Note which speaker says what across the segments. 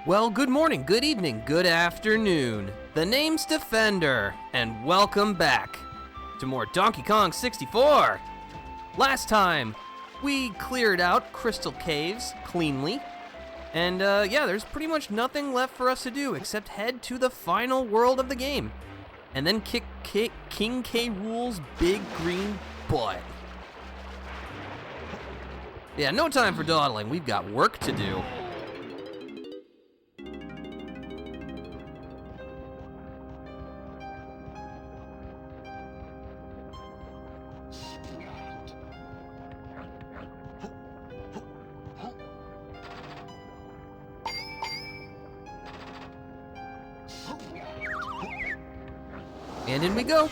Speaker 1: Well, good morning, good evening, good afternoon. The name's Defender, and welcome back to more Donkey Kong 64. Last time, we cleared out Crystal Caves cleanly, and yeah, there's pretty much nothing left for us to do except head to the final world of the game, and then kick King K. Rool's big green butt. Yeah, no time for dawdling, we've got work to do. And in we go.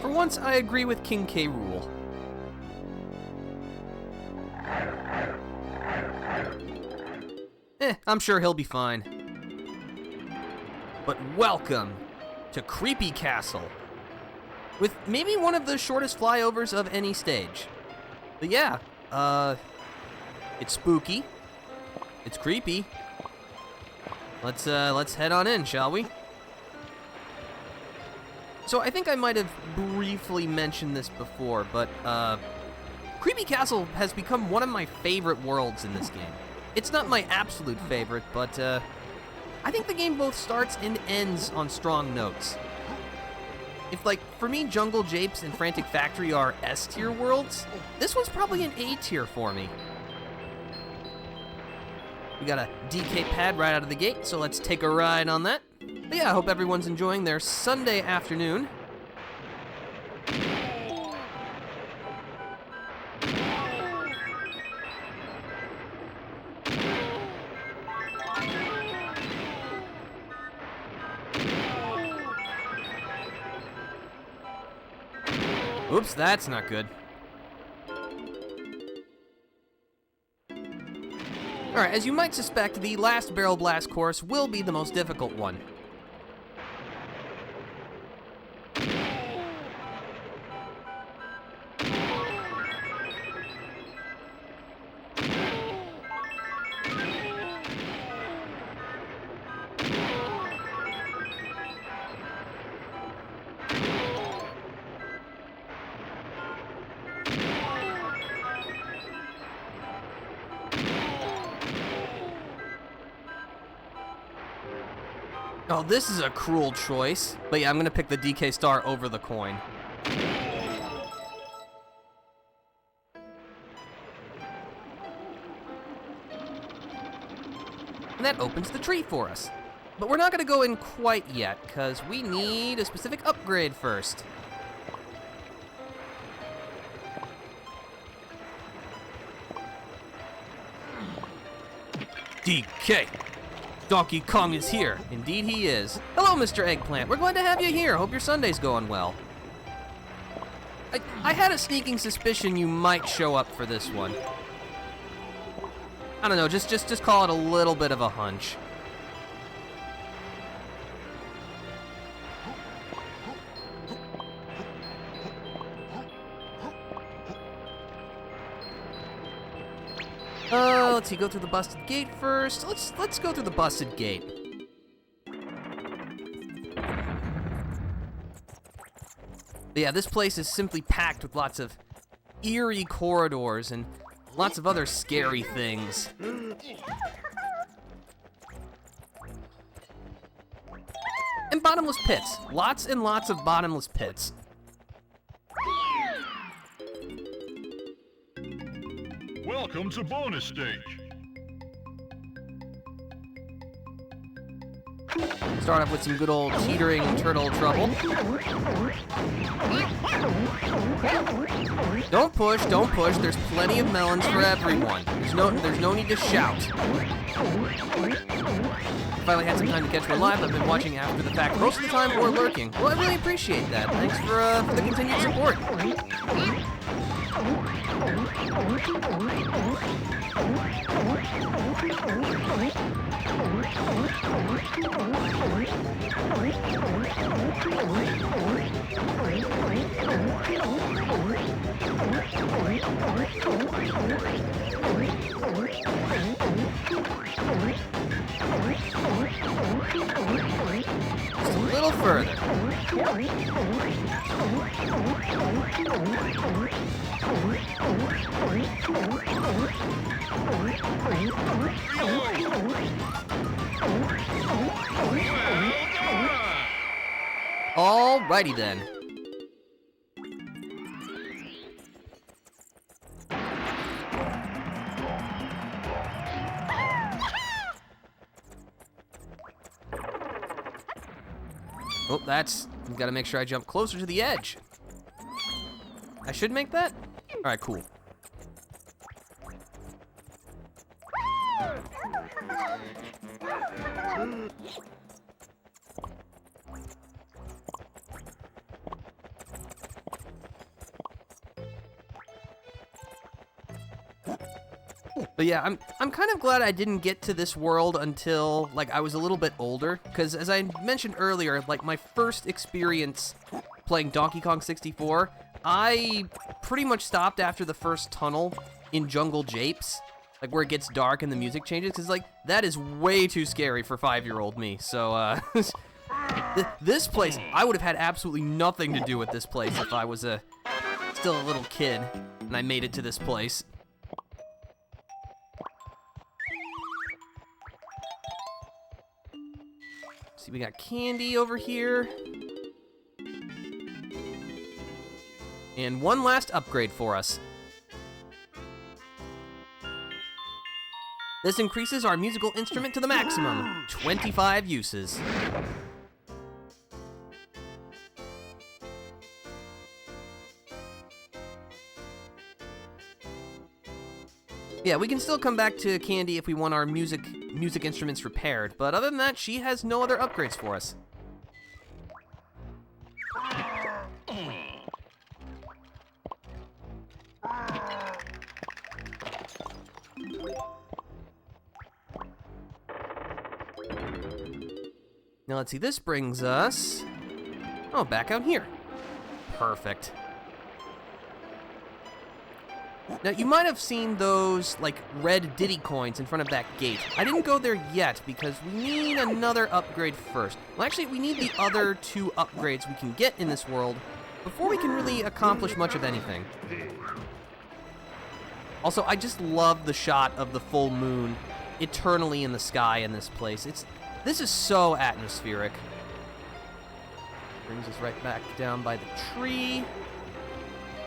Speaker 1: For once, I agree with King K. Rool. I'm sure he'll be fine. But welcome to Creepy Castle, with maybe one of the shortest flyovers of any stage. But yeah, it's spooky, it's creepy. Let's head on in, shall we? So I think I might have briefly mentioned this before, but Creepy Castle has become one of my favorite worlds in this game. It's not my absolute favorite, but I think the game both starts and ends on strong notes. If, like, for me, Jungle Japes and Frantic Factory are S-tier worlds, this one's probably an A-tier for me. We got a DK pad right out of the gate, so let's take a ride on that. But yeah, I hope everyone's enjoying their Sunday afternoon. Oops, that's not good. Alright, as you might suspect, the last Barrel Blast course will be the most difficult one. Oh, this is a cruel choice. But yeah, I'm gonna pick the DK star over the coin. And that opens the tree for us. But we're not gonna go in quite yet, because we need a specific upgrade first. DK! Donkey Kong is here. Indeed he is. Hello, Mr. Eggplant. We're glad to have you here. Hope your Sunday's going well. I had a sneaking suspicion you might show up for this one. I don't know, just call it a little bit of a hunch. Let's see, go through the busted gate first. Let's go through the busted gate. But yeah, this place is simply packed with lots of eerie corridors and lots of other scary things. And bottomless pits. Lots and lots of bottomless pits.
Speaker 2: Welcome to bonus stage.
Speaker 1: Start off with some good old teetering turtle trouble. Don't push, don't push. There's plenty of melons for everyone. There's no need to shout. Finally had some time to catch one live. I've been watching after the fact most of the time or lurking. Well, I really appreciate that. Thanks for the continued support. Just a little further. Alrighty then. Oh, I've got to make sure I jump closer to the edge. I should make that? Alright, cool. But yeah, I'm kind of glad I didn't get to this world until, like, I was a little bit older, because as I mentioned earlier, like, my first experience playing Donkey Kong 64, I pretty much stopped after the first tunnel in Jungle Japes, like, where it gets dark and the music changes, because, like, that is way too scary for 5-year-old me, so, this place, I would have had absolutely nothing to do with this place if I was still a little kid, and I made it to this place. See, we got candy over here. And one last upgrade for us. This increases our musical instrument to the maximum, 25 uses. Yeah, we can still come back to Candy if we want our music instruments repaired, but other than that, she has no other upgrades for us. Now let's see, this brings us, back out here. Perfect. Now, you might have seen those, like, red Diddy coins in front of that gate. I didn't go there yet because we need another upgrade first. Well, actually, we need the other 2 upgrades we can get in this world before we can really accomplish much of anything. Also, I just love the shot of the full moon eternally in the sky in this place. This is so atmospheric. Brings us right back down by the tree.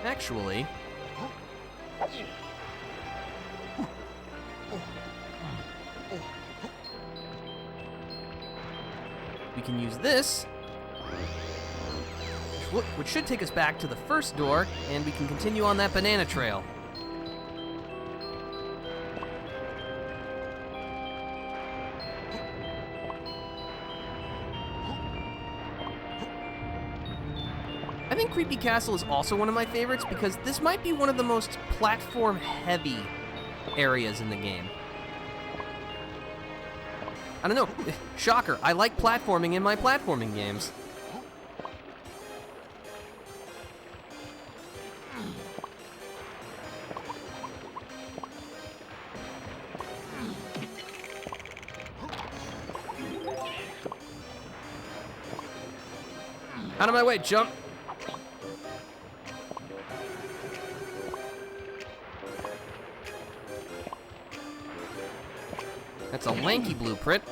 Speaker 1: Actually, we can use this, which should take us back to the first door, and we can continue on that banana trail. I think Creepy Castle is also one of my favorites because this might be one of the most platform-heavy areas in the game. I don't know, shocker, I like platforming in my platforming games. Out of my way, jump! That's a lanky blueprint.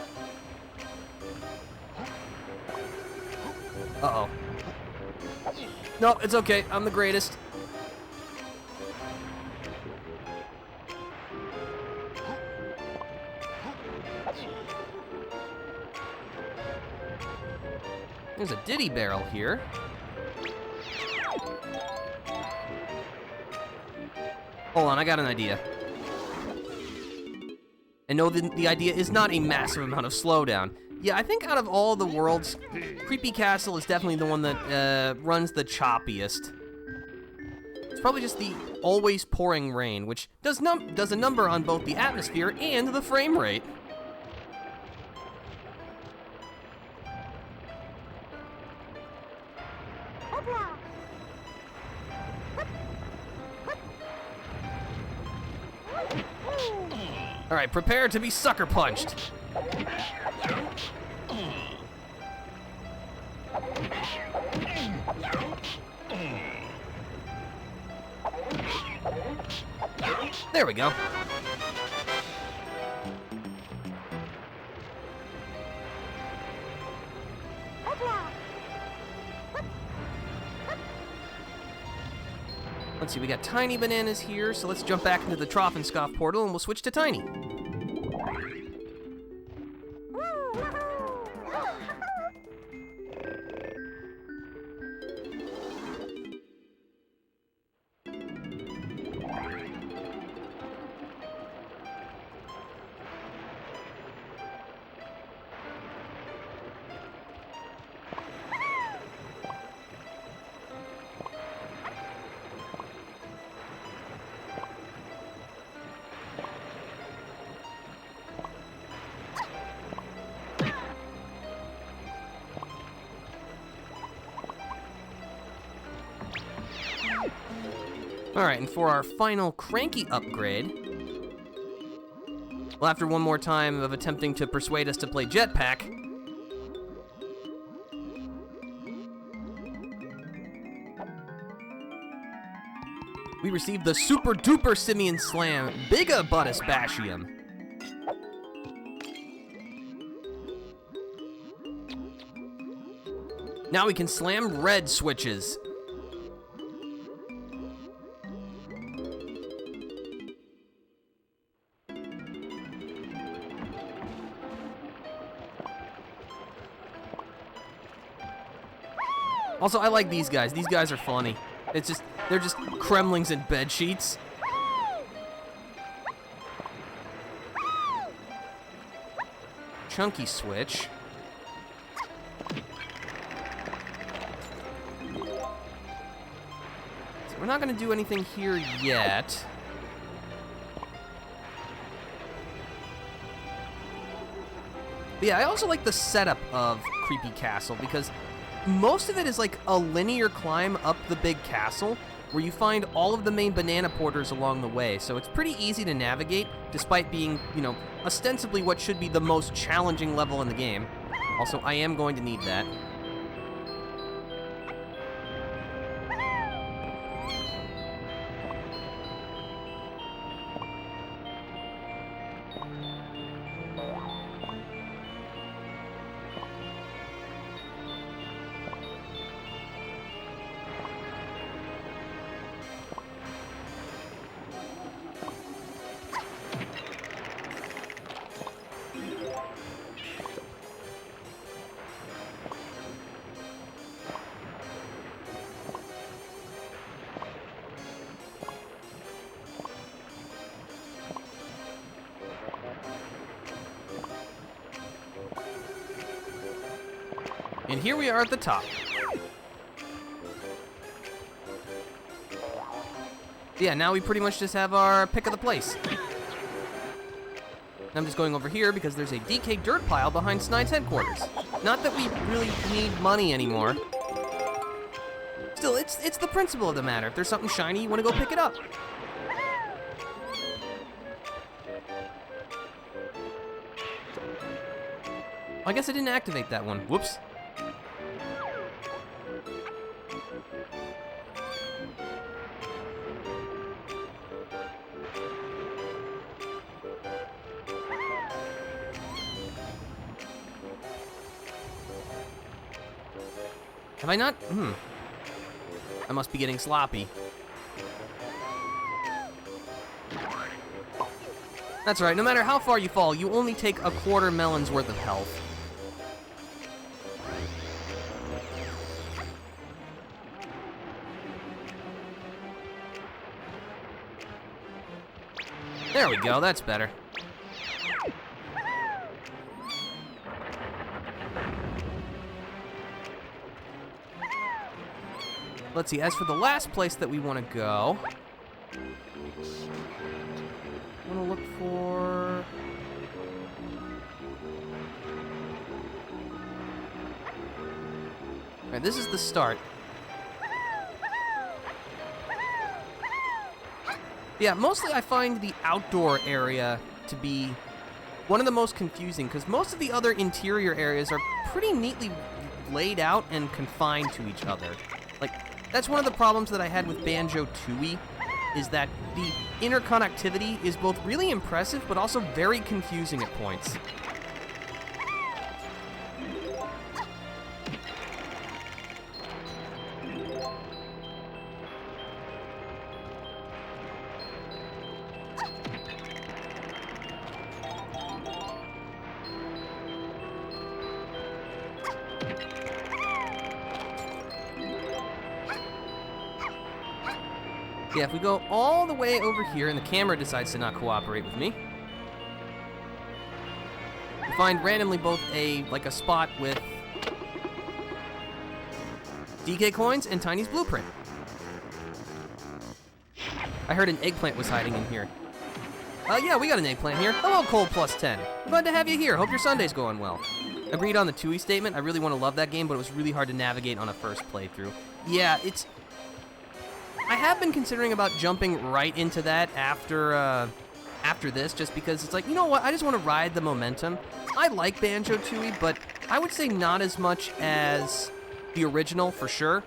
Speaker 1: Uh-oh. No, it's okay. I'm the greatest. There's a Diddy barrel here. Hold on, I got an idea. And no, the idea is not a massive amount of slowdown. Yeah, I think out of all the worlds, Creepy Castle is definitely the one that runs the choppiest. It's probably just the always pouring rain, which does a number on both the atmosphere and the frame rate. All right, prepare to be sucker punched. There we go. Let's see, we got tiny bananas here, so let's jump back into the Trough and Scoff portal and we'll switch to tiny. Alright, and for our final cranky upgrade, well, after one more time of attempting to persuade us to play Jetpack, we received the Super Duper Simian Slam Biga Buttus Bashium. Now we can slam red switches. Also, I like these guys. These guys are funny. They're just Kremlings in bed sheets. Chunky switch. So we're not gonna do anything here yet. But yeah, I also like the setup of Creepy Castle because most of it is like a linear climb up the big castle where you find all of the main banana porters along the way, so it's pretty easy to navigate despite being, you know, ostensibly what should be the most challenging level in the game. Also, I am going to need that. And here we are at the top. Yeah, now we pretty much just have our pick of the place. I'm just going over here because there's a DK dirt pile behind Snide's headquarters. Not that we really need money anymore. Still, it's the principle of the matter. If there's something shiny, you want to go pick it up. I guess I didn't activate that one. Whoops. Have I not? I must be getting sloppy. That's right, no matter how far you fall, you only take a quarter melon's worth of health. There we go, that's better. Let's see, as for the last place that we want to go, I want to look for... Alright, this is the start. Yeah, mostly I find the outdoor area to be one of the most confusing, because most of the other interior areas are pretty neatly laid out and confined to each other. Like, that's one of the problems that I had with Banjo-Tooie, is that the interconnectivity is both really impressive, but also very confusing at points. Yeah, if we go all the way over here and the camera decides to not cooperate with me, we find randomly both a spot with DK coins and Tiny's blueprint. I heard an eggplant was hiding in here. Yeah, we got an eggplant here. Hello, Cold Plus 10. Glad to have you here. Hope your Sunday's going well. Agreed on the Tooie statement. I really want to love that game, but it was really hard to navigate on a first playthrough. Yeah, I have been considering about jumping right into that after this, just because it's like, you know what, I just want to ride the momentum. I like Banjo-Tooie, but I would say not as much as the original, for sure.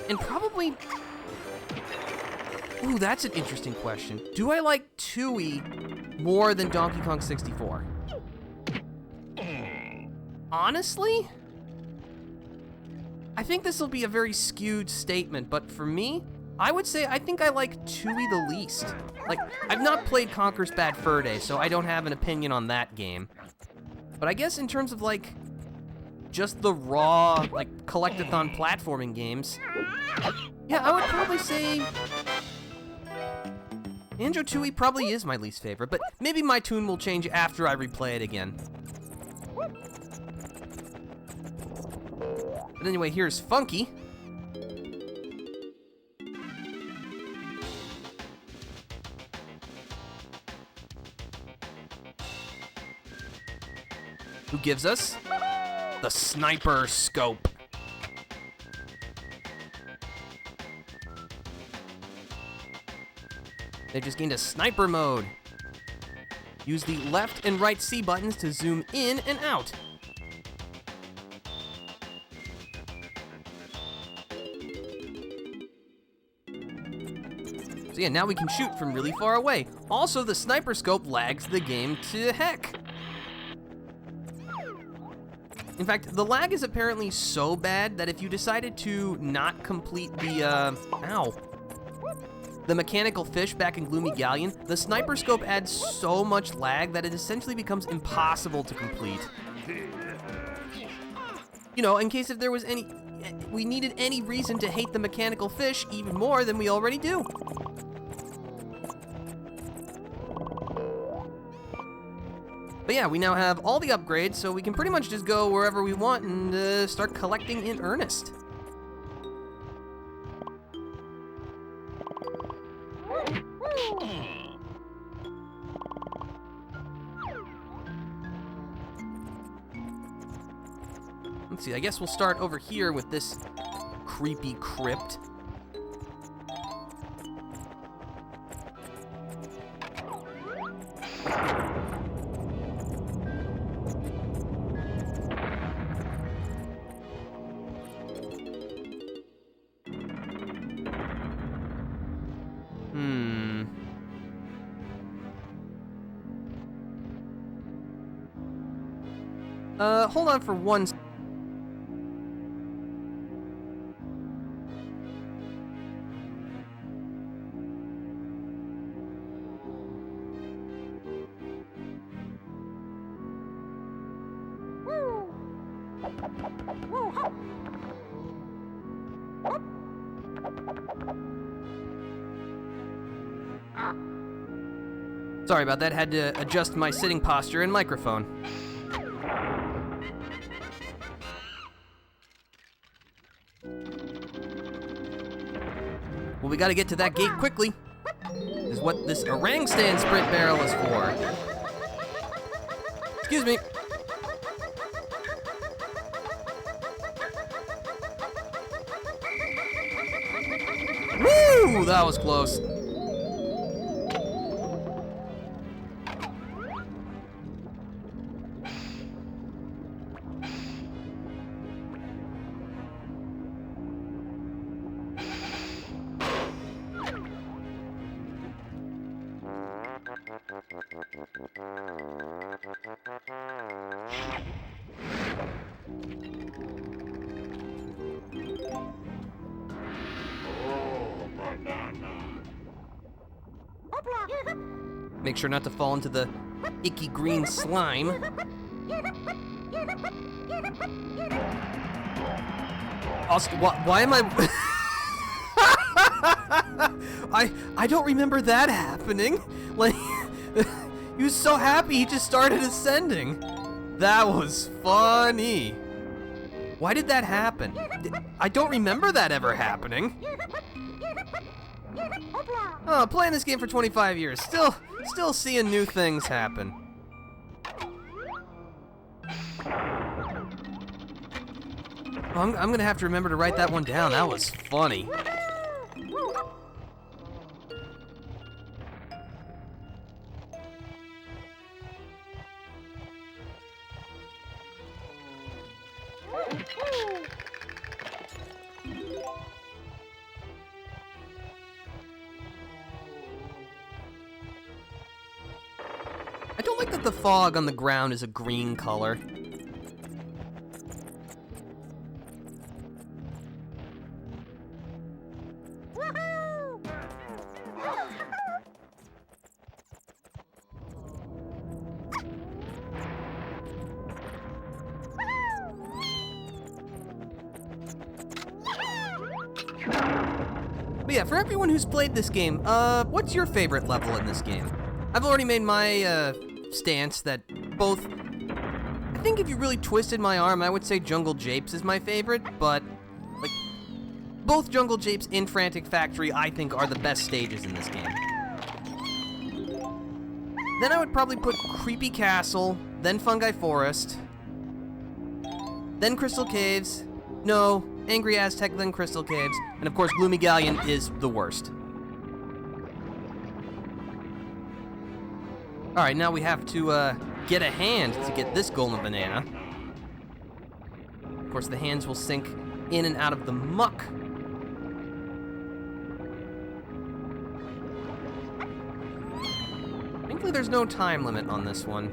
Speaker 1: And probably... Ooh, that's an interesting question. Do I like Tooie more than Donkey Kong 64? Honestly? I think this will be a very skewed statement, but for me, I would say I think I like Tooie the least. Like, I've not played Conker's Bad Fur Day, so I don't have an opinion on that game. But I guess in terms of, like, just the raw, like, collectathon platforming games, yeah, I would probably say Banjo-Tooie probably is my least favorite, but maybe my tune will change after I replay it again. But anyway, here's Funky. Who gives us the sniper scope. They just gained a sniper mode. Use the left and right C buttons to zoom in and out. So yeah, now we can shoot from really far away. Also, the sniper scope lags the game to heck. In fact, the lag is apparently so bad that if you decided to not complete the, the mechanical fish back in Gloomy Galleon, the sniper scope adds so much lag that it essentially becomes impossible to complete. You know, in case if there was we needed any reason to hate the mechanical fish even more than we already do. But yeah, we now have all the upgrades, so we can pretty much just go wherever we want and start collecting in earnest. Let's see, I guess we'll start over here with this creepy crypt. Hold on for one second. Sorry about that, had to adjust my sitting posture and microphone. Well, we gotta get to that gate quickly. This is what this orang stand sprint barrel is for. Excuse me. Woo! That was close. Make sure not to fall into the icky green slime. Also, why am I... I don't remember that happening. Like, he was so happy he just started ascending. That was funny. Why did that happen? I don't remember that ever happening. Oh, playing this game for 25 years, still seeing new things happen. Oh, I'm gonna have to remember to write that one down. That was funny. I don't like that the fog on the ground is a green color. But yeah, for everyone who's played this game, what's your favorite level in this game? I've already made my stance that both... I think if you really twisted my arm, I would say Jungle Japes is my favorite, but like both Jungle Japes and Frantic Factory I think are the best stages in this game. Then I would probably put Creepy Castle, then Fungi Forest, then Crystal Caves, no, Angry Aztec, then Crystal Caves, and of course Gloomy Galleon is the worst. Alright, now we have to get a hand to get this golden banana. Of course, the hands will sink in and out of the muck. Thankfully, there's no time limit on this one.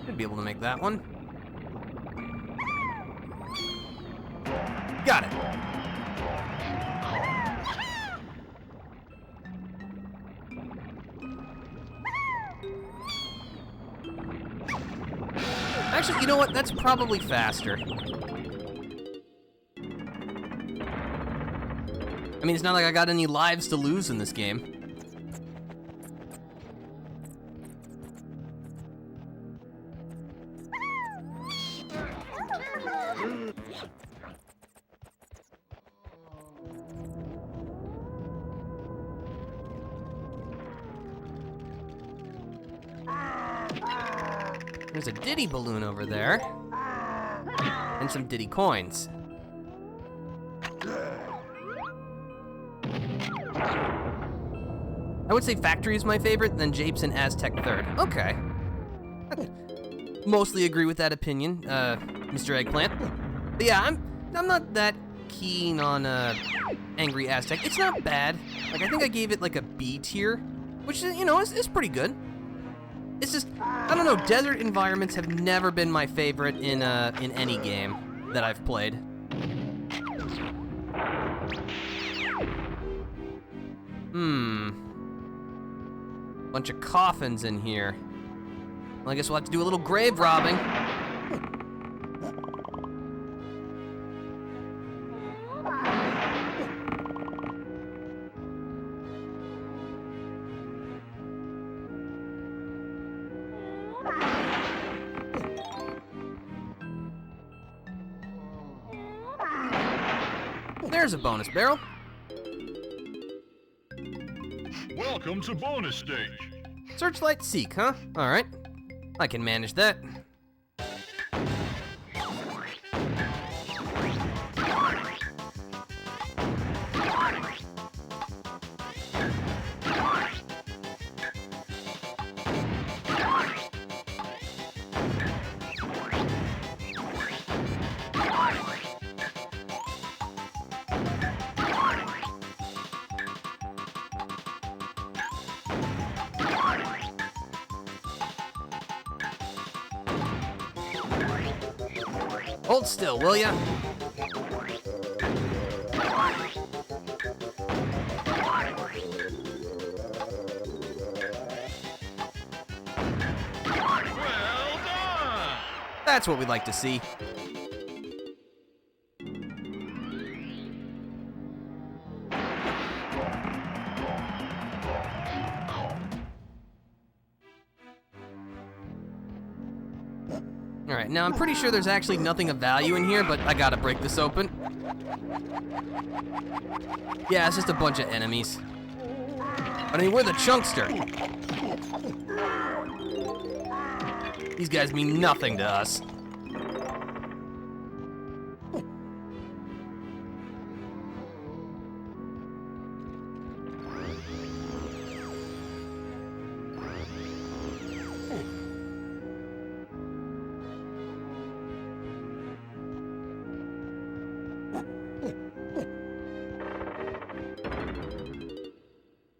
Speaker 1: Should be able to make that one. Got it. Actually, you know what? That's probably faster. I mean, it's not like I got any lives to lose in this game. There's a Diddy balloon over there. And some Diddy coins. I would say Factory is my favorite, then Japes and Aztec third. Okay. I mostly agree with that opinion, Mr. Eggplant. But yeah, I'm not that keen on Angry Aztec. It's not bad. Like, I think I gave it like a B tier, which, you know, is pretty good. It's just, I don't know, desert environments have never been my favorite in any game that I've played. Bunch of coffins in here. Well, I guess we'll have to do a little grave robbing. There's a bonus barrel.
Speaker 2: Welcome to bonus stage.
Speaker 1: Searchlight seek, huh? Alright. I can manage that. Hold still, will ya?
Speaker 2: Well done!
Speaker 1: That's what we'd like to see. Alright, now I'm pretty sure there's actually nothing of value in here, but I gotta break this open. Yeah, it's just a bunch of enemies. But I mean, we're the Chunkster. These guys mean nothing to us.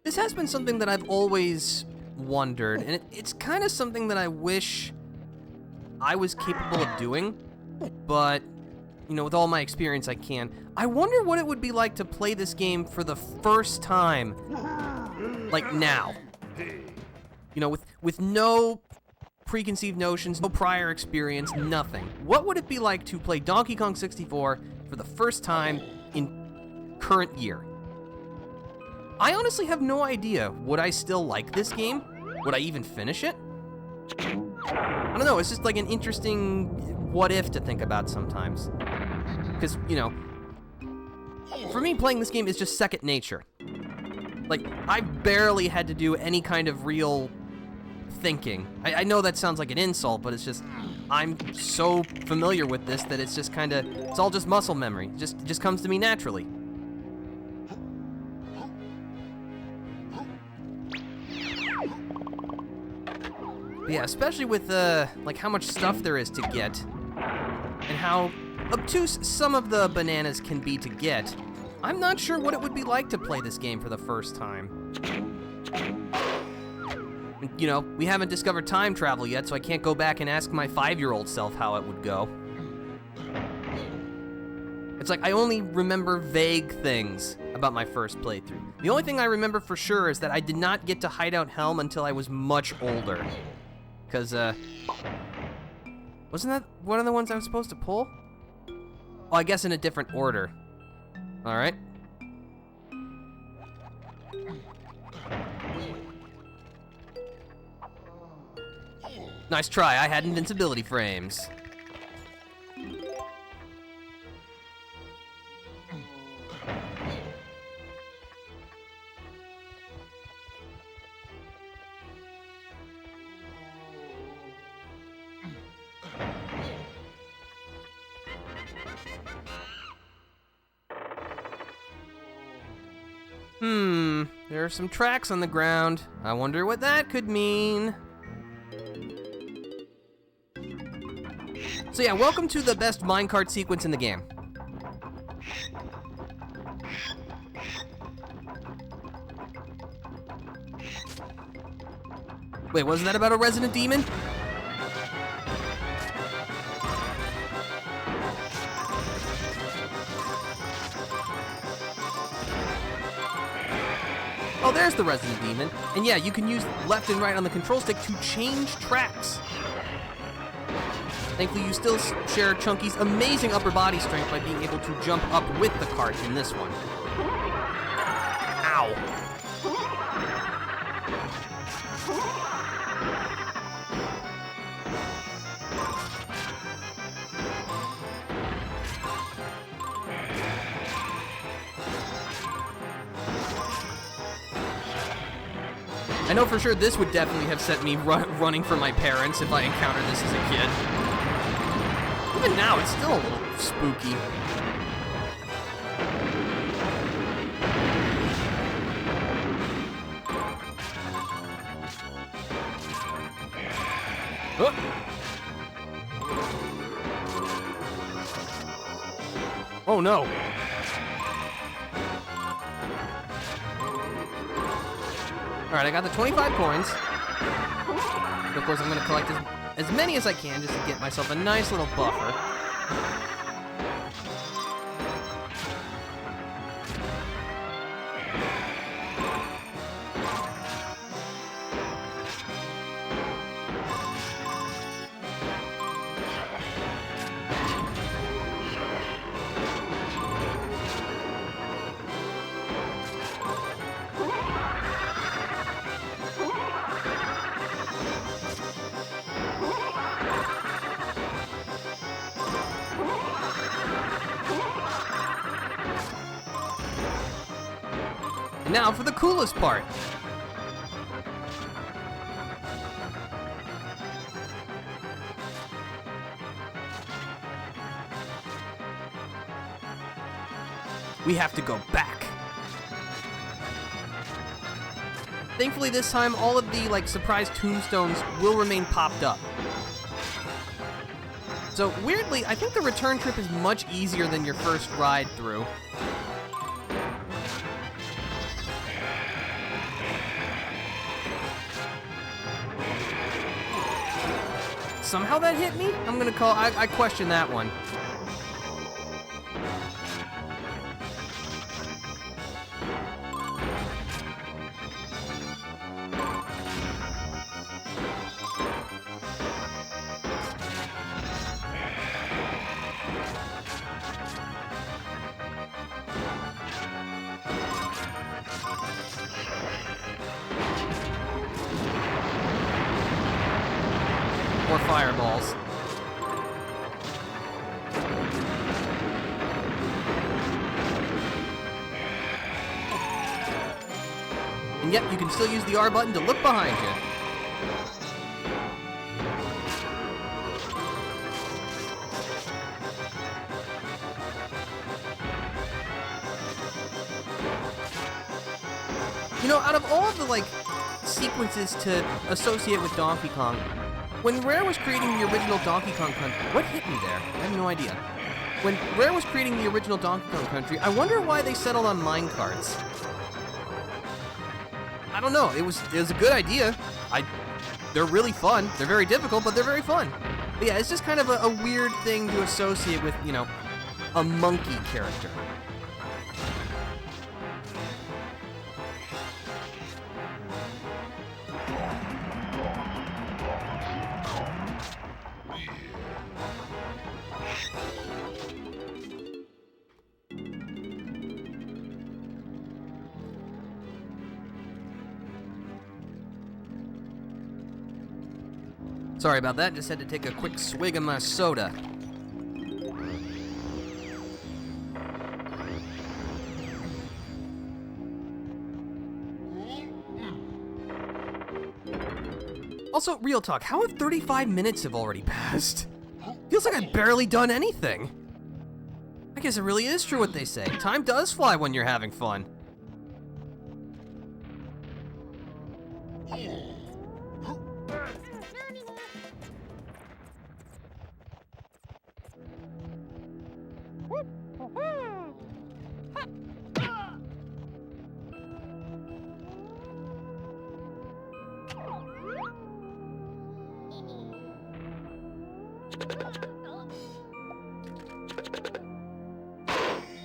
Speaker 1: This has been something that I've always wondered, and it's kind of something that I wish I was capable of doing, but, you know, with all my experience I can. I wonder what it would be like to play this game for the first time, like now. You know, with no preconceived notions, no prior experience, nothing. What would it be like to play Donkey Kong 64 for the first time in current year? I honestly have no idea. Would I still like this game? Would I even finish it? I don't know, it's just like an interesting what if to think about sometimes. Because, you know, for me playing this game is just second nature. Like, I barely had to do any kind of real thinking. I know that sounds like an insult, but it's just, I'm so familiar with this that it's just kind of, it's all just muscle memory. It just comes to me naturally. Yeah, especially with, like, how much stuff there is to get, and how obtuse some of the bananas can be to get. I'm not sure what it would be like to play this game for the first time. You know, we haven't discovered time travel yet, so I can't go back and ask my 5-year-old self how it would go. It's like I only remember vague things about my first playthrough. The only thing I remember for sure is that I did not get to Hideout Helm until I was much older. Because, wasn't that one of the ones I was supposed to pull? Oh, I guess in a different order. Alright. Nice try, I had invincibility frames. There are some tracks on the ground. I wonder what that could mean. So yeah, welcome to the best minecart sequence in the game. Wait, wasn't that about a resident demon? Oh, there's the resident demon. And yeah, you can use left and right on the control stick to change tracks. Thankfully, you still share Chunky's amazing upper body strength by being able to jump up with the cart in this one. Ow. I know for sure this would definitely have sent me running from my parents if I encountered this as a kid. Even now, it's still a little spooky. Oh. Oh no. Alright, I got the 25 coins. Of course, I'm going to collect as many as I can just to get myself a nice little buffer. And now for the coolest part. We have to go back. Thankfully this time all of the surprise tombstones will remain popped up. So weirdly, I think the return trip is much easier than your first ride through. Somehow that hit me? I question that one. Or fireballs. And yep, you can still use the R button to look behind you. You know, out of all of the sequences to associate with Donkey Kong, when Rare was creating the original Donkey Kong Country, what hit me there? I have no idea. When Rare was creating the original Donkey Kong Country, I wonder why they settled on minecarts. I don't know. It was a good idea. They're really fun. They're very difficult, but they're very fun. But yeah, it's just kind of a weird thing to associate with, a monkey character. Sorry about that, just had to take a quick swig of my soda. Also, real talk, how have 35 minutes have already passed? Feels like I've barely done anything. I guess it really is true what they say. Time does fly when you're having fun.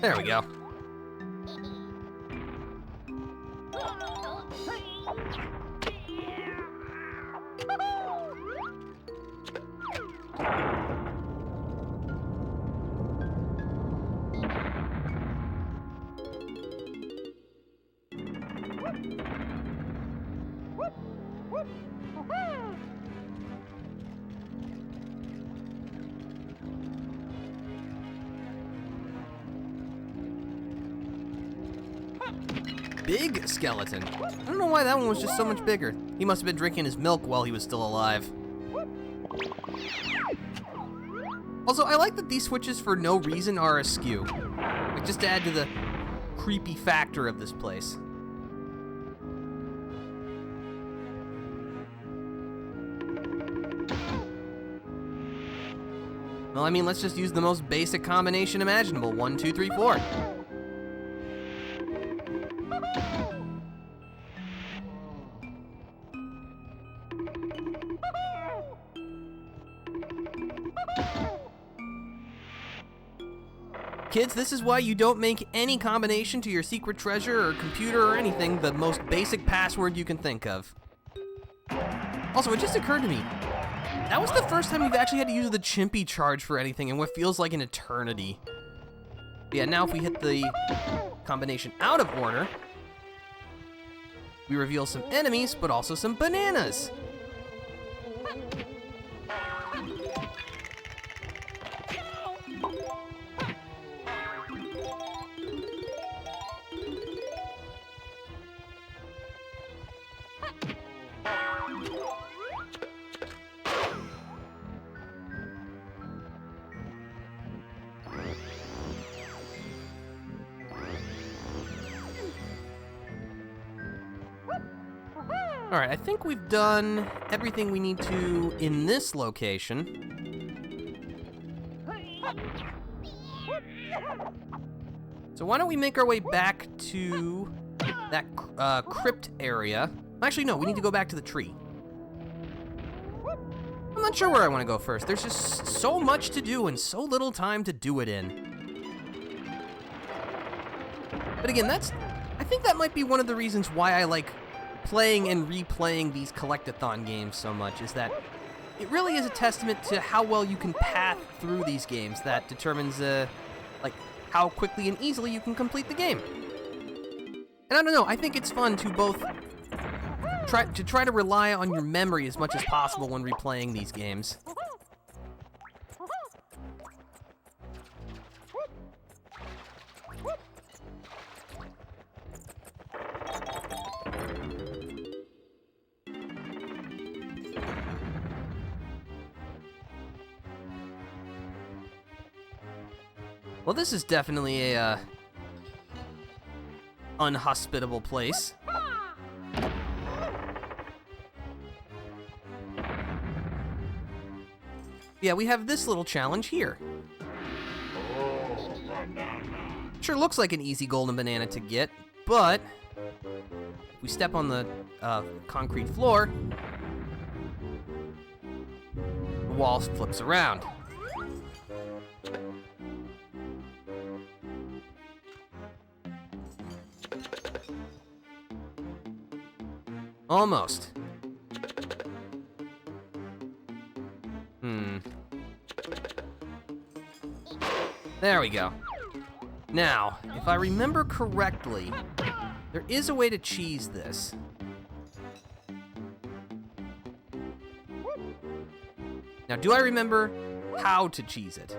Speaker 1: There we go. big skeleton. I don't know why that one was just so much bigger. He must have been drinking his milk while he was still alive. Also, I like that these switches for no reason are askew. Like, just to add to the creepy factor of this place. Well, I mean, let's just use the most basic combination imaginable. 1, 2, 3, 4. Kids, this is why you don't make any combination to your secret treasure or computer or anything the most basic password you can think of. Also, it just occurred to me, that was the first time we've actually had to use the Chimpy charge for anything in what feels like an eternity. Yeah, now if we hit the combination out of order, we reveal some enemies, but also some bananas. Alright, I think we've done everything we need to in this location. So why don't we make our way back to that crypt area. Actually, no, we need to go back to the tree. I'm not sure where I want to go first. There's just so much to do and so little time to do it in. But again, I think that might be one of the reasons why I like playing and replaying these collectathon games so much, is that it really is a testament to how well you can path through these games that determines like how quickly and easily you can complete the game. And I don't know, I think it's fun to both try to rely on your memory as much as possible when replaying these games. Well, this is definitely a unhospitable place. Yeah, we have this little challenge here. Sure looks like an easy golden banana to get, but if we step on the concrete floor, the wall flips around. Almost. There we go. Now, if I remember correctly, there is a way to cheese this. Now, do I remember how to cheese it?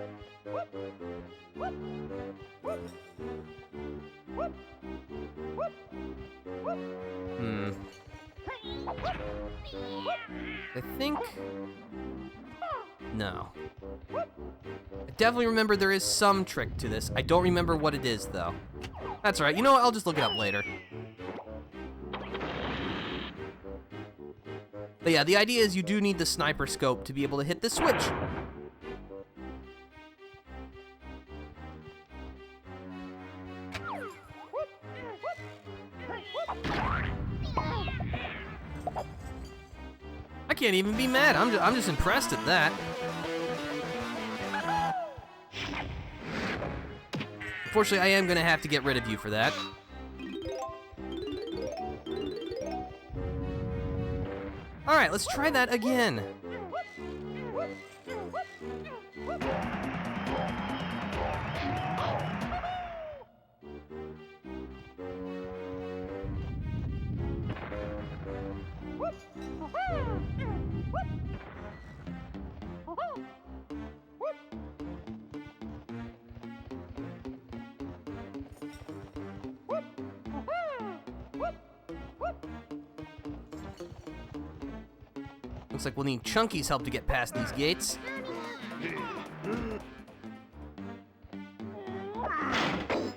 Speaker 1: I think... No. I definitely remember there is some trick to this. I don't remember what it is, though. That's all right. You know what? I'll just look it up later. But yeah, the idea is you do need the sniper scope to be able to hit the switch. I can't even be mad. I'm just impressed at that. Unfortunately, I am going to have to get rid of you for that. All right, let's try that again. Looks like we'll need Chunky's help to get past these gates.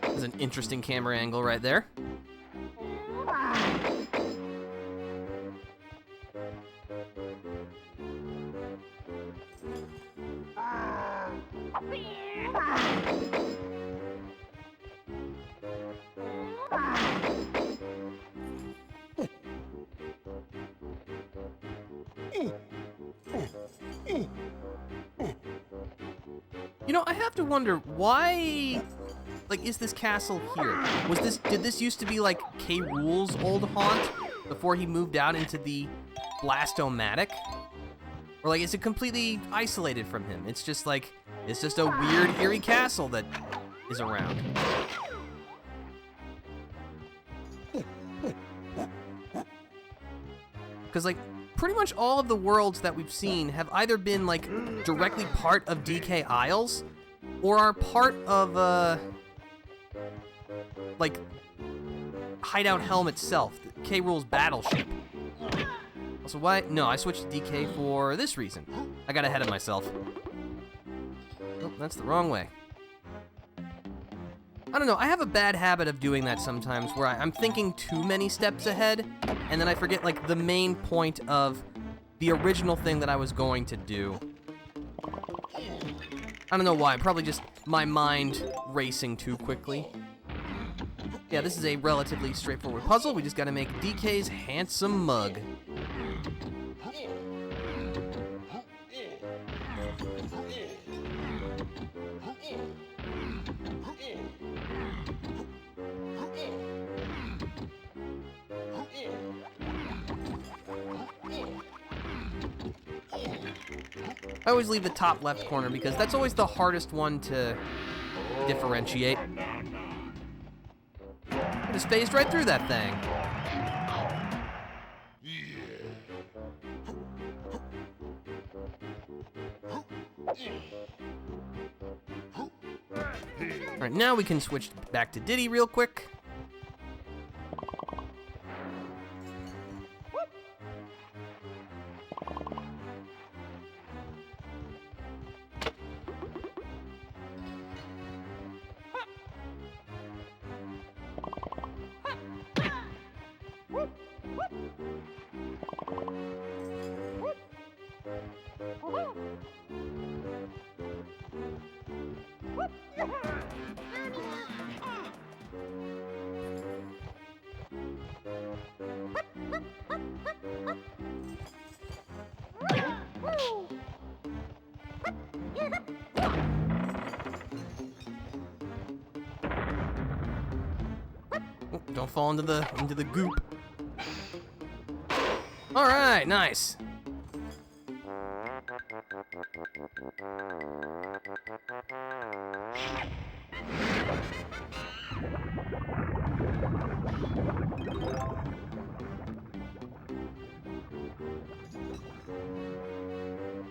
Speaker 1: There's an interesting camera angle right there. You know, I have to wonder why, like, is this castle here? Did this used to be like Rool's old haunt before he moved out into the Blast-O-Matic? Or like, is it completely isolated from him? It's just like, it's just a weird, eerie castle that is around. Because like, pretty much all of the worlds that we've seen have either been like directly part of DK Isles or are part of like Hideout Helm itself, K. Rool's battleship. Also, why? No, I switched to DK for this reason. I got ahead of myself. Oh, that's the wrong way. I don't know, I have a bad habit of doing that sometimes where I'm thinking too many steps ahead, and then I forget, like, the main point of the original thing that I was going to do. I don't know why, probably just my mind racing too quickly. Yeah, this is a relatively straightforward puzzle. We just gotta make DK's handsome mug. I always leave the top left corner because that's always the hardest one to differentiate. I just phased right through that thing. Alright, now we can switch back to Diddy real quick. Don't fall into the goop. All right, nice.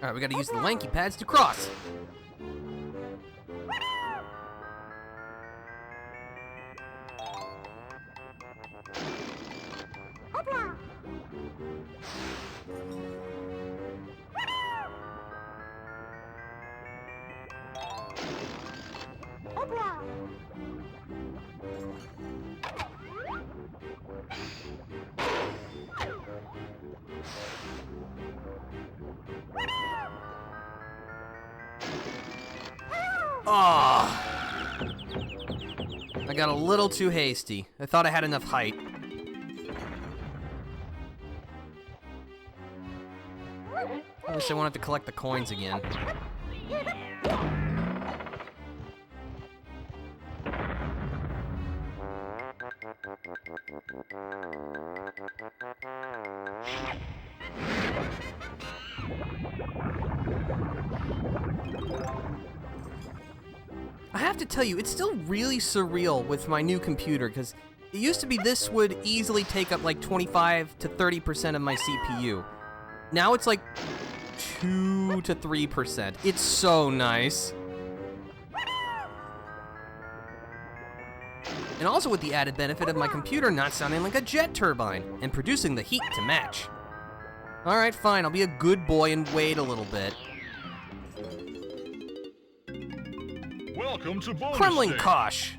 Speaker 1: All right, we got to use the lanky pads to cross. Oh, I got a little too hasty. I thought I had enough height. I wish I wanted to collect the coins again. I have to tell you, it's still really surreal with my new computer, because it used to be this would easily take up like 25 to 30% of my CPU. Now it's like 2 to 3%. It's so nice. And also with the added benefit of my computer not sounding like a jet turbine and producing the heat to match. Alright, fine. I'll be a good boy and wait a little bit.
Speaker 2: Welcome to bonus
Speaker 1: Kremling
Speaker 2: stage.
Speaker 1: Kosh!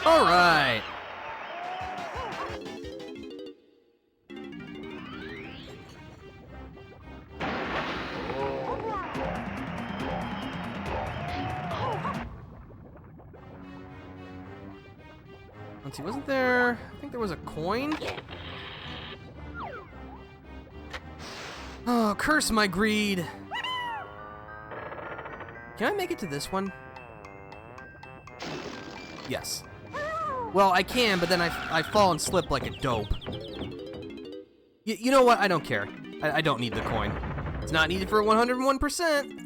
Speaker 1: All right. Let's see, wasn't there... I think there was a coin? Oh, curse my greed. Can I make it to this one? Yes. Well, I can, but then I fall and slip like a dope. You know what? I don't care. I don't need the coin. It's not needed for 101%.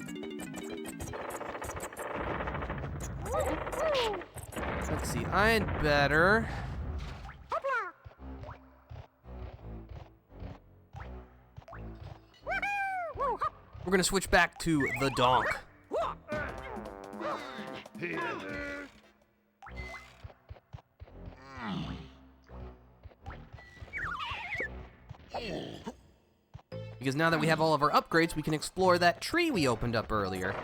Speaker 1: Let's see, I'd better... We're gonna switch back to the donk. Because now that we have all of our upgrades, we can explore that tree we opened up earlier.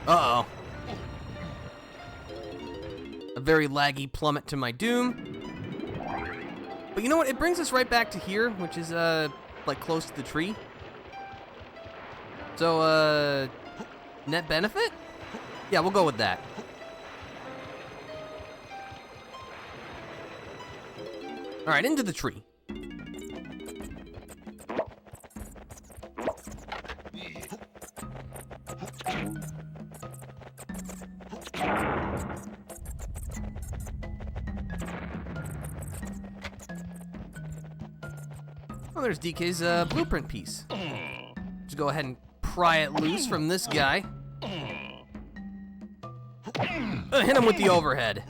Speaker 1: Uh-oh. A very laggy plummet to my doom. But you know what? It brings us right back to here, which is, like, close to the tree. So, net benefit? Yeah, we'll go with that. Alright, into the tree. Oh, there's DK's blueprint piece. Just go ahead and pry it loose from this guy. Hit him with the overhead.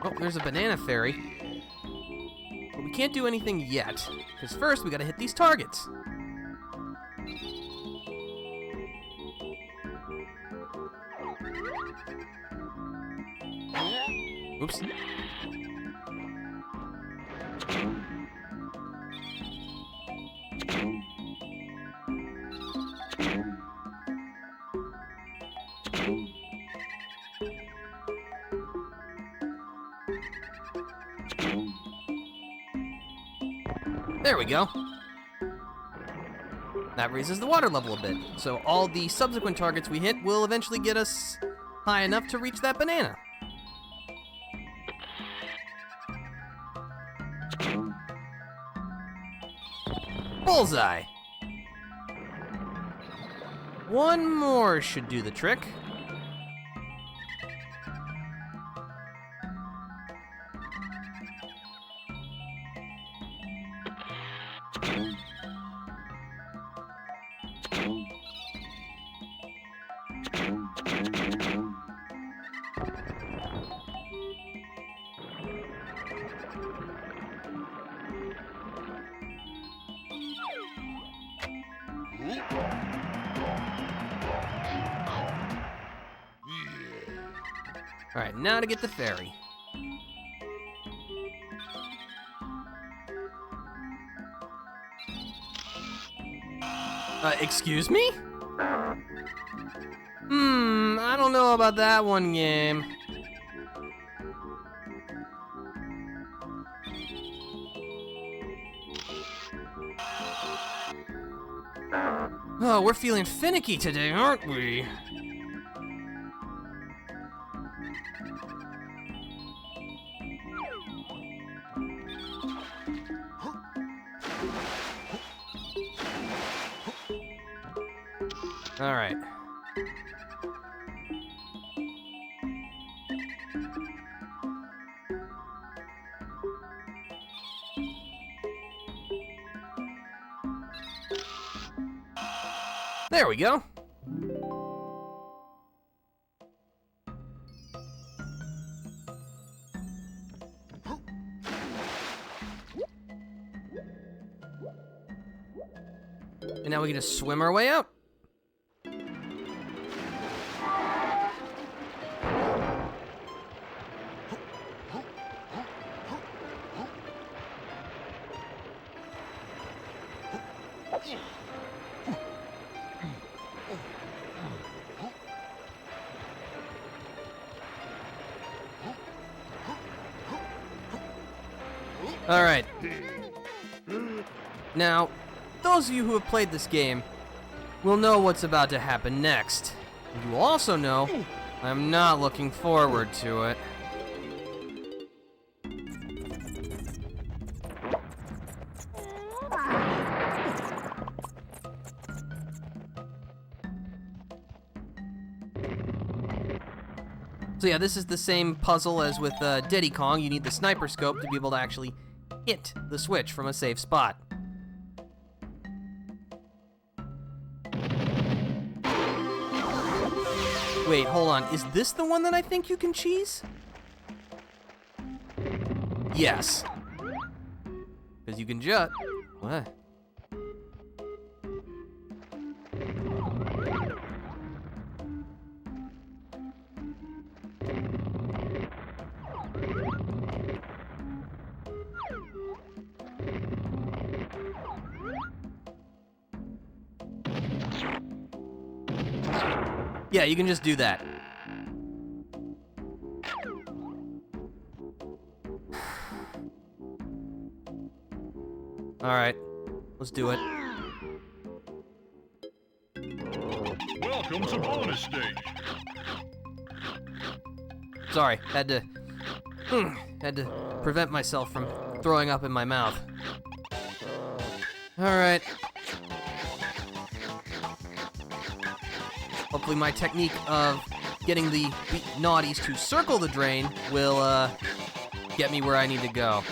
Speaker 1: Oh, there's a banana fairy. But we can't do anything yet, because first we gotta hit these targets. Oops. There we go. That raises the water level a bit, so all the subsequent targets we hit will eventually get us high enough to reach that banana. Bullseye! One more should do the trick. Alright, now to get the ferry. Excuse me? I don't know about that one, game. Oh, we're feeling finicky today, aren't we? All right. There we go. And now we can just swim our way out. All right. Now, those of you who have played this game will know what's about to happen next. You will also know I'm not looking forward to it. So yeah, this is the same puzzle as with Diddy Kong. You need the sniper scope to be able to actually hit the switch from a safe spot. Wait, hold on. Is this the one that I think you can cheese? Yes. Because you can jut. What? Yeah, you can just do that. All right, let's do it.
Speaker 2: Welcome to bonus stage.
Speaker 1: Sorry, had to prevent myself from throwing up in my mouth. All right. Hopefully my technique of getting the naughties to circle the drain will get me where I need to go.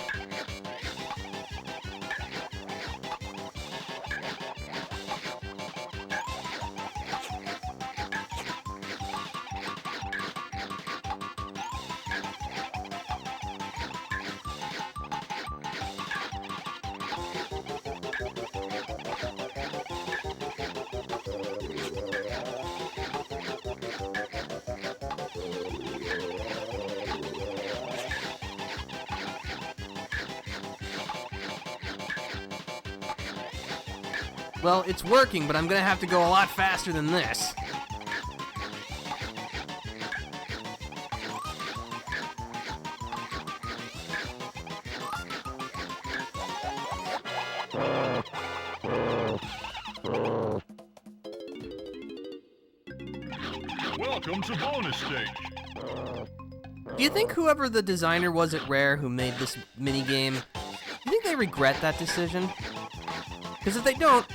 Speaker 1: Well, it's working, but I'm gonna have to go a lot faster than this.
Speaker 2: Welcome to bonus stage.
Speaker 1: Do you think whoever the designer was at Rare who made this minigame, do you think they regret that decision? Because if they don't,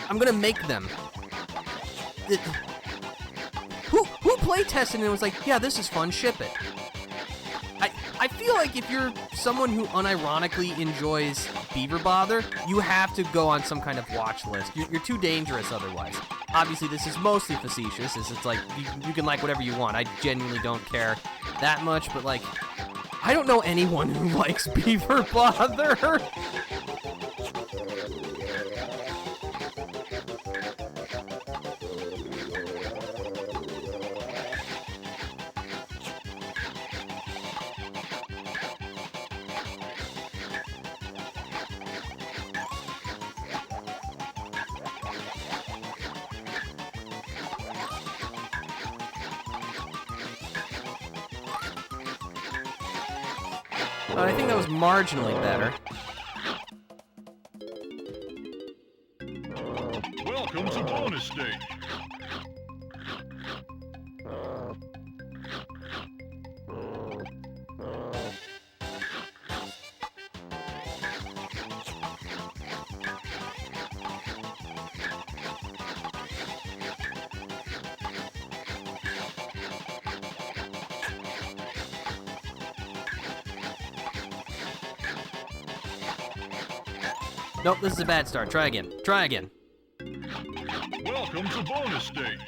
Speaker 1: I'm gonna make them. Who playtested and was like, yeah, this is fun, ship it? I feel like if you're someone who unironically enjoys Beaver Bother, you have to go on some kind of watch list. You're too dangerous otherwise. Obviously, this is mostly facetious. It's like, you can like whatever you want. I genuinely don't care that much, but like, I don't know anyone who likes beaver bother. I think that was marginally better.
Speaker 2: Welcome to bonus stage.
Speaker 1: Nope, this is a bad start. Try again. Try again.
Speaker 2: Welcome to bonus stage.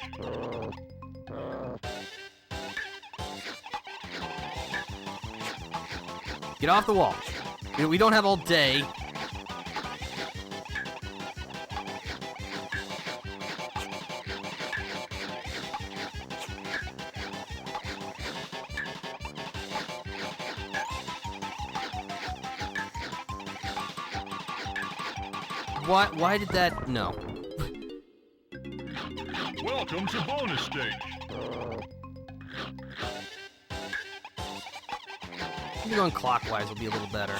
Speaker 1: Get off the wall. We don't have all day. Why did that? No.
Speaker 2: Welcome to bonus stage.
Speaker 1: Maybe going clockwise will be a little better.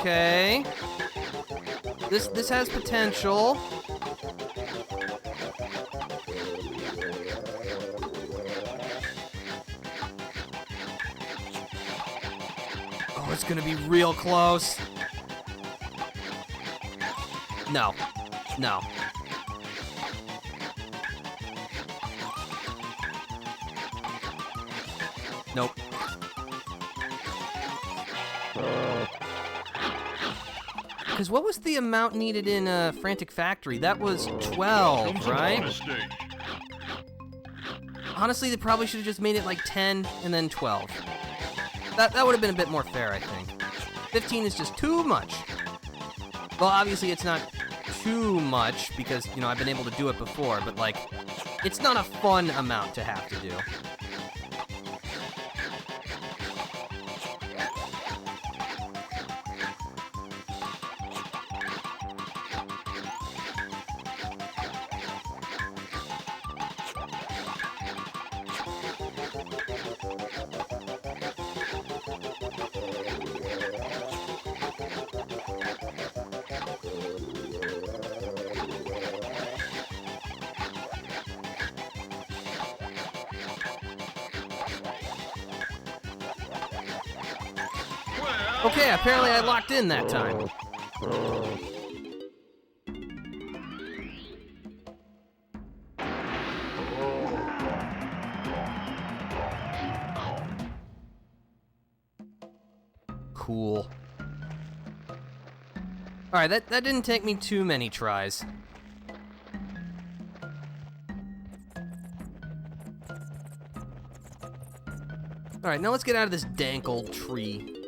Speaker 1: Okay. This has potential. Oh, it's gonna be real close. No. No. Nope. Because what was the amount needed in Frantic Factory? That was 12, right? Honestly, they probably should have just made it like 10 and then 12. That would have been a bit more fair, I think. 15 is just too much. Well, obviously it's not too much because, you know, I've been able to do it before, but like, it's not a fun amount to have to do. Okay, apparently I locked in that time. Cool. Alright, that didn't take me too many tries. Alright, now let's get out of this dank old tree.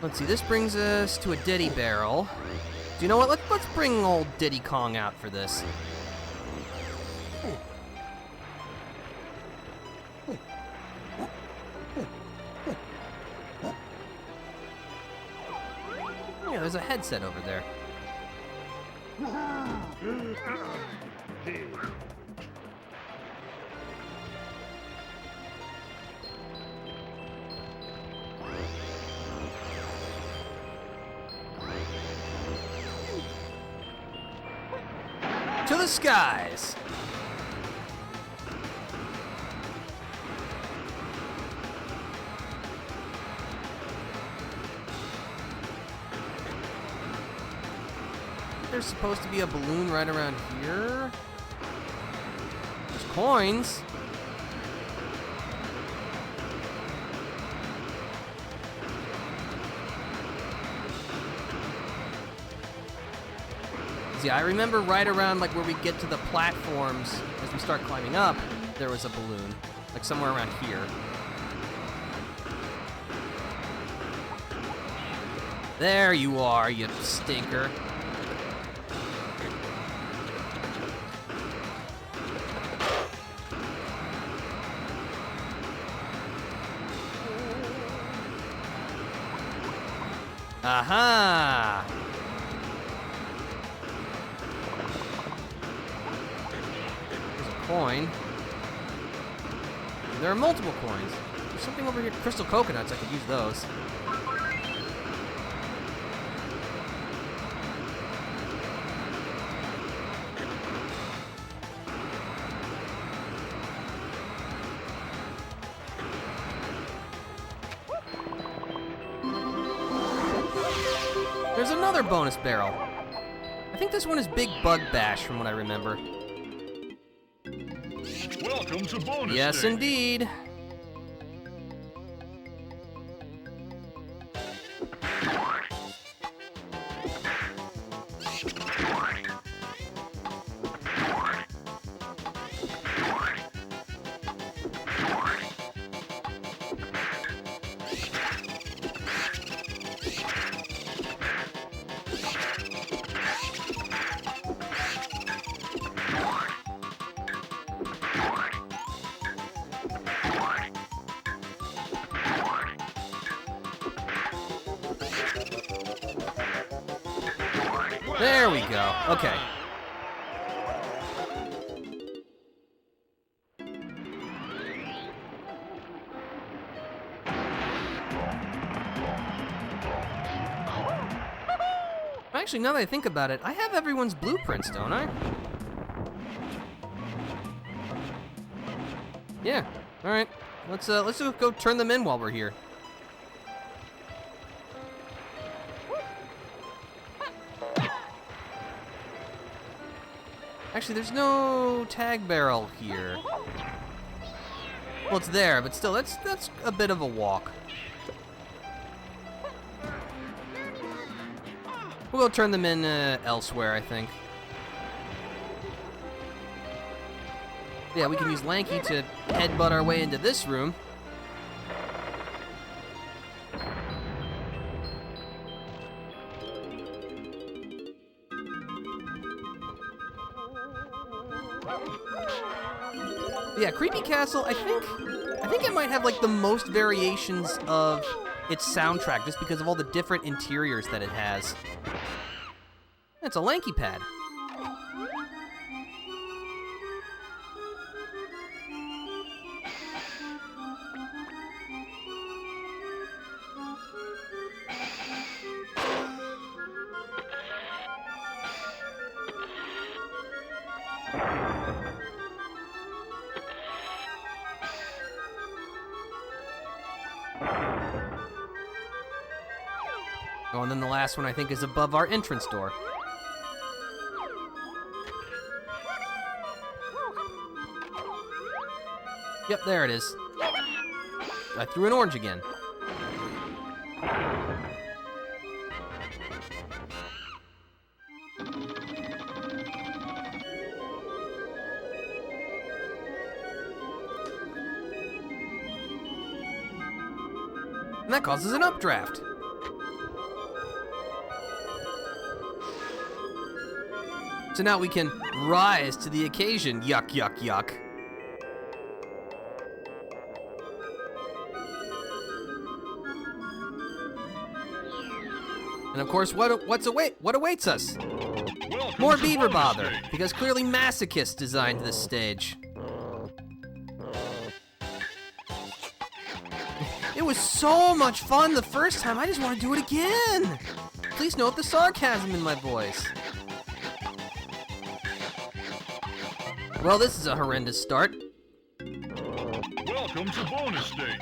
Speaker 1: Let's see, this brings us to a Diddy barrel. Do you know what? Let's bring old Diddy Kong out for this. Yeah, there's a headset over there. to the skies. There's supposed to be a balloon right around here. There's coins. See, I remember right around like where we get to the platforms as we start climbing up, there was a balloon, like somewhere around here. There you are, you stinker. Aha! There's a coin. There are multiple coins. There's something over here. Crystal coconuts, I could use those. There's another bonus barrel. I think this one is Big Bug Bash from what I remember.
Speaker 2: Welcome to bonus
Speaker 1: Yes,
Speaker 2: stage.
Speaker 1: indeed. There we go. Okay. Actually, now that I think about it, I have everyone's blueprints, don't I? Yeah. All right. Let's just go turn them in while we're here. Actually, there's no tag barrel here. Well, it's there, but still, that's a bit of a walk. We'll go turn them in elsewhere, I think. Yeah, we can use Lanky to headbutt our way into this room. Yeah, Creepy Castle, I think it might have like the most variations of its soundtrack just because of all the different interiors that it has. It's a Lanky pad. Oh, and then the last one I think is above our entrance door. Yep, there it is. I threw an orange again. And that causes an updraft. So now we can rise to the occasion. Yuck, yuck, yuck. And of course, what awaits us?
Speaker 2: Welcome
Speaker 1: More
Speaker 2: to
Speaker 1: beaver
Speaker 2: bonus
Speaker 1: bother,
Speaker 2: stage.
Speaker 1: because clearly masochists designed this stage. It was so much fun the first time, I just want to do it again! Please note the sarcasm in my voice. Well, this is a horrendous start.
Speaker 2: Welcome to bonus stage.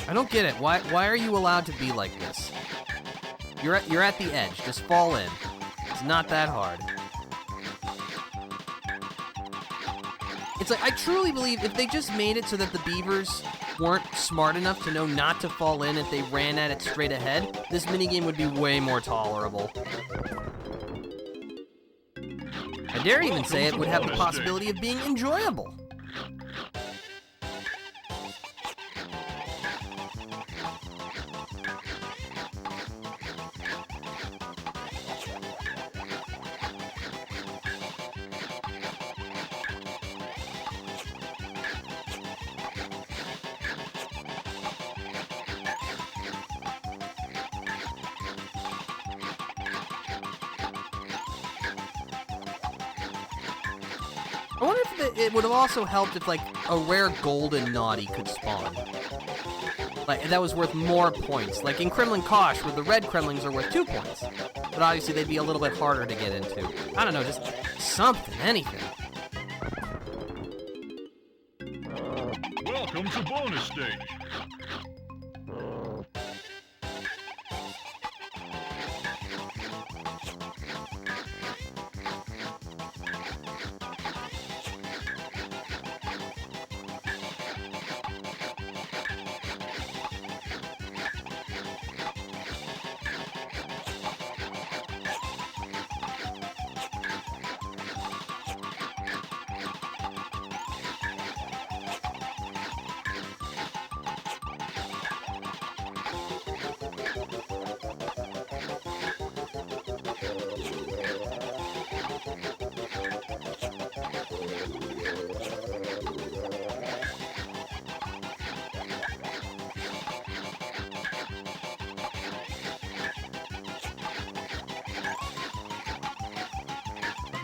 Speaker 1: I don't get it. Why are you allowed to be like this? You're at the edge. Just fall in. It's not that hard. It's like, I truly believe if they just made it so that the beavers weren't smart enough to know not to fall in if they ran at it straight ahead, this minigame would be way more tolerable. I dare even say it would have the possibility of being enjoyable. I wonder if it would have also helped if, like, a rare golden naughty could spawn. Like, that was worth more points. Like in Kremlin Kosh, where the red Kremlings are worth 2 points. But obviously they'd be a little bit harder to get into. I don't know, just something, anything.
Speaker 2: Welcome to bonus stage.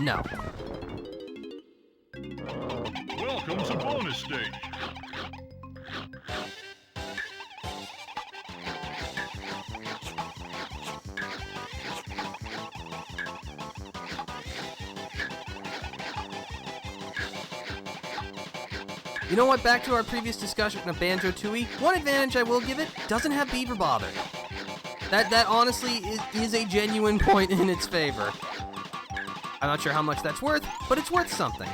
Speaker 1: No.
Speaker 2: Welcome to bonus stage.
Speaker 1: You know what? Back to our previous discussion of Banjo-Tooie. One advantage I will give it, doesn't have beaver bother. That honestly is a genuine point in its favor. I'm not sure how much that's worth, but it's worth something.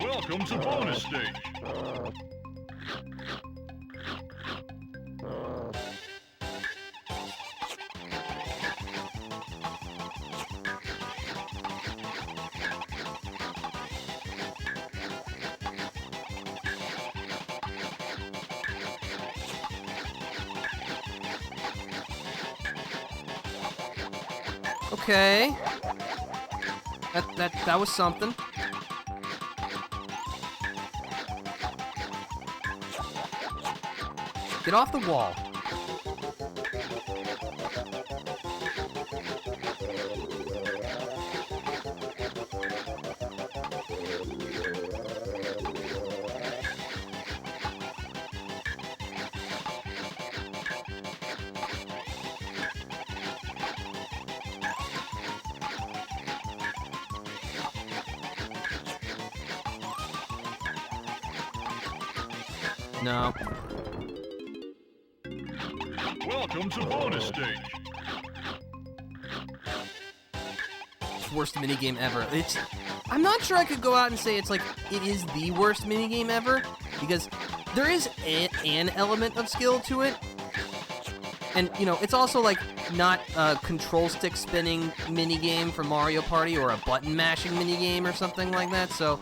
Speaker 2: Welcome to bonus stage.
Speaker 1: Okay. That was something. Get off the wall. No.
Speaker 2: Welcome to bonus stage.
Speaker 1: Worst minigame ever. I'm not sure I could go out and say it's like, it is the worst minigame ever, because there is an element of skill to it, And, you know, it's also, like, not a control stick spinning minigame from Mario Party or a button mashing minigame or something like that, so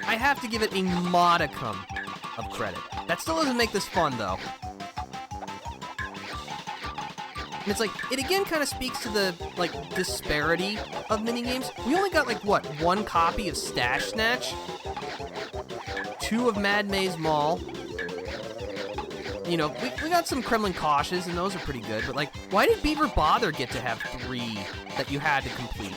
Speaker 1: I have to give it a modicum of credit. That still doesn't make this fun, though. And it's like, it again kind of speaks to the, like, disparity of minigames. We only got, like, what, 1 copy of Stash Snatch? 2 of Mad Maze Mall. You know, we got some Kremlin Cautious, and those are pretty good, but, like, why did Beaver Bother get to have 3 that you had to complete?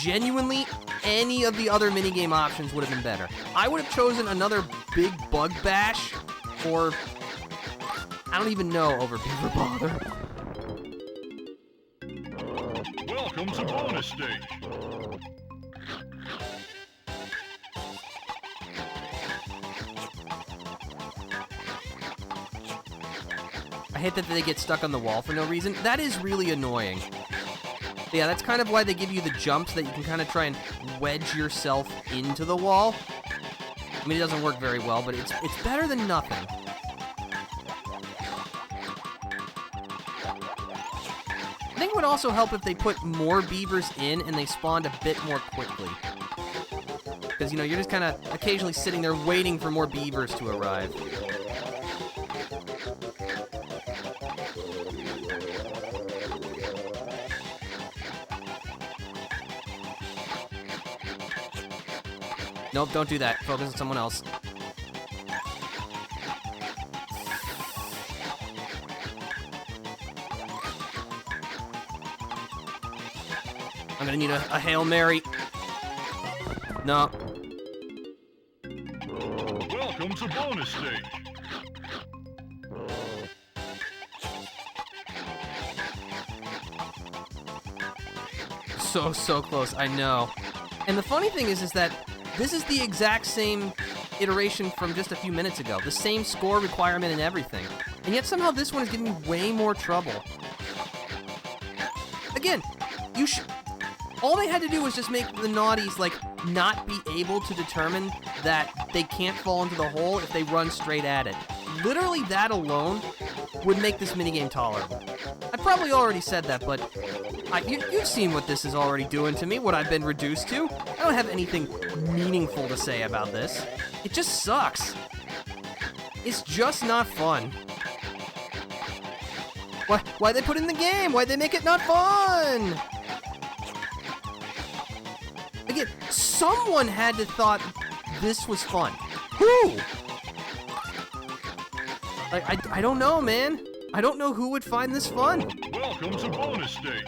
Speaker 1: Genuinely, any of the other minigame options would have been better. I would have chosen another big bug bash, or I don't even know, over Beaver Bother.
Speaker 2: Welcome to bonus stage.
Speaker 1: I hate that they get stuck on the wall for no reason. That is really annoying. Yeah, that's kind of why they give you the jumps, that you can kind of try and wedge yourself into the wall. I mean, it doesn't work very well, but it's better than nothing. I think it would also help if they put more beavers in and they spawned a bit more quickly. Because, you know, you're just kind of occasionally sitting there waiting for more beavers to arrive. Nope, don't do that. Focus on someone else. I'm gonna need a Hail Mary. No.
Speaker 2: Welcome to bonus stage.
Speaker 1: So close, I know. And the funny thing is that this is the exact same iteration from just a few minutes ago. The same score requirement and everything. And yet somehow this one is giving me way more trouble. Again, all they had to do was just make the naughties, like, not be able to determine that they can't fall into the hole if they run straight at it. Literally that alone would make this minigame tolerable. I probably already said that, but you've seen what this is already doing to me, what I've been reduced to. I don't have anything meaningful to say about this. It just sucks. It's just not fun. Why they put it in the game? Why'd they make it not fun? Again, someone had to thought this was fun. Who? I don't know, man. I don't know who would find this fun.
Speaker 2: Welcome to bonus stage.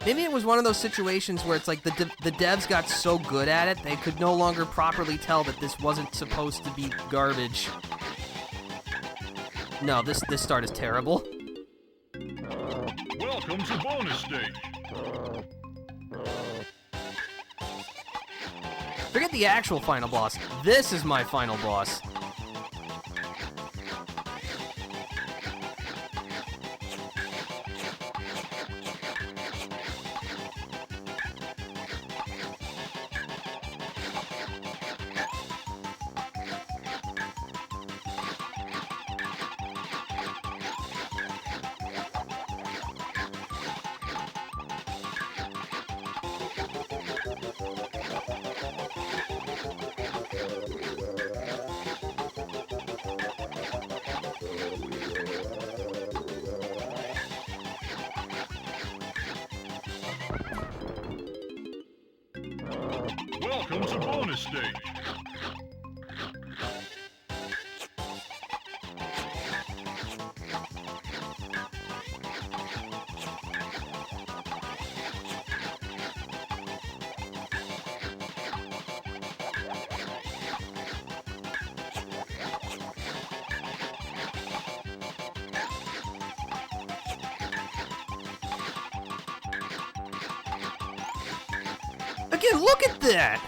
Speaker 1: Maybe it was one of those situations where it's like the devs got so good at it, they could no longer properly tell that this wasn't supposed to be garbage. No, this start is terrible.
Speaker 2: Welcome to bonus stage.
Speaker 1: Forget the actual final boss. This is my final boss.
Speaker 2: Welcome to bonus stage.
Speaker 1: Again, look at that!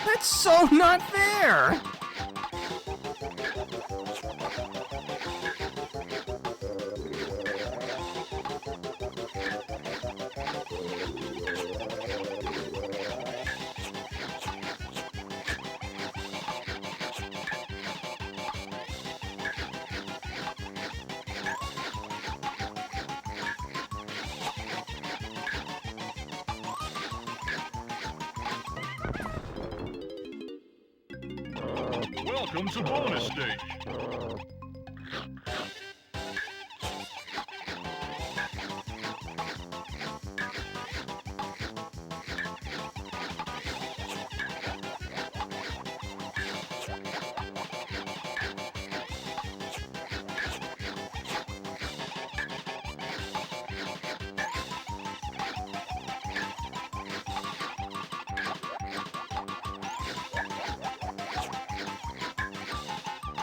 Speaker 1: That's so not fair!
Speaker 2: Welcome to bonus stage.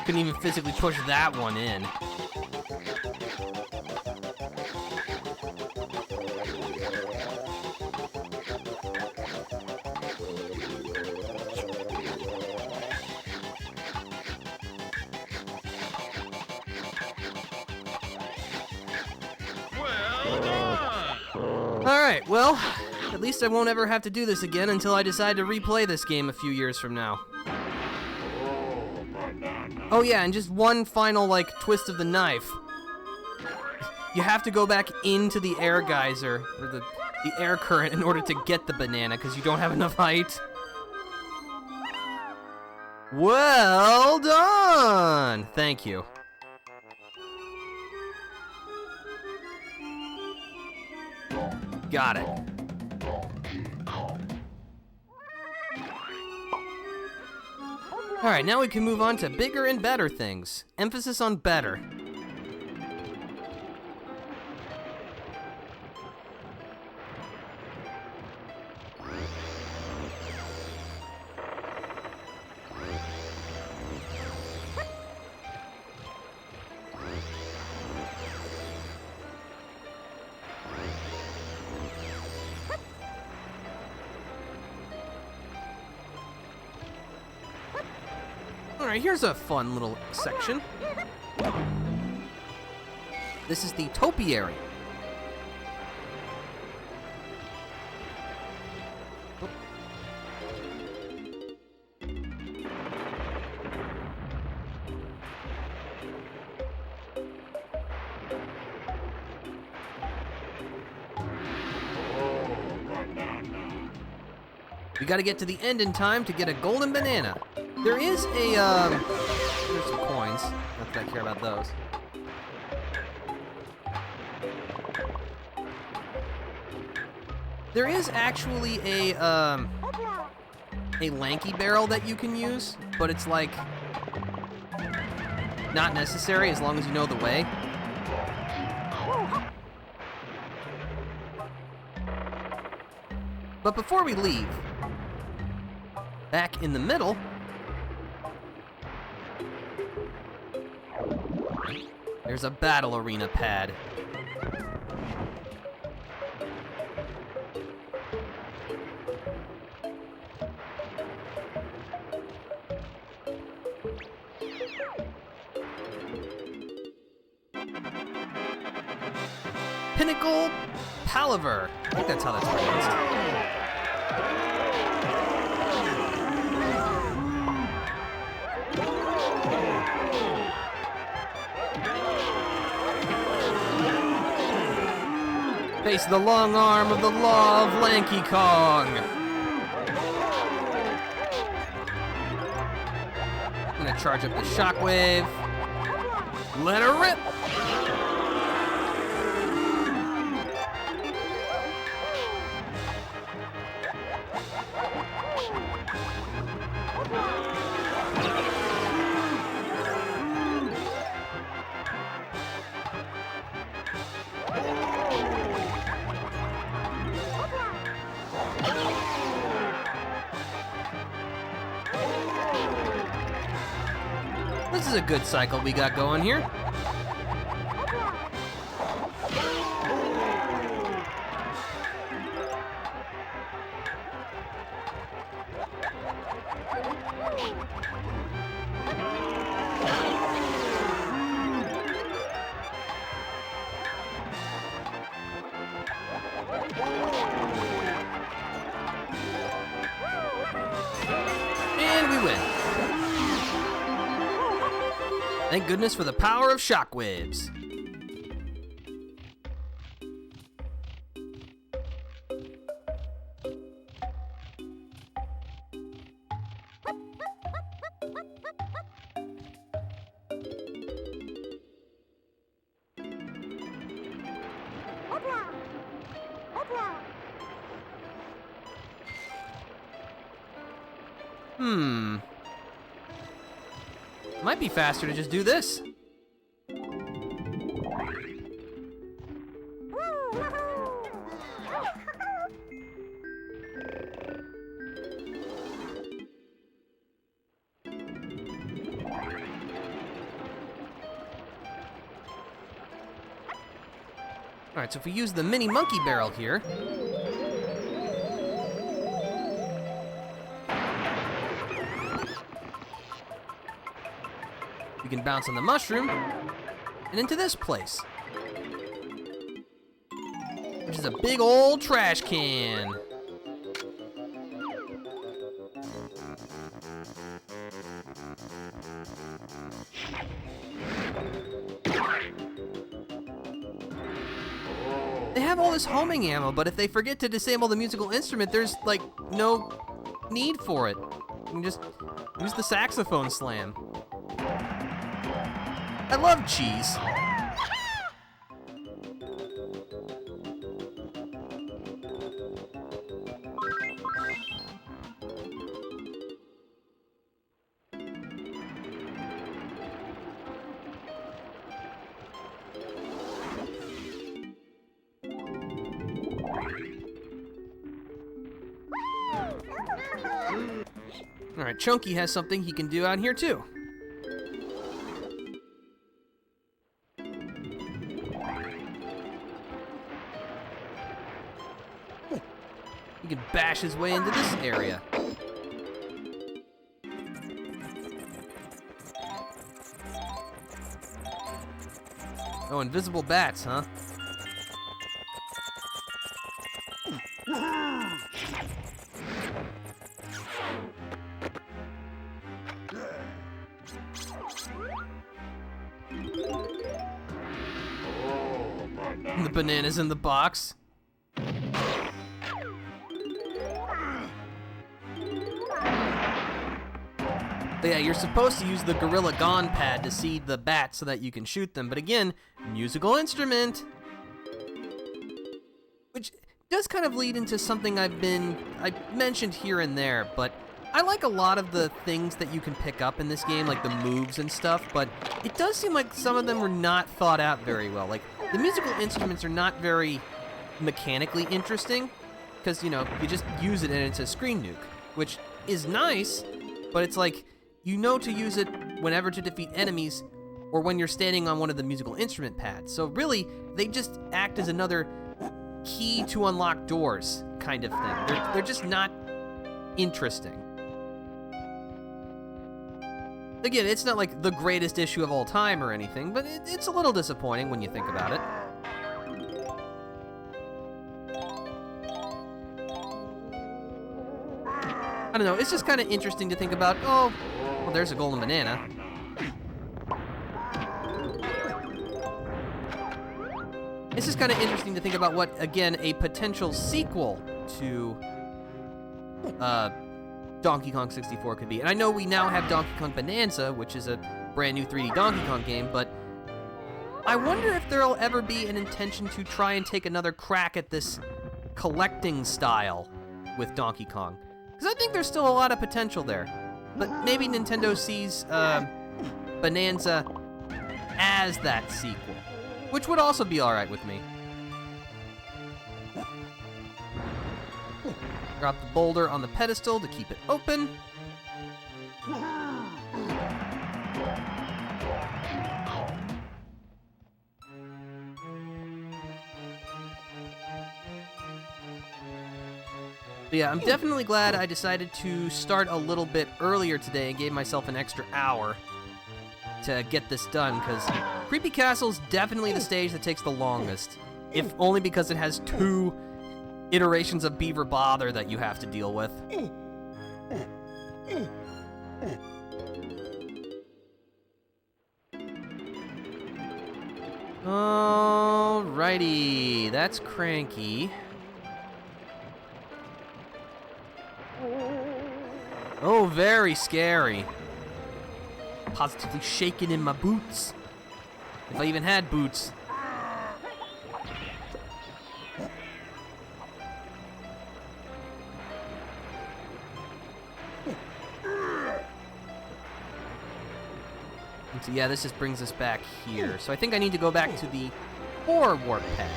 Speaker 1: Couldn't even physically push that one in.
Speaker 2: Well done!
Speaker 1: Alright, well, at least I won't ever have to do this again until I decide to replay this game a few years from now. Oh yeah, and just one final, like, twist of the knife. You have to go back into the air geyser, or the air current, in order to get the banana, because you don't have enough height. Well done! Thank you. Got it. Alright, now we can move on to bigger and better things. Emphasis on better. Alright, here's a fun little section. This is the topiary. We gotta get to the end in time to get a golden banana. There is a, there's some coins. Not that I care about those. There is actually a lanky barrel that you can use, but it's like not necessary as long as you know the way. But before we leave, back in the middle, there's a battle arena pad. Pinnacle Palaver. I think that's how that's pronounced. Face the long arm of the law of Lanky Kong. I'm gonna charge up the shockwave. Let her rip. This is a good cycle we got going here. And we win. Thank goodness for the power of shockwaves. Might be faster to just do this. Alright, so if we use the mini monkey barrel here. We can bounce on the mushroom and into this place, which is a big old trash can. They have all this homing ammo, but if they forget to disable the musical instrument, there's like no need for it. You can just use the saxophone slam. I love cheese. All right, Chunky has something he can do out here too. He can bash his way into this area. Oh, invisible bats, huh? The bananas in the box. But yeah, you're supposed to use the Gorilla Gone pad to see the bats so that you can shoot them. But again, musical instrument. Which does kind of lead into something I mentioned here and there, but I like a lot of the things that you can pick up in this game, like the moves and stuff, but it does seem like some of them were not thought out very well. Like, the musical instruments are not very mechanically interesting, because, you know, you just use it and it's a screen nuke, which is nice, but it's like, you know to use it whenever to defeat enemies, or when you're standing on one of the musical instrument pads. So really, they just act as another key to unlock doors kind of thing. They're just not interesting. Again, it's not like the greatest issue of all time or anything, but it's a little disappointing when you think about it. I don't know, it's just kind of interesting to think about, oh, well, there's a golden banana. It's just kind of interesting to think about what, again, a potential sequel to Donkey Kong 64 could be. And I know we now have Donkey Kong Bonanza, which is a brand new 3D Donkey Kong game, but I wonder if there'll ever be an intention to try and take another crack at this collecting style with Donkey Kong. Because I think there's still a lot of potential there. But maybe Nintendo sees Bonanza as that sequel, which would also be alright with me. Drop the boulder on the pedestal to keep it open. But yeah, I'm definitely glad I decided to start a little bit earlier today and gave myself an extra hour to get this done, because Creepy Castle's definitely the stage that takes the longest, if only because it has 2 iterations of Beaver Bother that you have to deal with. Alrighty, that's Cranky. Oh, very scary. positively shaking in my boots. If I even had boots. And so yeah, this just brings us back here. So I think I need to go back to the ore warp pad.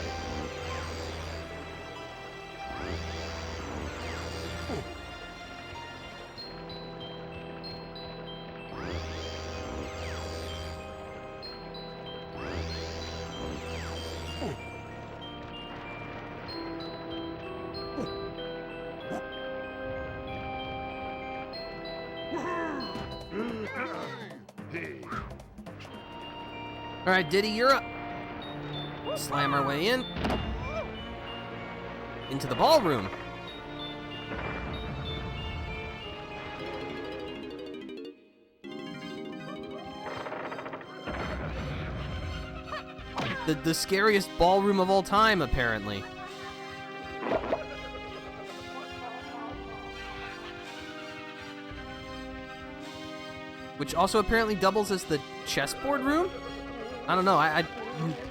Speaker 1: All right, Diddy, you're up. Slam our way in. Into the ballroom. The scariest ballroom of all time, apparently. Which also apparently doubles as the chessboard room? I don't know, I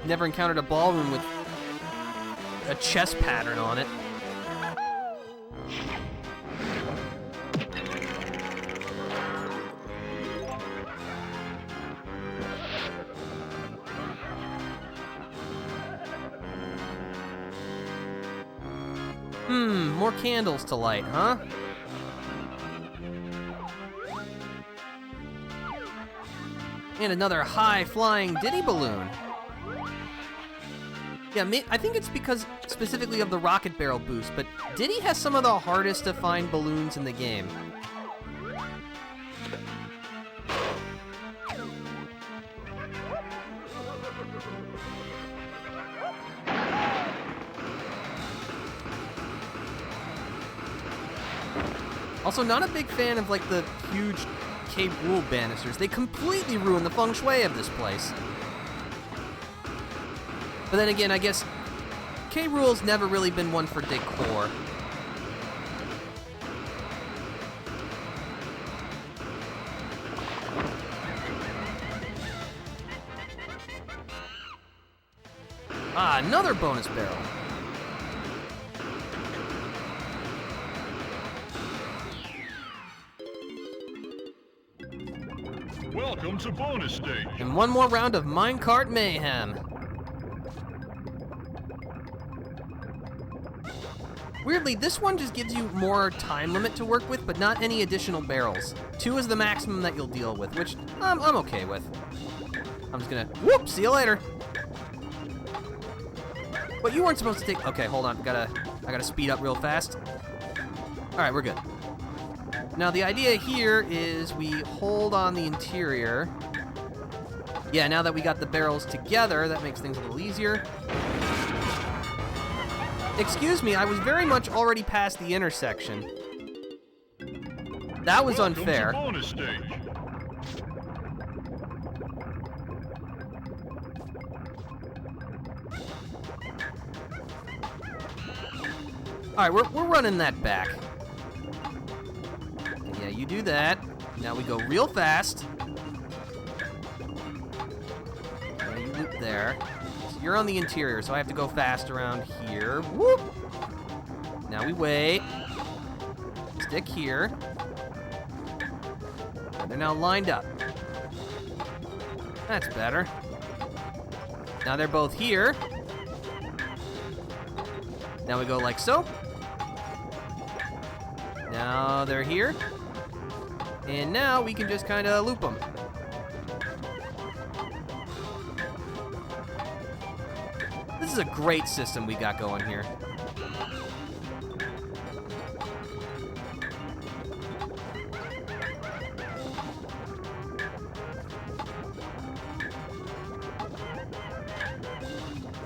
Speaker 1: never encountered a ballroom with a chess pattern on it. More candles to light, huh? And another high-flying Diddy balloon. Yeah, I think it's because specifically of the rocket barrel boost, but Diddy has some of the hardest to find balloons in the game. Also, not a big fan of, like, the huge Rool banisters. They completely ruin the feng shui of this place. But then again, I guess Rool's never really been one for decor. Ah, another bonus barrel.
Speaker 2: Welcome to bonus stage.
Speaker 1: And one more round of minecart mayhem. Weirdly, this one just gives you more time limit to work with, but not any additional barrels. 2 is the maximum that you'll deal with, which I'm okay with. I'm just gonna, whoop, see you later. But you weren't supposed to take, okay, hold on, I gotta speed up real fast. All right, we're good. Now the idea here is we hold on the interior. Yeah, now that we got the barrels together, that makes things a little easier. Excuse me, I was very much already past the intersection. That was unfair.
Speaker 2: Welcome to bonus stage.
Speaker 1: All right, we're running that back. Yeah, you do that. Now we go real fast. Now you loop there. So you're on the interior, so I have to go fast around here. Whoop! Now we wait. Stick here. And they're now lined up. That's better. Now they're both here. Now we go like so. Now they're here. And now we can just kind of loop them. This is a great system we got going here.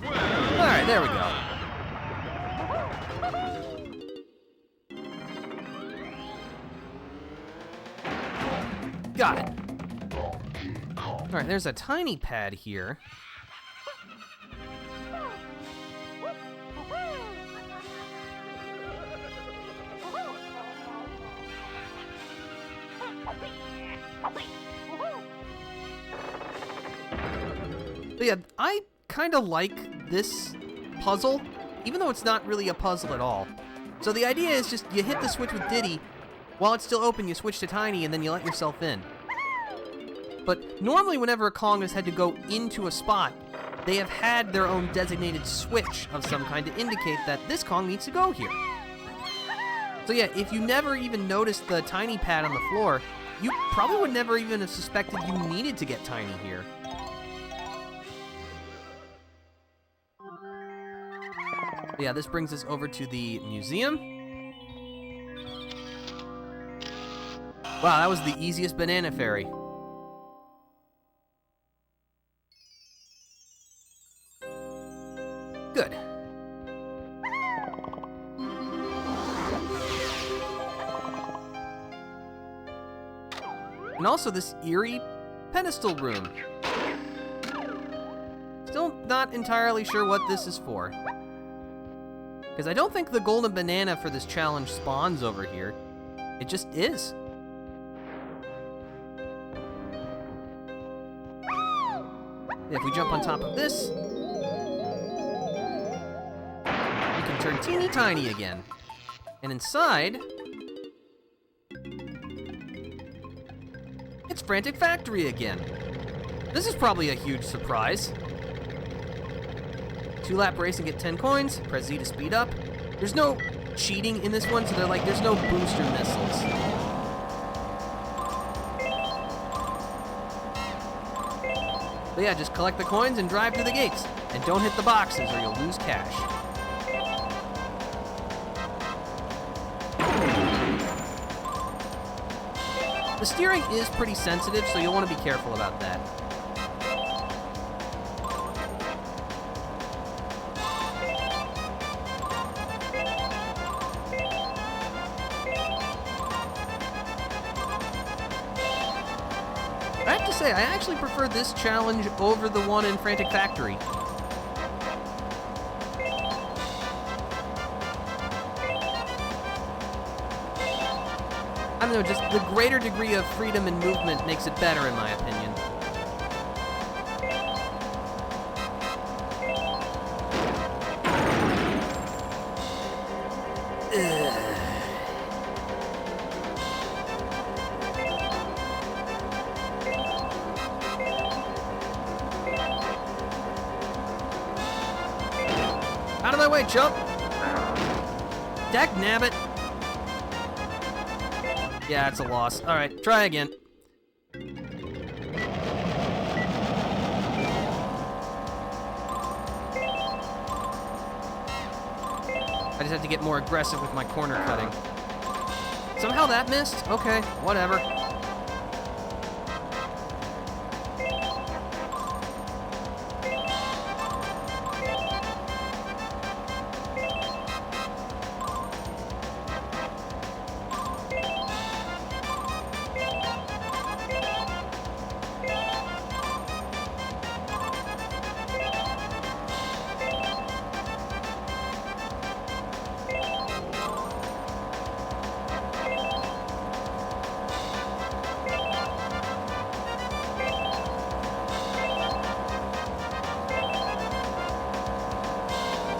Speaker 1: All right, there we go. Got it. All right, there's a tiny pad here. But yeah, I kind of like this puzzle, even though it's not really a puzzle at all. So the idea is just you hit the switch with Diddy, while it's still open you switch to Tiny and then you let yourself in. But normally whenever a Kong has had to go into a spot, they have had their own designated switch of some kind to indicate that this Kong needs to go here. So yeah, if you never even noticed the Tiny pad on the floor, you probably would never even have suspected you needed to get Tiny here. But yeah, this brings us over to the museum. Wow, that was the easiest banana fairy. Good. And also this eerie pedestal room. Still not entirely sure what this is for. Because I don't think the golden banana for this challenge spawns over here. It just is. If we jump on top of this, we can turn teeny tiny again. And inside, it's Frantic Factory again. This is probably a huge surprise. 2-lap race and get 10 coins. Press Z to speed up. There's no cheating in this one, so there's no booster missiles. But yeah, just collect the coins and drive through the gates. And don't hit the boxes or you'll lose cash. The steering is pretty sensitive, so you'll want to be careful about that. I have to say, I actually prefer this challenge over the one in Frantic Factory. I don't know, just the greater degree of freedom and movement makes it better in my opinion. Out of my way, jump! Dagnabbit! Yeah, it's a loss. Alright, try again. I just have to get more aggressive with my corner cutting. Somehow that missed? Okay, whatever.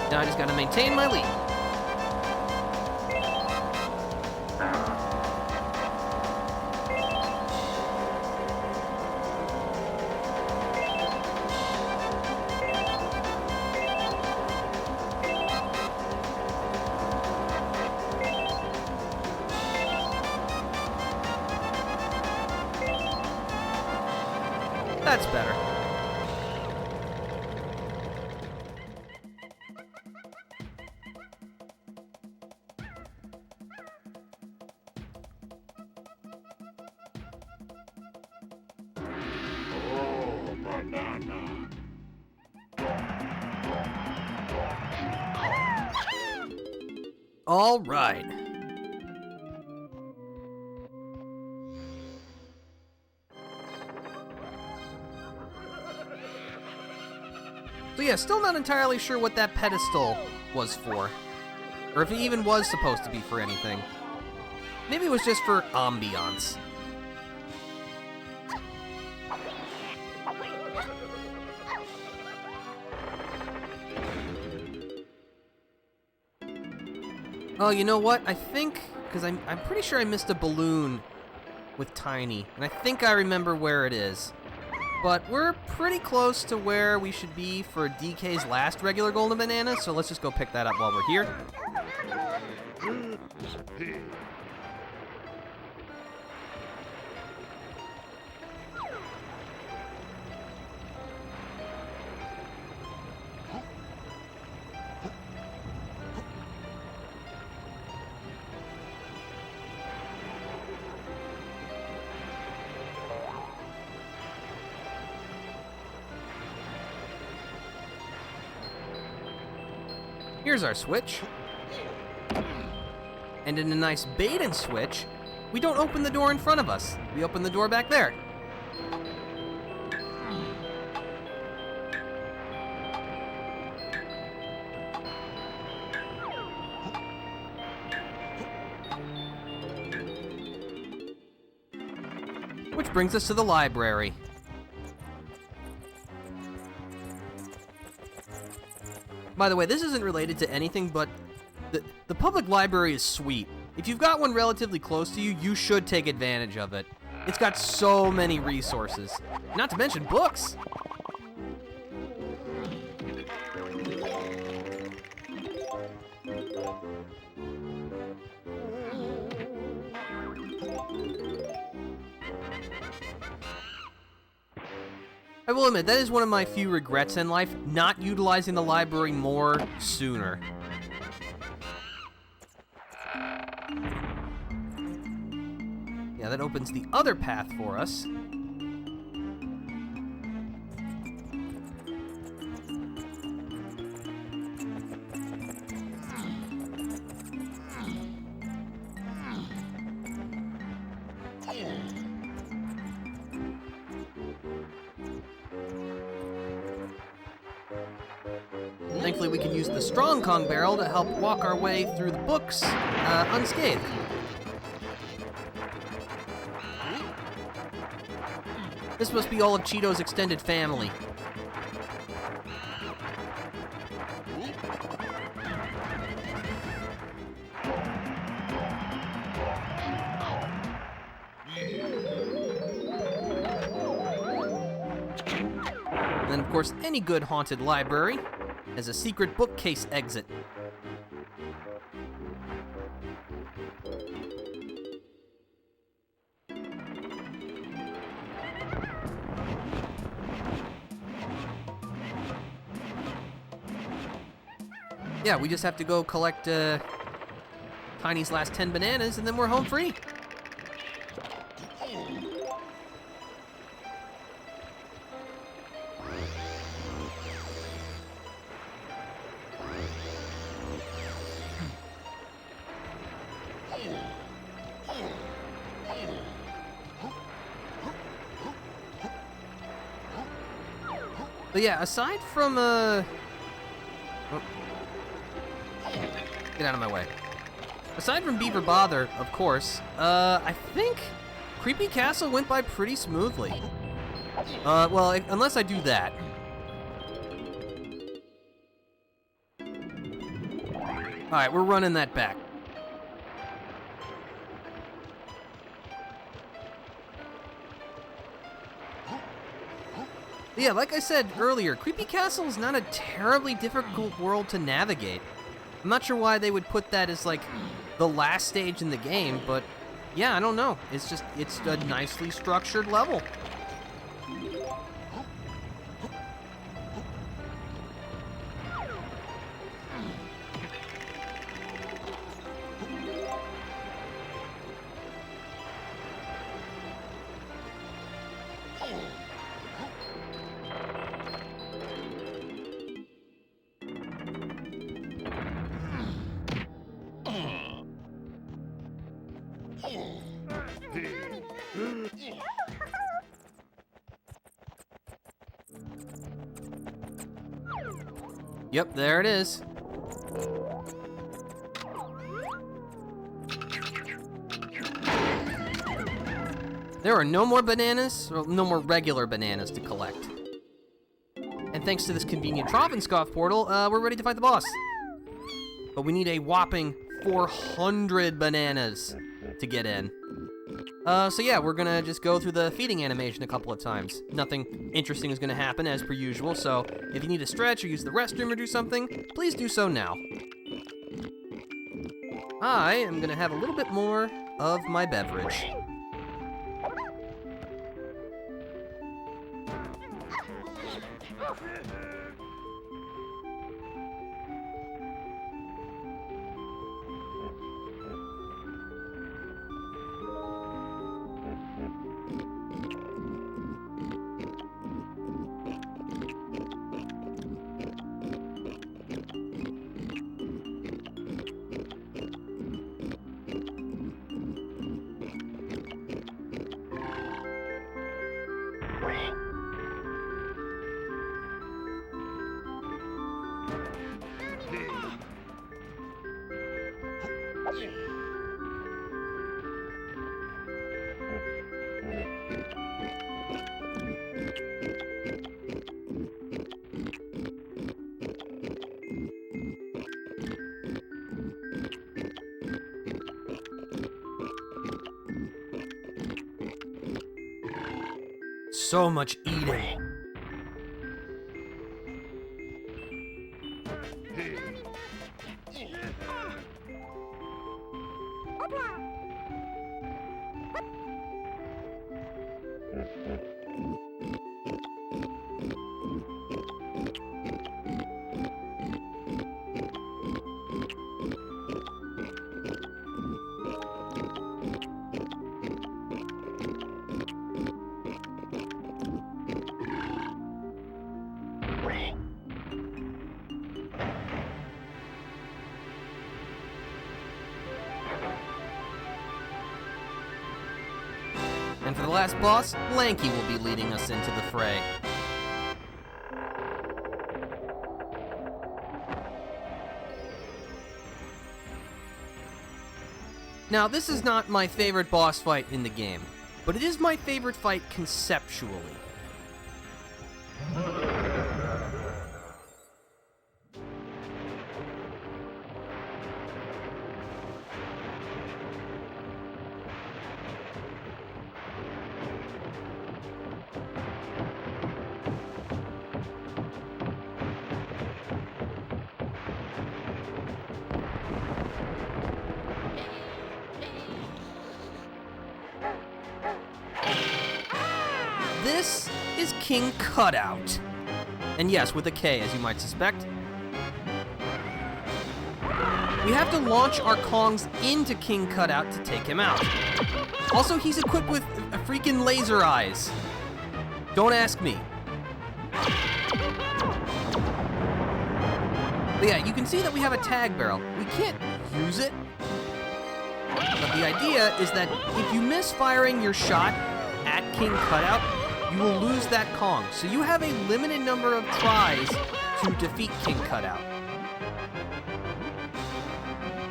Speaker 1: Now I just gotta maintain my lead. That's better. All right. So yeah, still not entirely sure what that pedestal was for. Or if it even was supposed to be for anything. Maybe it was just for ambiance. Oh, you know what? I think, because I'm pretty sure I missed a balloon with Tiny, and I think I remember where it is. But we're pretty close to where we should be for DK's last regular golden banana, so let's just go pick that up while we're here. Here's our switch. And in a nice bait and switch, we don't open the door in front of us. We open the door back there. Which brings us to the library. By the way, this isn't related to anything, but the public library is sweet. If you've got one relatively close to you, you should take advantage of it. It's got so many resources, not to mention books. I will admit, that is one of my few regrets in life, not utilizing the library more sooner. Yeah, that opens the other path for us. Thankfully, we can use the strong Kong barrel to help walk our way through the books unscathed. This must be all of Cheeto's extended family. And then, of course, any good haunted library has a secret bookcase exit. Yeah, we just have to go collect Tiny's last 10 bananas, and then we're home free. But yeah, aside from oh. Get out of my way. Aside from Beaver Bother, of course, I think Creepy Castle went by pretty smoothly. Well, unless I do that. Alright, we're running that back. Yeah, like I said earlier, Creepy Castle is not a terribly difficult world to navigate. I'm not sure why they would put that as, like, the last stage in the game, but yeah, I don't know. It's a nicely structured level. Yep, there it is. There are no more bananas, or no more regular bananas to collect. And thanks to this convenient Trovenskov portal, we're ready to fight the boss. But we need a whopping 400 bananas to get in. So yeah, we're gonna just go through the feeding animation a couple of times. Nothing interesting is gonna happen as per usual, so if you need to stretch or use the restroom or do something, please do so now. I am gonna have a little bit more of my beverage. So much eating. And for the last boss, Lanky will be leading us into the fray. Now, this is not my favorite boss fight in the game, but it is my favorite fight conceptually. This is King Cutout. And yes, with a K, as you might suspect. We have to launch our Kongs into King Cutout to take him out. Also, he's equipped with a freaking laser eyes. Don't ask me. But yeah, you can see that we have a tag barrel. We can't use it. But the idea is that if you miss firing your shot at King Cutout, you will lose that Kong. So you have a limited number of tries to defeat King Cutout.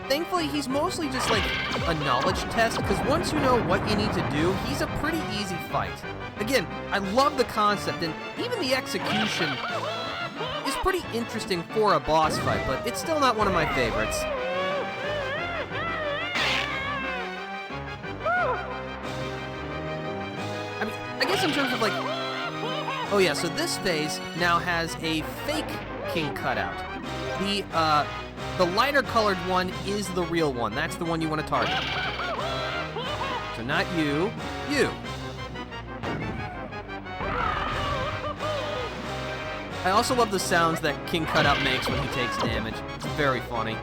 Speaker 1: Thankfully, he's mostly just like a knowledge test, because once you know what you need to do, he's a pretty easy fight. Again, I love the concept, and even the execution is pretty interesting for a boss fight, but it's still not one of my favorites. In terms of like, oh yeah, so this phase now has a fake King Cutout. The lighter colored one is the real one. That's the one you want to target. So not you, you. I also love the sounds that King Cutout makes when he takes damage. It's very funny.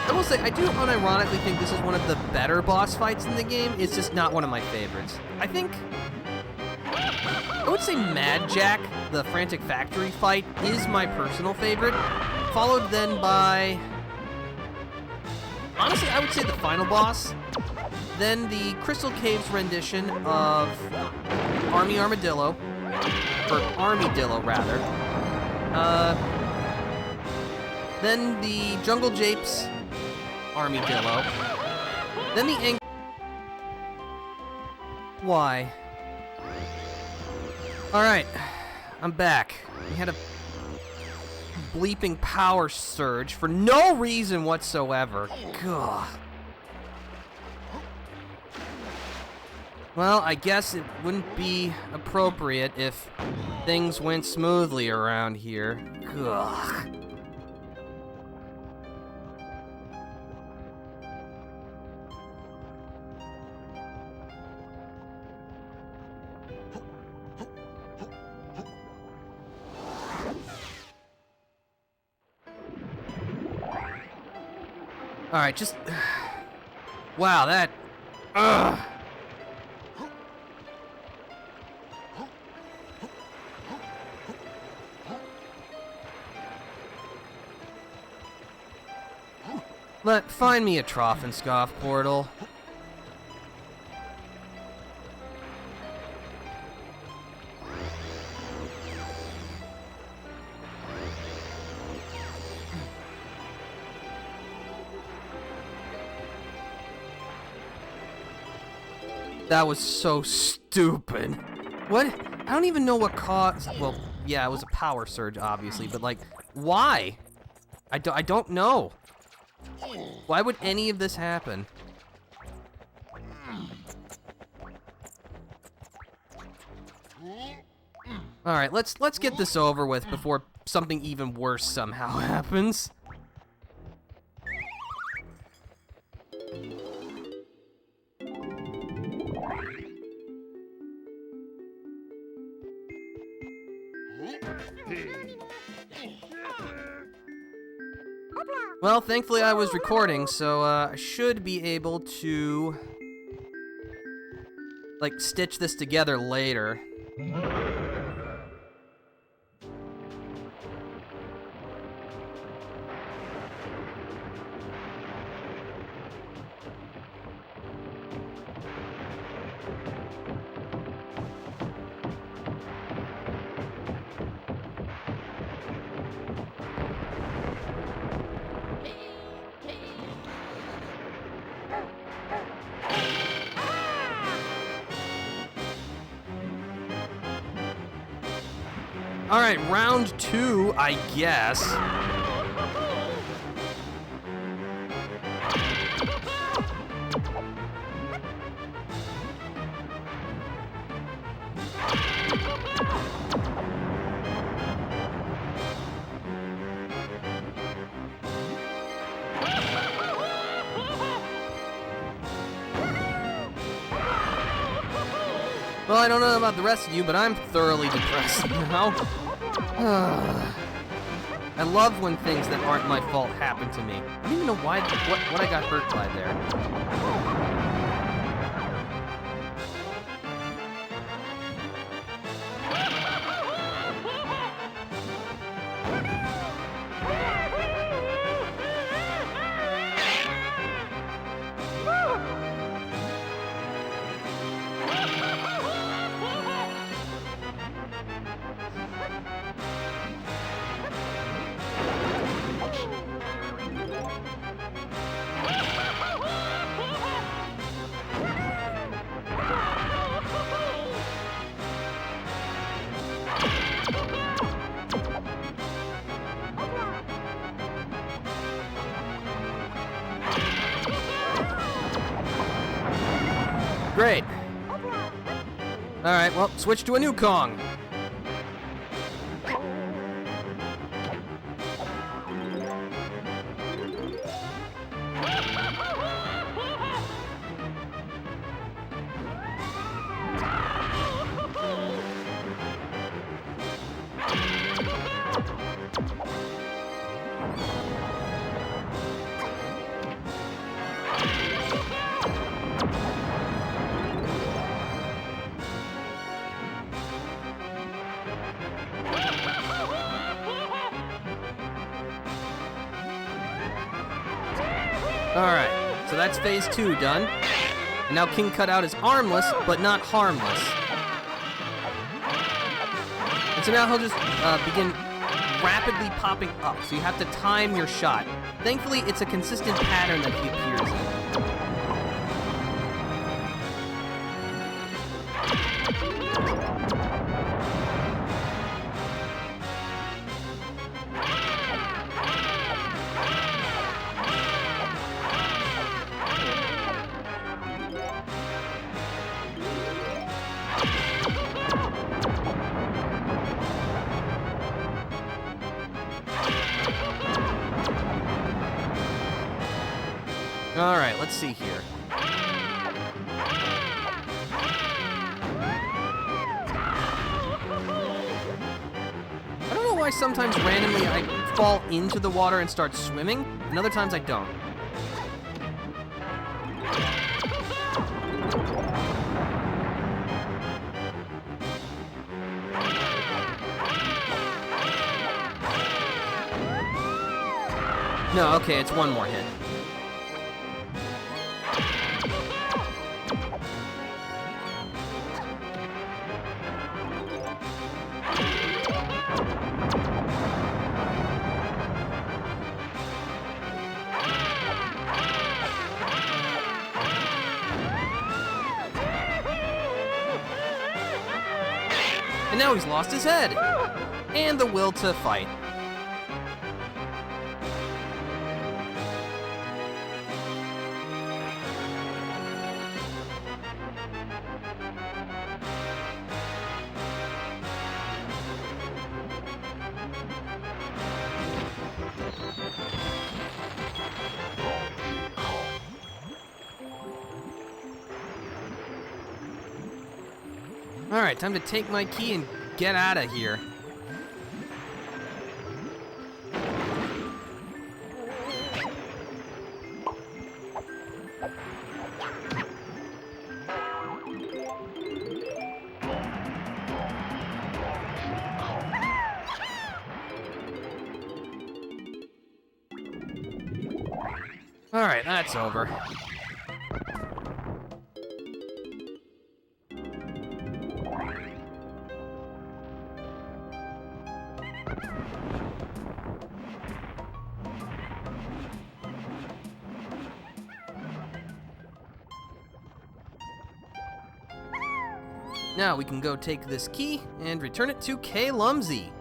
Speaker 1: I will say, I do unironically think this is one of the better boss fights in the game. It's just not one of my favorites. I would say Mad Jack, the Frantic Factory fight, is my personal favorite. Followed then by... honestly, I would say the final boss. Then the Crystal Caves rendition of Army Armadillo. Or Armydillo, rather. Then the Jungle Japes Armydillo. Then the Why? Alright, I'm back. We had a bleeping power surge for no reason whatsoever. Gah. Well, I guess it wouldn't be appropriate if things went smoothly around here. Gah. Alright, just... Wow, that... Ugh. Find me a Trough and Scoff portal. That was so stupid. What? I don't even know what caused... Well, yeah, it was a power surge, obviously, but, like, why? I don't know. Why would any of this happen? Alright, let's get this over with before something even worse somehow happens. Well, thankfully I was recording, so I should be able to, like, stitch this together later. Alright, round 2, I guess. Well, I don't know about the rest of you, but I'm thoroughly depressed now. I love when things that aren't my fault happen to me. I don't even know why, what I got hurt by there. Great. Alright, well, switch to a new Kong. Alright, so that's phase 2 done. And now King Cutout is armless, but not harmless. And so now he'll just begin rapidly popping up, so you have to time your shot. Thankfully, it's a consistent pattern that he appears in. let's see here. I don't know why sometimes randomly I fall into the water and start swimming, and other times I don't. No, okay, it's one more hit. And now he's lost his head and the will to fight. Alright, time to take my key and get out of here. Alright, that's over. Now we can go take this key and return it to K. Lumsey.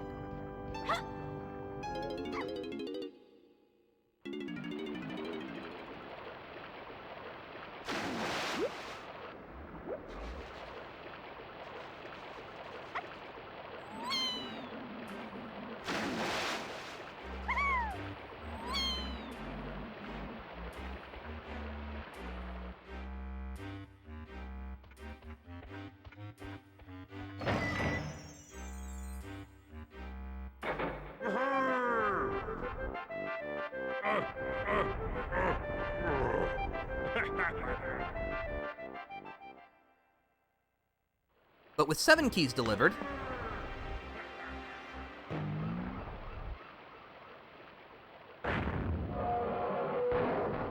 Speaker 1: But with 7 keys delivered,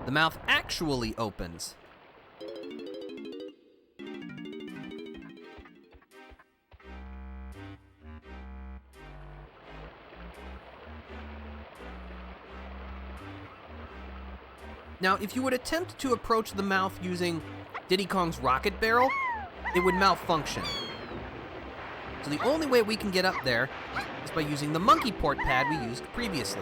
Speaker 1: the mouth actually opens. Now, if you would attempt to approach the mouth using Diddy Kong's rocket barrel, it would malfunction. So the only way we can get up there is by using the monkey port pad we used previously.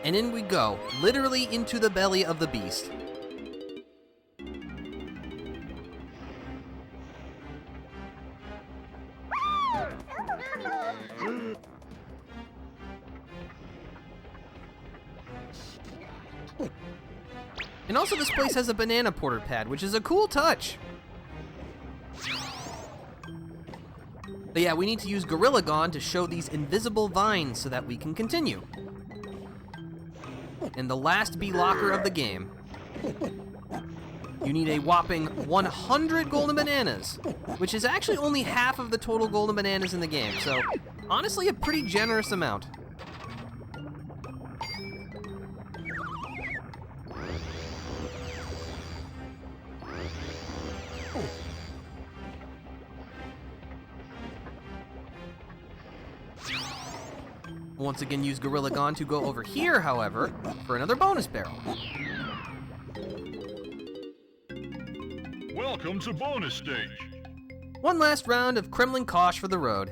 Speaker 1: And in we go, literally into the belly of the beast. And also this place has a banana porter pad, which is a cool touch. But yeah, we need to use Gorilla Gone to show these invisible vines so that we can continue. And the last bee locker of the game. You need a whopping 100 golden bananas, which is actually only half of the total golden bananas in the game, so honestly a pretty generous amount. Once again, use Gorilla Gone to go over here, however, for another bonus barrel.
Speaker 2: Welcome to bonus stage.
Speaker 1: One last round of Kremlin Kosh for the road.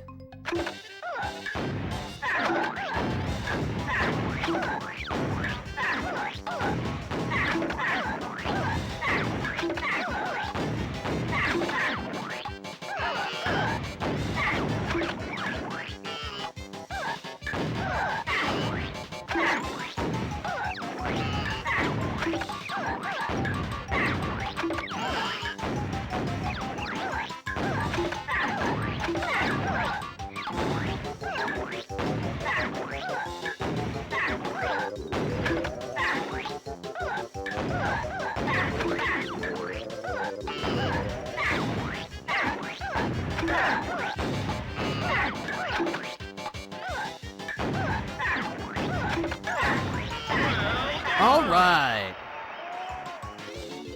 Speaker 1: All right.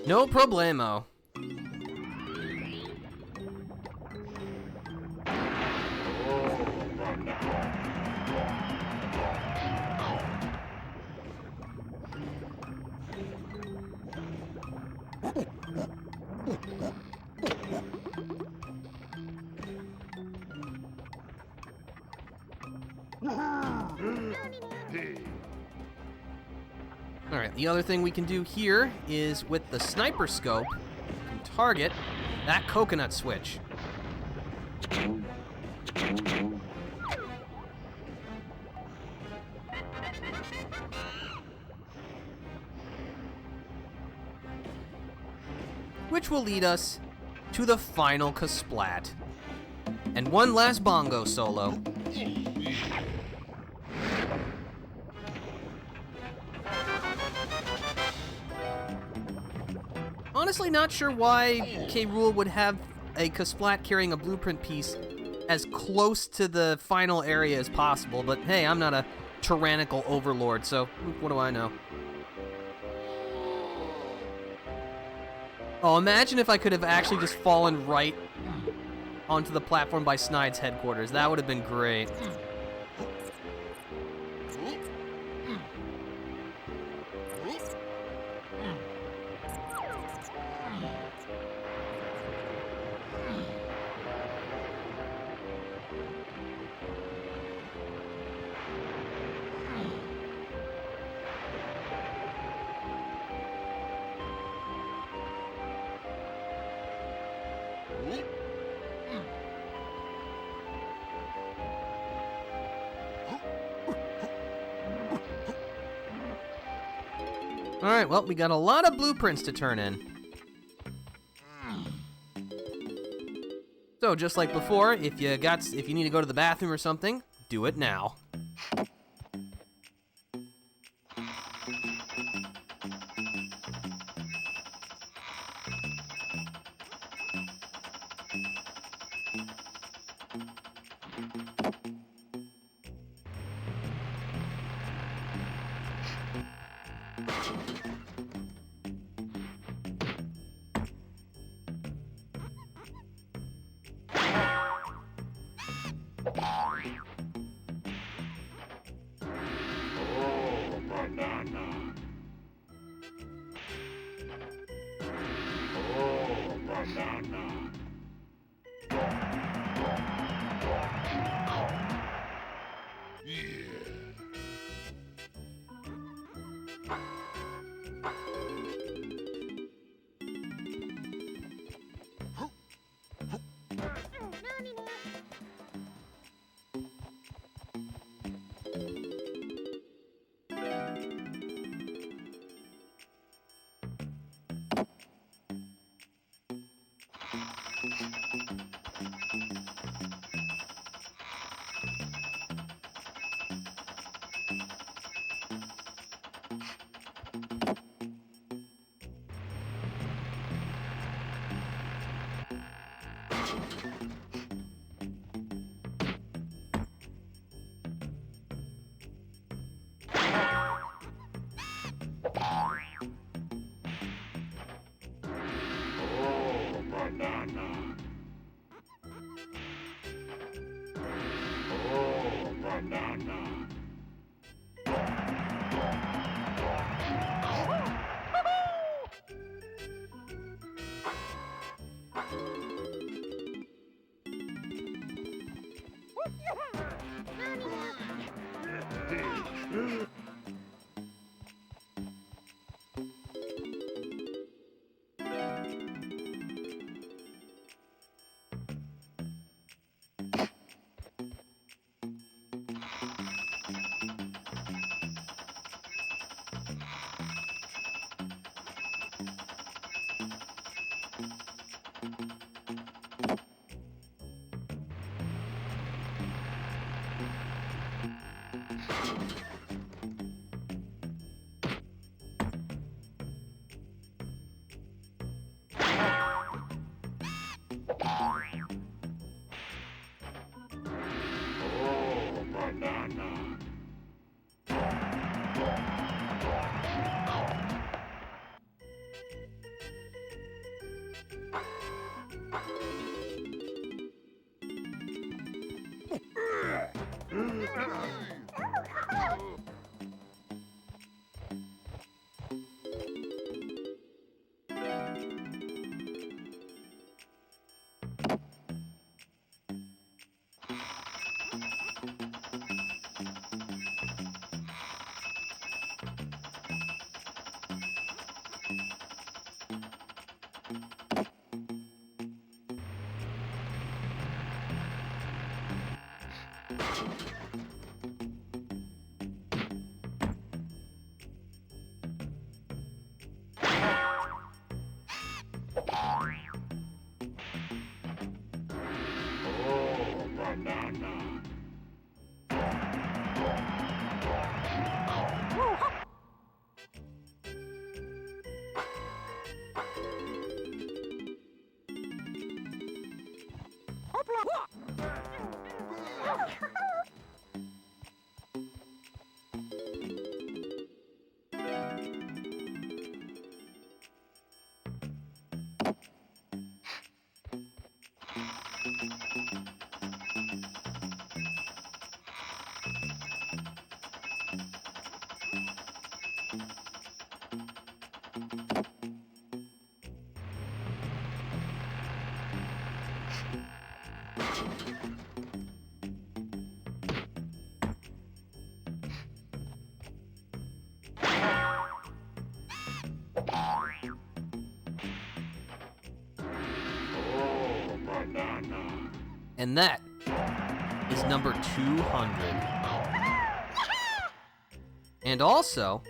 Speaker 1: No problemo. All right, the other thing we can do here is with the sniper scope, we can target that coconut switch. Which will lead us to the final Kasplat. And one last bongo solo. Honestly, not sure why Rool would have a Kasplat carrying a blueprint piece as close to the final area as possible, but hey, I'm not a tyrannical overlord, so what do I know? Oh, imagine if I could have actually just fallen right onto the platform by Snide's headquarters. That would have been great. Alright, well, we got a lot of blueprints to turn in. So, just like before, if you need to go to the bathroom or something, do it now. And that is number 200. And also,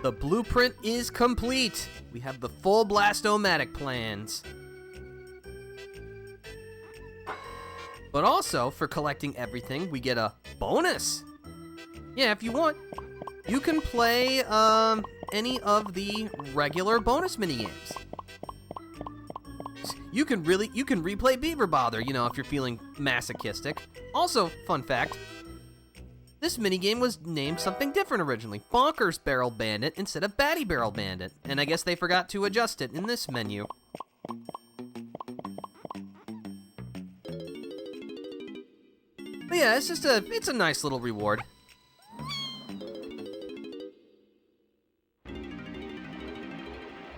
Speaker 1: the blueprint is complete. We have the full Blast-O-Matic plans. But also, for collecting everything, we get a bonus. Yeah, if you want, you can play any of the regular bonus minigames. You can replay Beaver Bother, you know, if you're feeling masochistic. Also, fun fact, this minigame was named something different originally. Bonkers Barrel Bandit instead of Batty Barrel Bandit. And I guess they forgot to adjust it in this menu. But yeah, it's a nice little reward.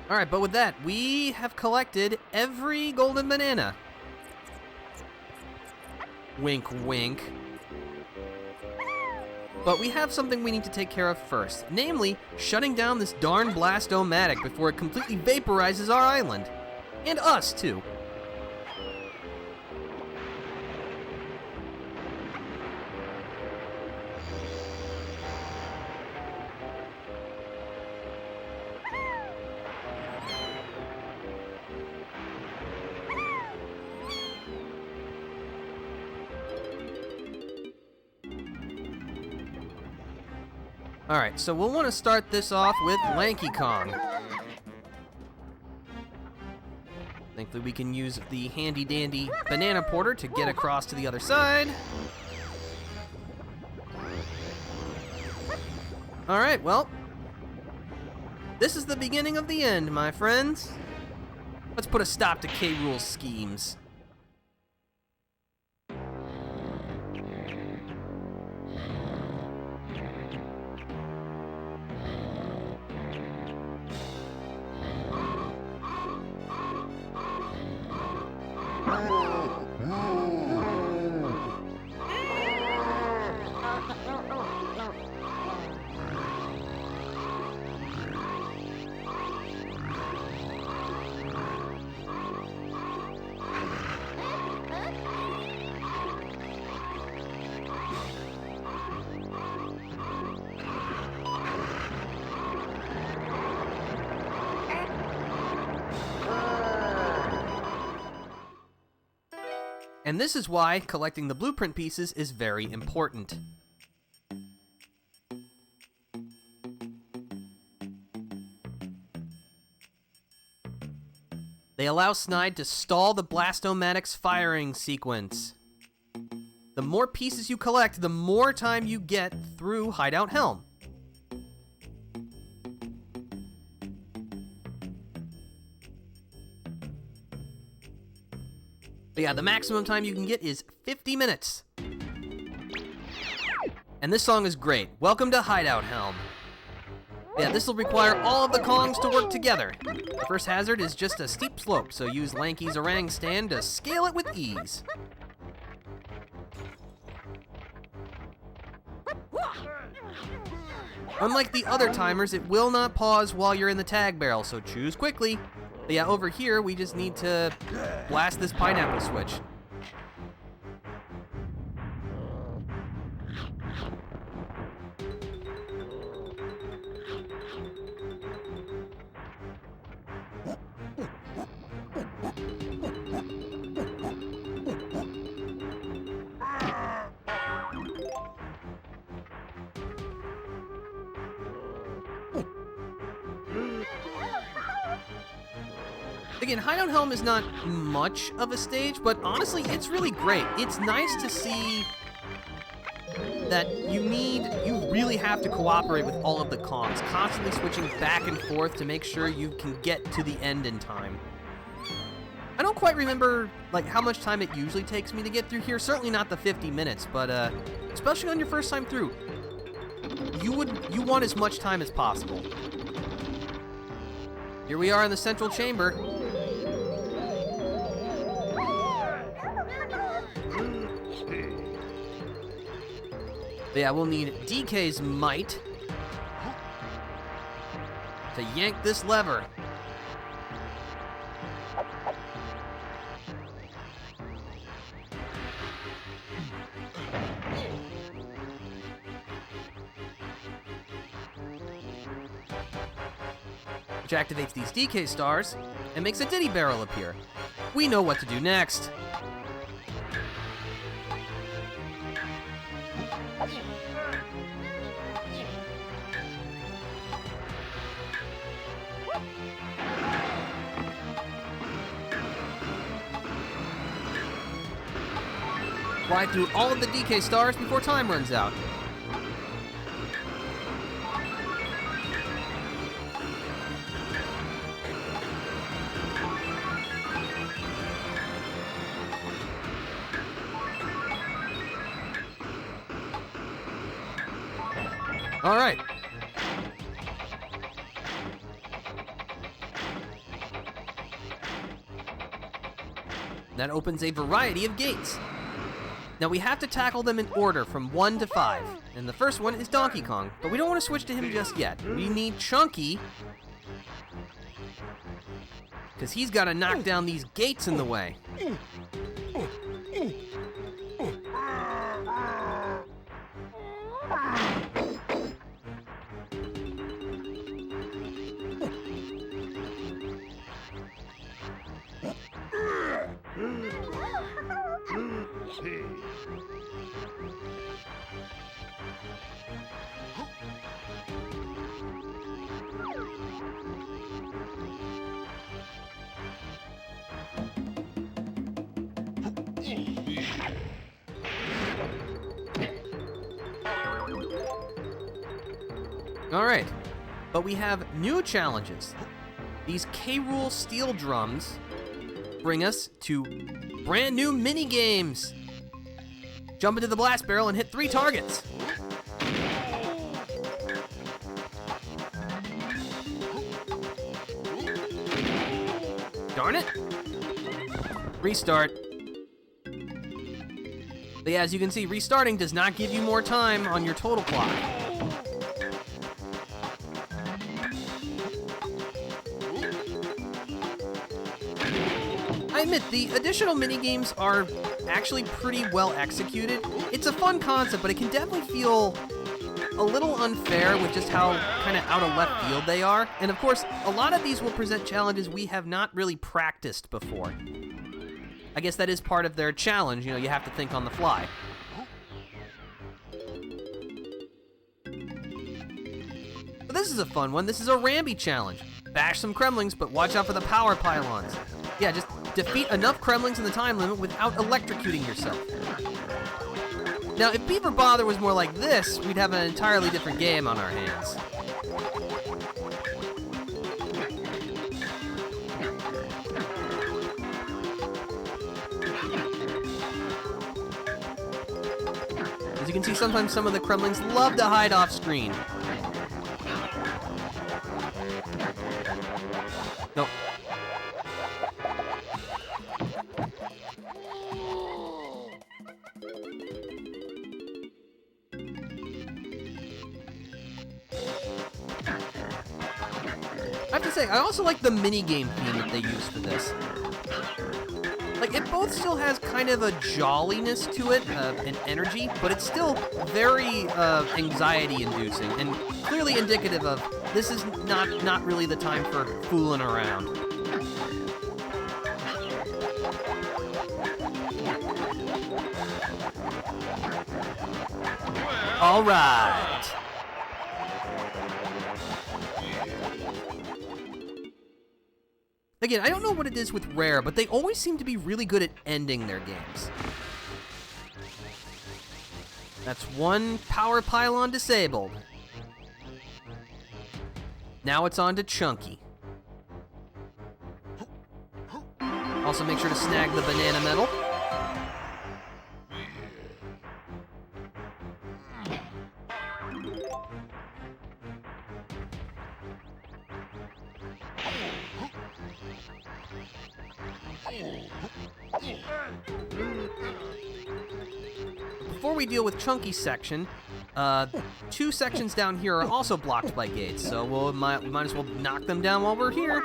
Speaker 1: Alright, but with that, we have collected every golden banana. Wink, wink. But we have something we need to take care of first. Namely, shutting down this darn Blast-O-Matic before it completely vaporizes our island. And us, too. Alright, so we'll want to start this off with Lanky Kong. Thankfully we can use the handy-dandy banana porter to get across to the other side. Alright, well, this is the beginning of the end, my friends. Let's put a stop to K-Rool's schemes. And this is why collecting the blueprint pieces is very important. They allow Snide to stall the Blast-O-Matic's firing sequence. The more pieces you collect, the more time you get through Hideout Helm. But yeah, the maximum time you can get is 50 minutes. And this song is great. Welcome to Hideout Helm. Yeah, this will require all of the Kongs to work together. The first hazard is just a steep slope, so use Lanky's orang stand to scale it with ease. Unlike the other timers, it will not pause while you're in the tag barrel, so choose quickly. But yeah, over here, we just need to blast this pineapple switch. Again, Hideout Helm is not much of a stage, but honestly, it's really great. It's nice to see that you really have to cooperate with all of the Kongs, constantly switching back and forth to make sure you can get to the end in time. I don't quite remember like how much time it usually takes me to get through here. Certainly not the 50 minutes, but especially on your first time through, you want as much time as possible. Here we are in the central chamber. But yeah, we'll need DK's might to yank this lever. Which activates these DK stars and makes a Diddy barrel appear. We know what to do next. Fly through all of the DK stars before time runs out. All right. That opens a variety of gates. Now we have to tackle them in order from 1 to 5. And the first one is Donkey Kong, but we don't want to switch to him just yet. We need Chunky, because he's got to knock down these gates in the way. Alright, but we have new challenges. These K-Rool steel drums bring us to brand new mini games. Jump into the blast barrel and hit 3 targets. Darn it. Restart. But yeah, as you can see, restarting does not give you more time on your total clock. I admit, the additional minigames are actually pretty well executed. It's a fun concept, but it can definitely feel a little unfair with just how kind of out of left field they are. And of course, a lot of these will present challenges we have not really practiced before. I guess that is part of their challenge, you know, you have to think on the fly. But this is a fun one. This is a Rambi challenge. Bash some Kremlings, but watch out for the power pylons. Yeah, just defeat enough Kremlings in the time limit without electrocuting yourself. Now, if Beaver Bother was more like this, we'd have an entirely different game on our hands. As you can see, sometimes some of the Kremlings love to hide off screen. Nope. say, I also like the minigame theme that they use for this. Like, it both still has kind of a jolliness to it, an energy, but it's still very anxiety-inducing and clearly indicative of this is not really the time for fooling around. All right. Again, I don't know what it is with Rare, but they always seem to be really good at ending their games. That's one power pylon disabled. Now it's on to Chunky. Also make sure to snag the banana medal. Before we deal with Chunky's section, 2 sections down here are also blocked by gates, so we might as well knock them down while we're here.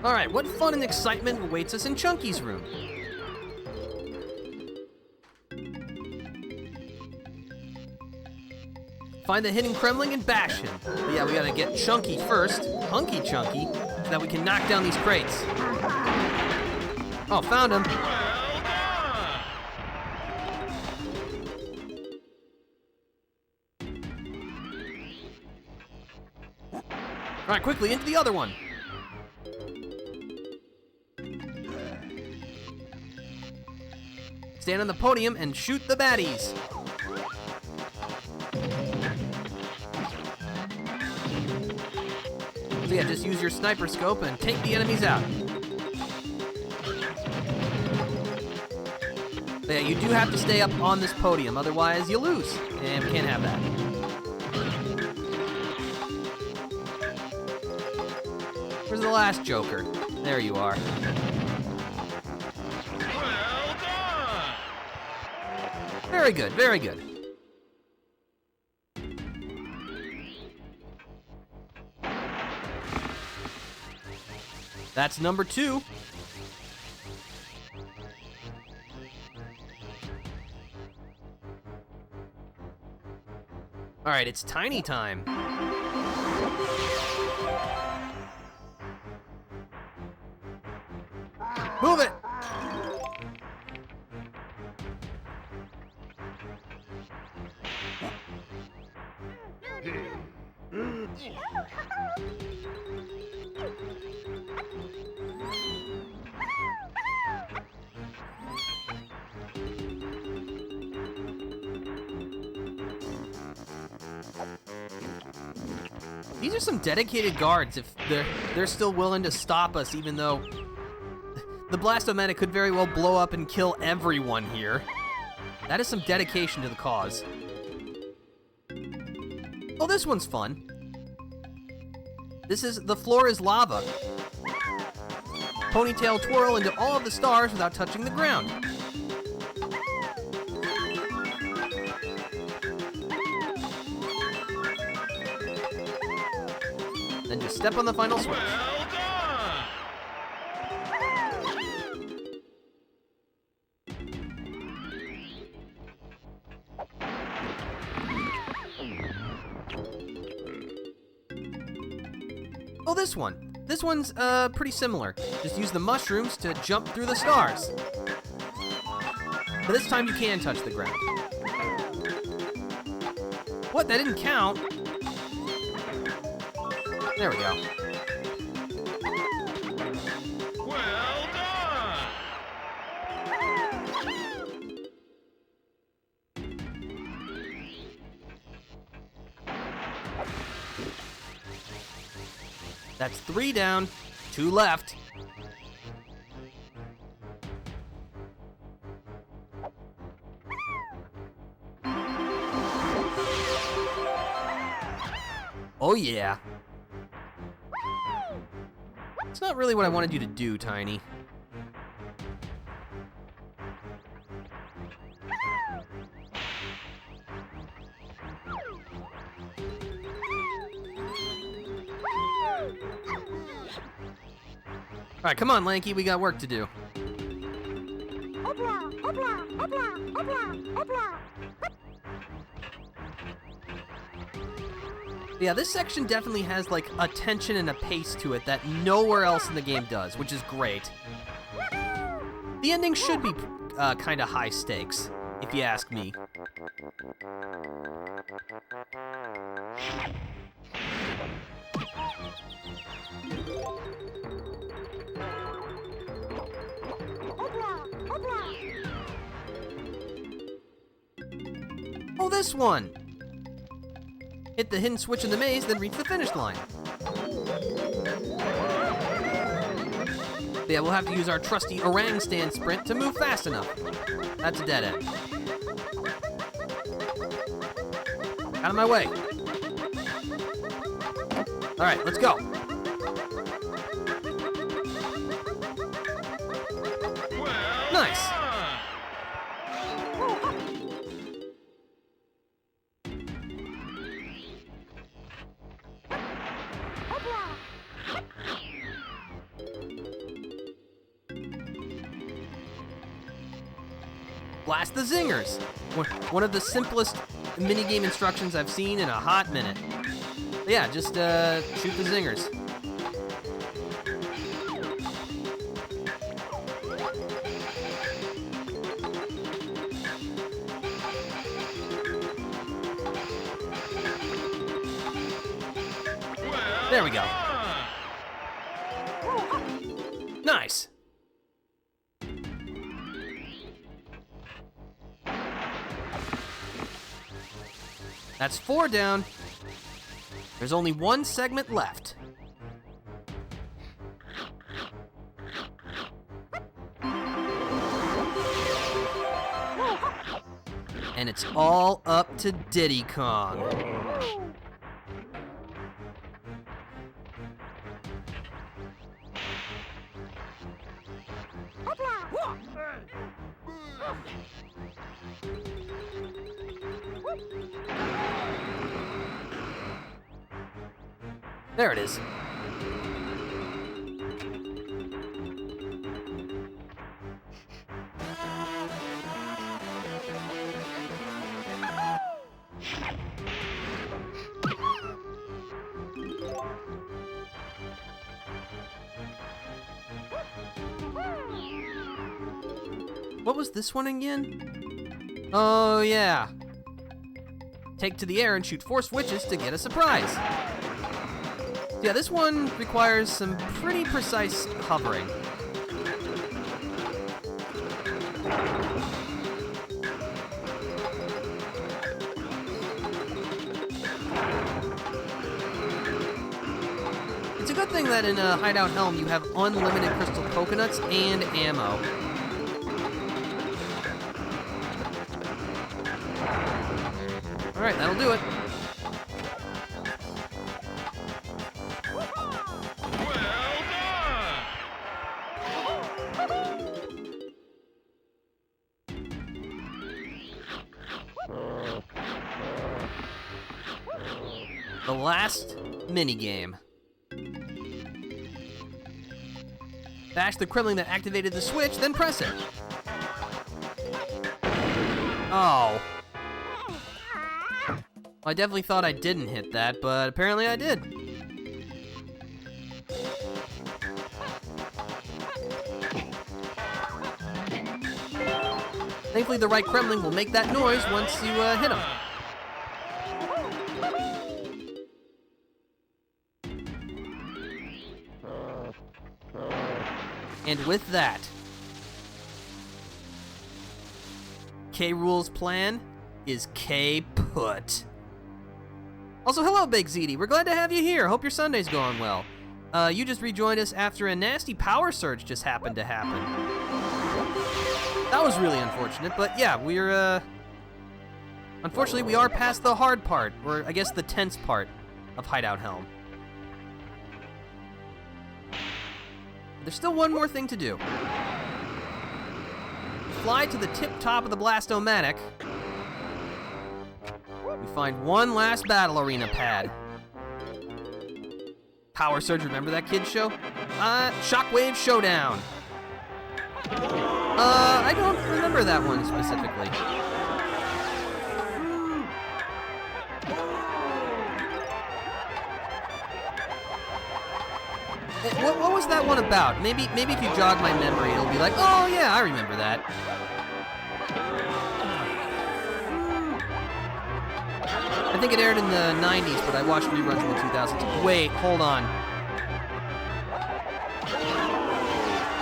Speaker 1: Alright, what fun and excitement awaits us in Chunky's room? Find the hidden Kremling and bash him. But yeah, we gotta get Chunky first, Hunky Chunky, so that we can knock down these crates. Oh, found him. Alright, quickly, into the other one. Stand on the podium and shoot the baddies. So yeah, just use your sniper scope and take the enemies out. But yeah, you do have to stay up on this podium, otherwise you lose. And we can't have that. Where's the last Joker? There you are. Very good, very good. That's number 2. All right, it's tiny time. Move it! These are some dedicated guards if they're still willing to stop us, even though the Blast-O-Matic could very well blow up and kill everyone here. That is some dedication to the cause. Oh, this one's fun. This is The Floor is Lava. Ponytail twirl into all of the stars without touching the ground. Then just step on the final switch.
Speaker 2: Well done!
Speaker 1: Oh, this one. This one's pretty similar. Just use the mushrooms to jump through the stars. But this time you can touch the ground. What? That didn't count. There we go.
Speaker 2: Well done!
Speaker 1: That's 3 down, 2 left. Oh yeah. It's not really what I wanted you to do, Tiny. All right, come on, Lanky, we got work to do. Yeah, this section definitely has like a tension and a pace to it that nowhere else in the game does, which is great. The ending should be kind of high stakes, if you ask me. Oh, this one! Hit the hidden switch in the maze, then reach the finish line. Yeah, we'll have to use our trusty orang stand sprint to move fast enough. That's a dead end. Out of my way. All right, let's go.
Speaker 2: Well
Speaker 1: Nice.
Speaker 2: done.
Speaker 1: Blast the zingers. One of the simplest minigame instructions I've seen in a hot minute. But yeah, just shoot the zingers.
Speaker 2: Well
Speaker 1: There we go.
Speaker 2: done.
Speaker 1: Nice. That's 4 down. There's only 1 segment left. And it's all up to Diddy Kong. There it is. What was this one again? Oh, yeah. Take to the air and shoot 4 switches to get a surprise. Yeah, this one requires some pretty precise hovering. It's a good thing that in a Hideout Helm you have unlimited crystal coconuts and ammo. Alright, that'll do it. The last minigame. Bash the Kremling that activated the switch, then press it. Oh. I definitely thought I didn't hit that, but apparently I did. Thankfully, the right Kremling will make that noise once you hit him. And with that, K. Rool's plan is K-put. Also, hello, Big ZD. We're glad to have you here. Hope your Sunday's going well. You just rejoined us after a nasty power surge just happened to happen. That was really unfortunate, but yeah, we're, unfortunately, we are past the hard part, or I guess the tense part of Hideout Helm. There's still one more thing to do. Fly to the tip top of the Blast-O-Matic. We find one last battle arena pad. Power Surge, remember that kid's show? Shockwave Showdown. I don't remember that one specifically. What was that one about? Maybe if you jog my memory, it'll be like, oh yeah, I remember that. I think it aired in the 90s, but I watched reruns in the 2000s. Wait, hold on.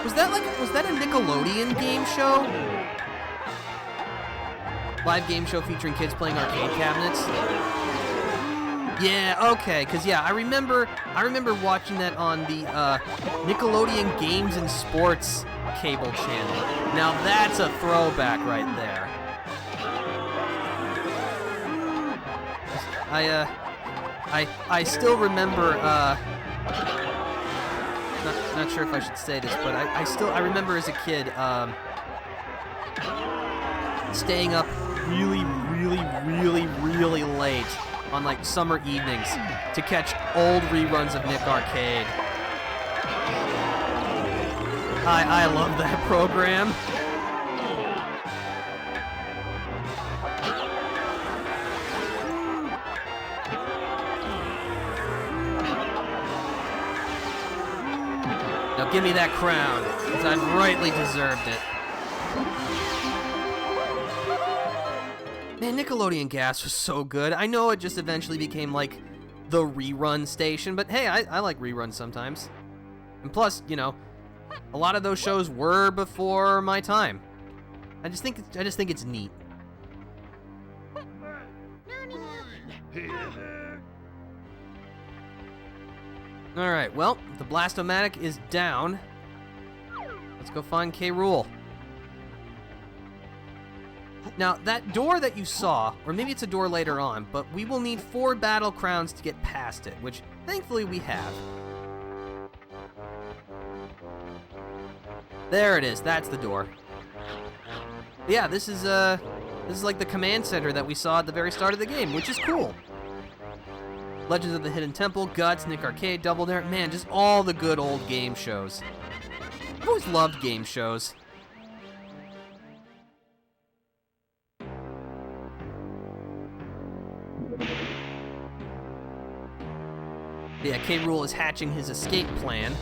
Speaker 1: Was that a Nickelodeon game show? Live game show featuring kids playing arcade cabinets? Yeah, okay, because yeah, I remember watching that on the Nickelodeon Games and Sports cable channel. Now that's a throwback right there. I still remember, not sure if I should say this, but I remember as a kid, staying up really late on like summer evenings to catch old reruns of Nick Arcade. I love that program. Now give me that crown, because I've rightly deserved it. Man, Nickelodeon Gas was so good. I know it just eventually became like the rerun station, but hey, I like reruns sometimes. And plus, you know, a lot of those shows were before my time. I just think it's neat. All right, well, the Blast-O-Matic is down. Let's go find Rool. Now, that door that you saw, or maybe it's a door later on, but we will need 4 battle crowns to get past it, which thankfully we have. There it is, that's the door. Yeah, this is like the command center that we saw at the very start of the game, which is cool. Legends of the Hidden Temple, Guts, Nick Arcade, Double Dare, man, just all the good old game shows. I've always loved game shows. Yeah, Rool is hatching his escape plan.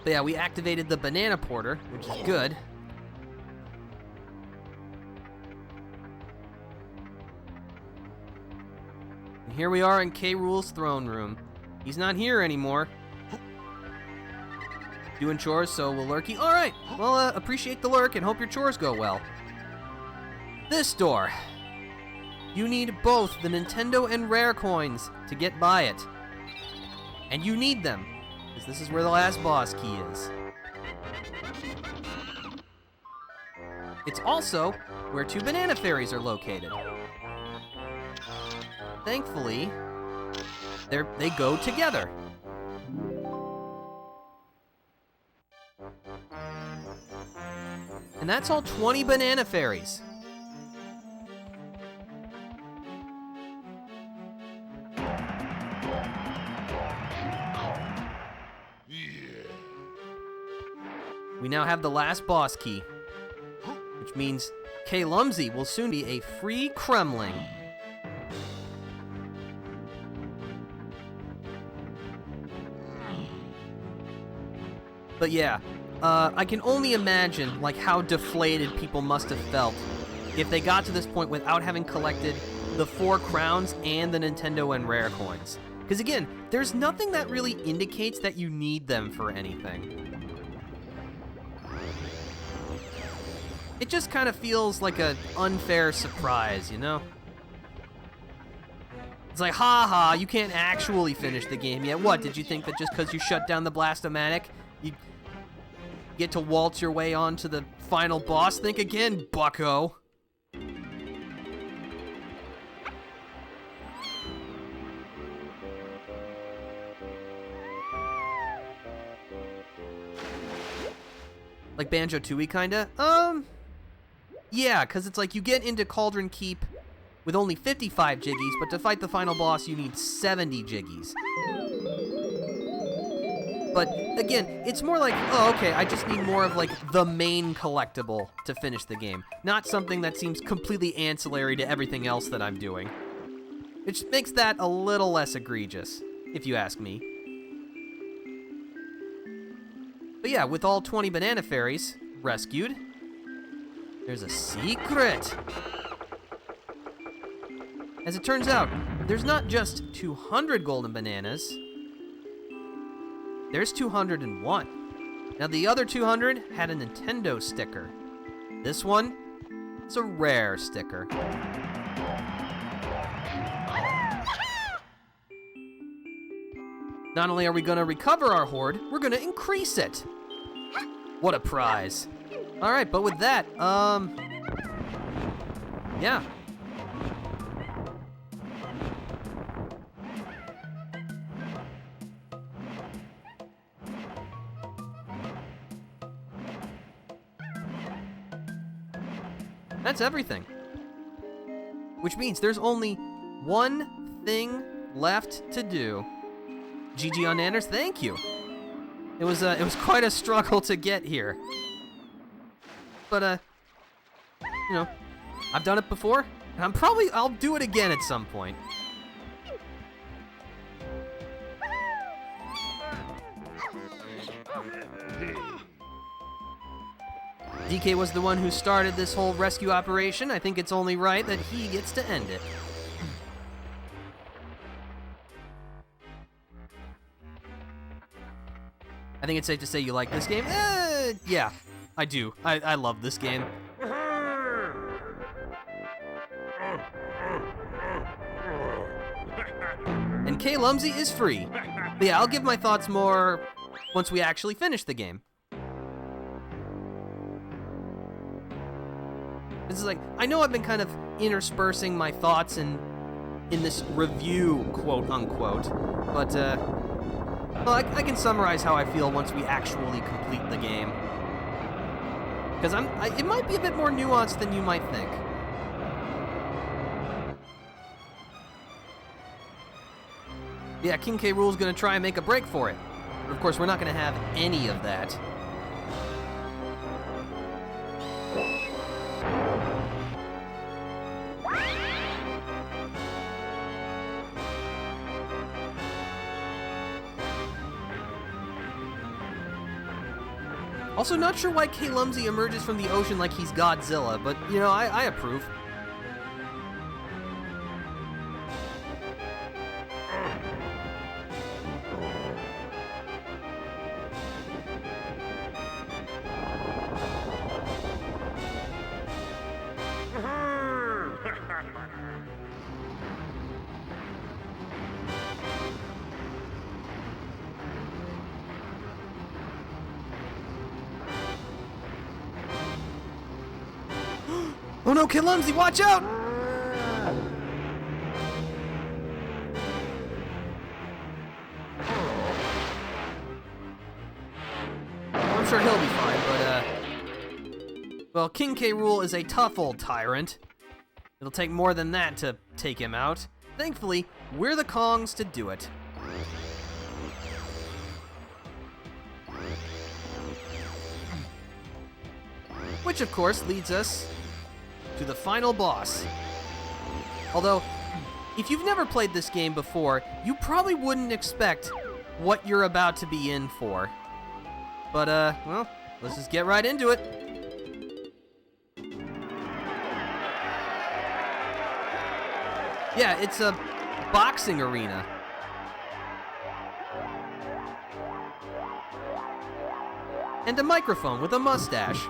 Speaker 1: But yeah, we activated the banana porter, which is good. And here we are in Rool's throne room. He's not here anymore. Doing chores, so we'll lurky. All right, well, appreciate the lurk and hope your chores go well. This door. You need both the Nintendo and Rare coins to get by it. And you need them, because this is where the last boss key is. It's also where 2 banana fairies are located. Thankfully, they go together. And that's all 20 banana fairies. We now have the last boss key, which means Lumsy will soon be a free Kremling. But yeah, I can only imagine, like, how deflated people must have felt if they got to this point without having collected the 4 crowns and the Nintendo and Rare coins. Because again, there's nothing that really indicates that you need them for anything. It just kind of feels like an unfair surprise, you know? It's like, haha, you can't actually finish the game yet. What, did you think that just because you shut down the Blast-O-Matic, you get to waltz your way on to the final boss? Think again, bucko. Like Banjo-Tooie, kinda? Yeah, because it's like you get into Cauldron Keep with only 55 jiggies, but to fight the final boss, you need 70 jiggies. But again, it's more like, oh, okay, I just need more of like the main collectible to finish the game, not something that seems completely ancillary to everything else that I'm doing. Which makes that a little less egregious, if you ask me. But yeah, with all 20 banana fairies rescued, there's a secret. As it turns out, there's not just 200 golden bananas, there's 201. Now the other 200 had a Nintendo sticker. This one is a rare sticker. Not only are we gonna recover our hoard, we're gonna increase it. What a prize. All right, but with that, yeah. That's everything. Which means there's only one thing left to do. GG on Nanners, thank you. It was quite a struggle to get here. But you know, I've done it before, and I'll do it again at some point. DK was the one who started this whole rescue operation. I think it's only right that he gets to end it. I think it's safe to say you like this game. Yeah, I do. I love this game. And K. Lumsey is free. But yeah, I'll give my thoughts more once we actually finish the game. This is like, I know I've been kind of interspersing my thoughts in this review, quote unquote, but well, I can summarize how I feel once we actually complete the game. Because it might be a bit more nuanced than you might think. Yeah, King K. Rool's gonna try and make a break for it. But of course, we're not gonna have any of that. Also, not sure why K. Lumsey emerges from the ocean like he's Godzilla, but, you know, I approve. Oh no, Kid Lumsey, watch out! I'm sure he'll be fine, but, well, King K. Rool is a tough old tyrant. It'll take more than that to take him out. Thankfully, we're the Kongs to do it. Which, of course, leads us to the final boss. Although, if you've never played this game before, you probably wouldn't expect what you're about to be in for. But, well, let's just get right into it. Yeah, it's a boxing arena. And a microphone with a mustache.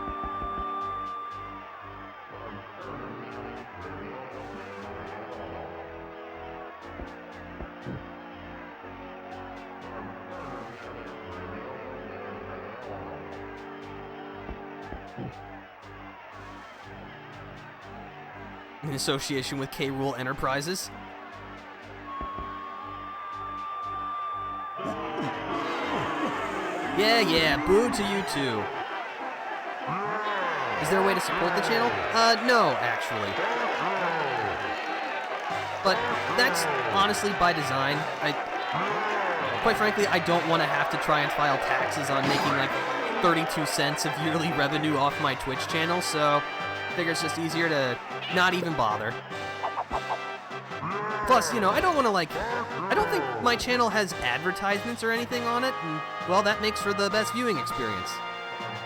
Speaker 1: In association with Rool Enterprises. Yeah, boo to you too. Is there a way to support the channel? No, actually. But that's honestly by design. Quite frankly, I don't want to have to try and file taxes on making like 32 cents of yearly revenue off my Twitch channel, so I figure it's just easier to not even bother. Plus, you know, I don't want to I don't think my channel has advertisements or anything on it, and, well, that makes for the best viewing experience.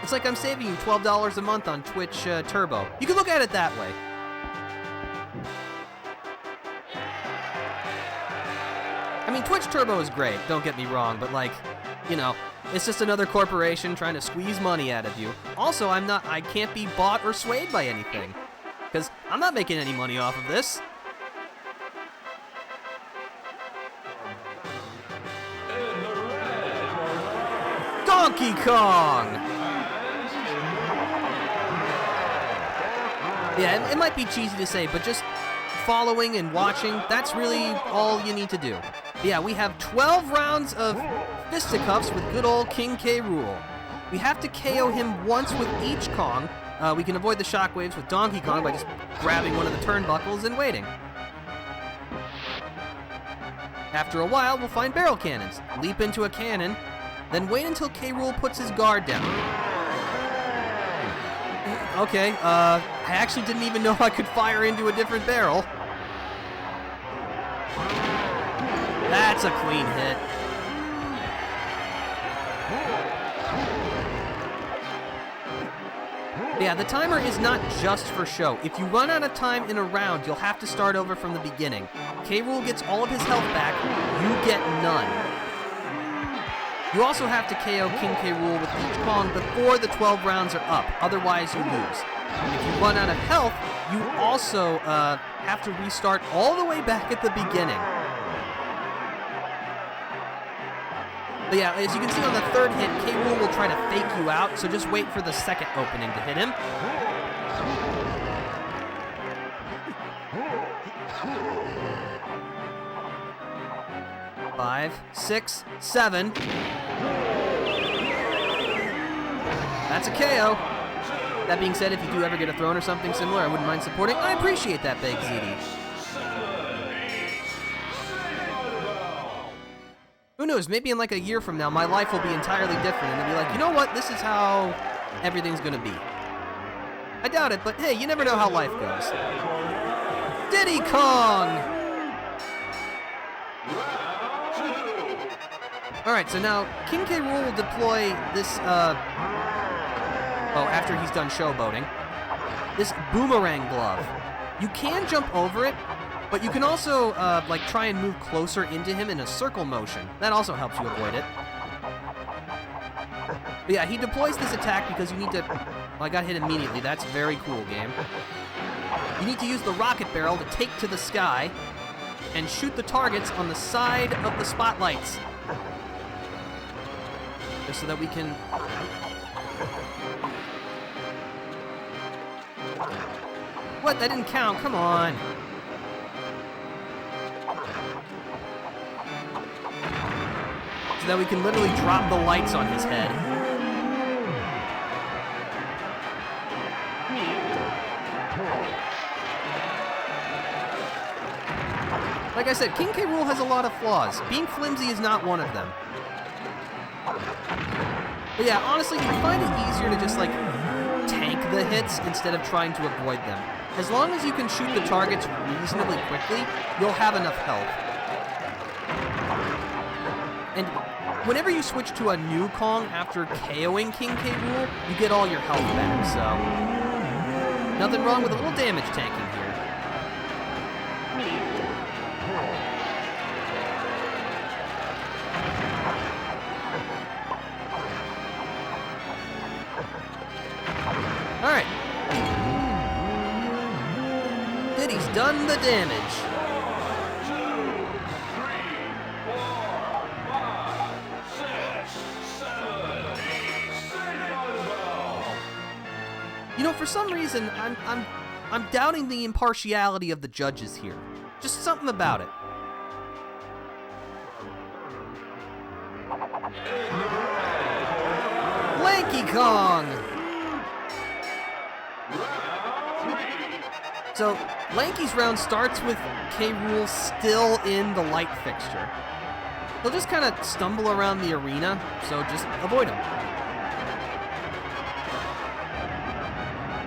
Speaker 1: It's like I'm saving you $12 a month on Twitch Turbo. You can look at it that way. I mean, Twitch Turbo is great, don't get me wrong, but you know, it's just another corporation trying to squeeze money out of you. Also, I can't be bought or swayed by anything, because I'm not making any money off of this. Donkey Kong! Yeah, it might be cheesy to say, but just following and watching, that's really all you need to do. Yeah, we have 12 rounds of fisticuffs with good old King K. Rool. We have to KO him once with each Kong. We can avoid the shockwaves with Donkey Kong by just grabbing one of the turnbuckles and waiting. After a while, we'll find barrel cannons, leap into a cannon, then wait until K. Rool puts his guard down. Okay, I actually didn't even know I could fire into a different barrel. That's a clean hit. Yeah, the timer is not just for show. If you run out of time in a round, you'll have to start over from the beginning. K. Rool gets all of his health back, you get none. You also have to KO King K. Rool with each Kong before the 12 rounds are up, otherwise you lose. If you run out of health, you also have to restart all the way back at the beginning. But yeah, as you can see on the third hit, K. Rool will try to fake you out, so just wait for the second opening to hit him. Five, six, seven. That's a KO. That being said, if you do ever get a throne or something similar, I wouldn't mind supporting. I appreciate that, Big ZD. Who knows, maybe in like a year from now, my life will be entirely different, and they'll be like, you know what, this is how everything's gonna be. I doubt it, but hey, you never know how life goes. Diddy Kong! Alright, so now, King K. Rool will deploy this, after he's done showboating, this boomerang glove. You can jump over it, but you can also, try and move closer into him in a circle motion. That also helps you avoid it. But yeah, he deploys this attack because you need to... Well, I got hit immediately. That's very cool, game. You need to use the rocket barrel to take to the sky and shoot the targets on the side of the spotlights. Just so that we can... What? That didn't count. Come on. So that we can literally drop the lights on his head. Like I said, King K. Rool has a lot of flaws. Being flimsy is not one of them. But yeah, honestly, you find it easier to just, tank the hits instead of trying to avoid them. As long as you can shoot the targets reasonably quickly, you'll have enough health. And whenever you switch to a new Kong after KOing King K. Rool, you get all your health back, so nothing wrong with a little damage tanking here. Alright. Diddy's done the damage. You know, for some reason, I'm doubting the impartiality of the judges here. Just something about it. Lanky Kong! So, Lanky's round starts with K. Rool still in the light fixture. He'll just kind of stumble around the arena, so just avoid him.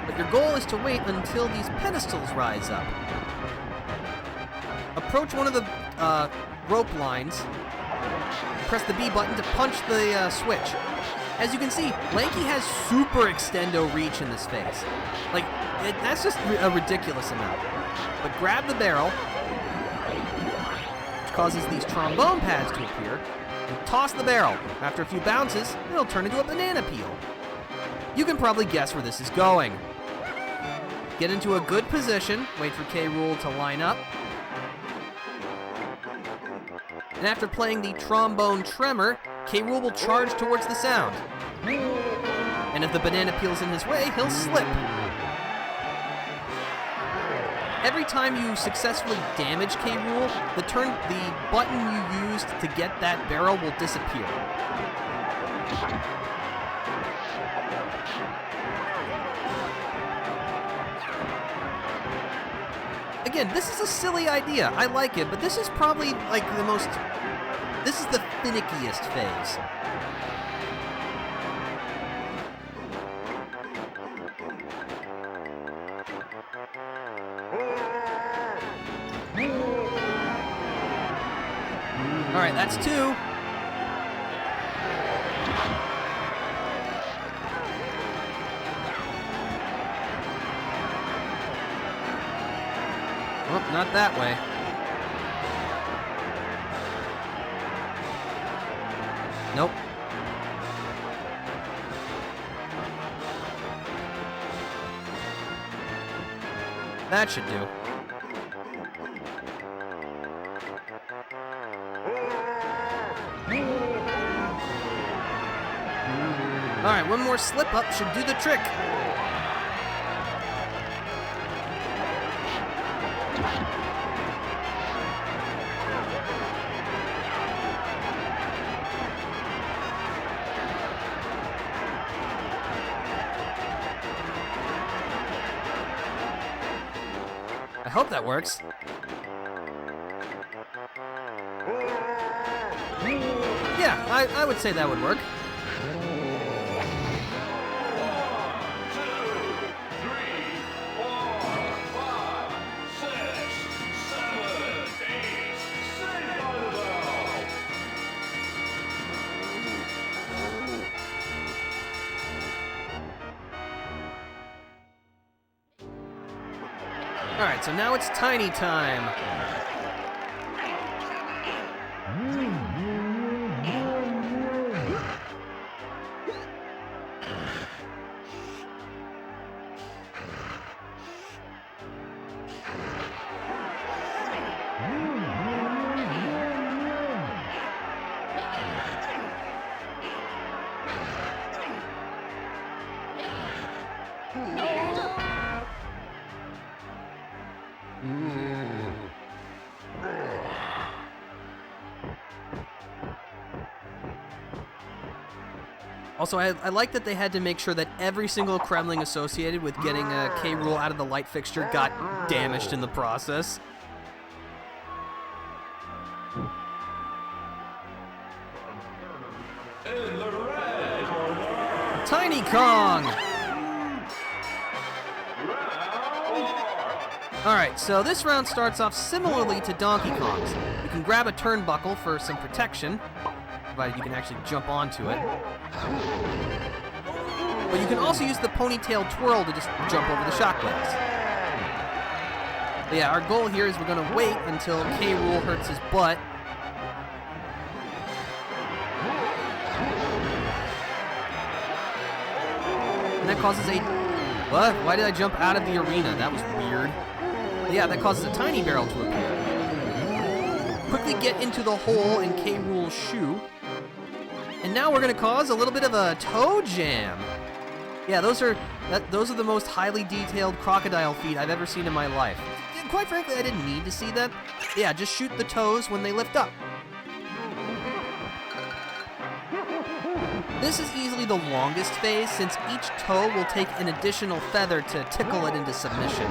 Speaker 1: But your goal is to wait until these pedestals rise up. Approach one of the rope lines, press the B button to punch the switch. As you can see, Lanky has super extendo reach in this phase. Like, that's just a ridiculous amount. But grab the barrel, which causes these trombone pads to appear, and toss the barrel. After a few bounces, it'll turn into a banana peel. You can probably guess where this is going. Get into a good position, wait for K. Rool to line up, and after playing the trombone tremor, K. Rool will charge towards the sound. And if the banana peel's in his way, he'll slip. Every time you successfully damage K. Rool, the button you used to get that barrel will disappear. Again, this is a silly idea. I like it, but this is probably like this is the finickiest phase. All right, that's 2. Oh, not that way. Nope. That should do. Alright, one more slip up should do the trick. I hope that works. Yeah, I would say that would work. Alright, so now it's tiny time. Also, I like that they had to make sure that every single Kremling associated with getting K. Rool out of the light fixture got damaged in the process. Tiny Kong! Alright, so this round starts off similarly to Donkey Kong's. You can grab a turnbuckle for some protection, provided you can actually jump onto it. But you can also use the ponytail twirl to just jump over the shockwaves. But yeah, our goal here is we're going to wait until Rool hurts his butt. And that causes a... What? Why did I jump out of the arena? That was weird. But yeah, that causes a tiny barrel to appear. Quickly get into the hole in Rool's shoe. And now we're going to cause a little bit of a toe jam. Yeah, those are the most highly detailed crocodile feet I've ever seen in my life. And quite frankly, I didn't need to see that. Yeah, just shoot the toes when they lift up. This is easily the longest phase, since each toe will take an additional feather to tickle it into submission.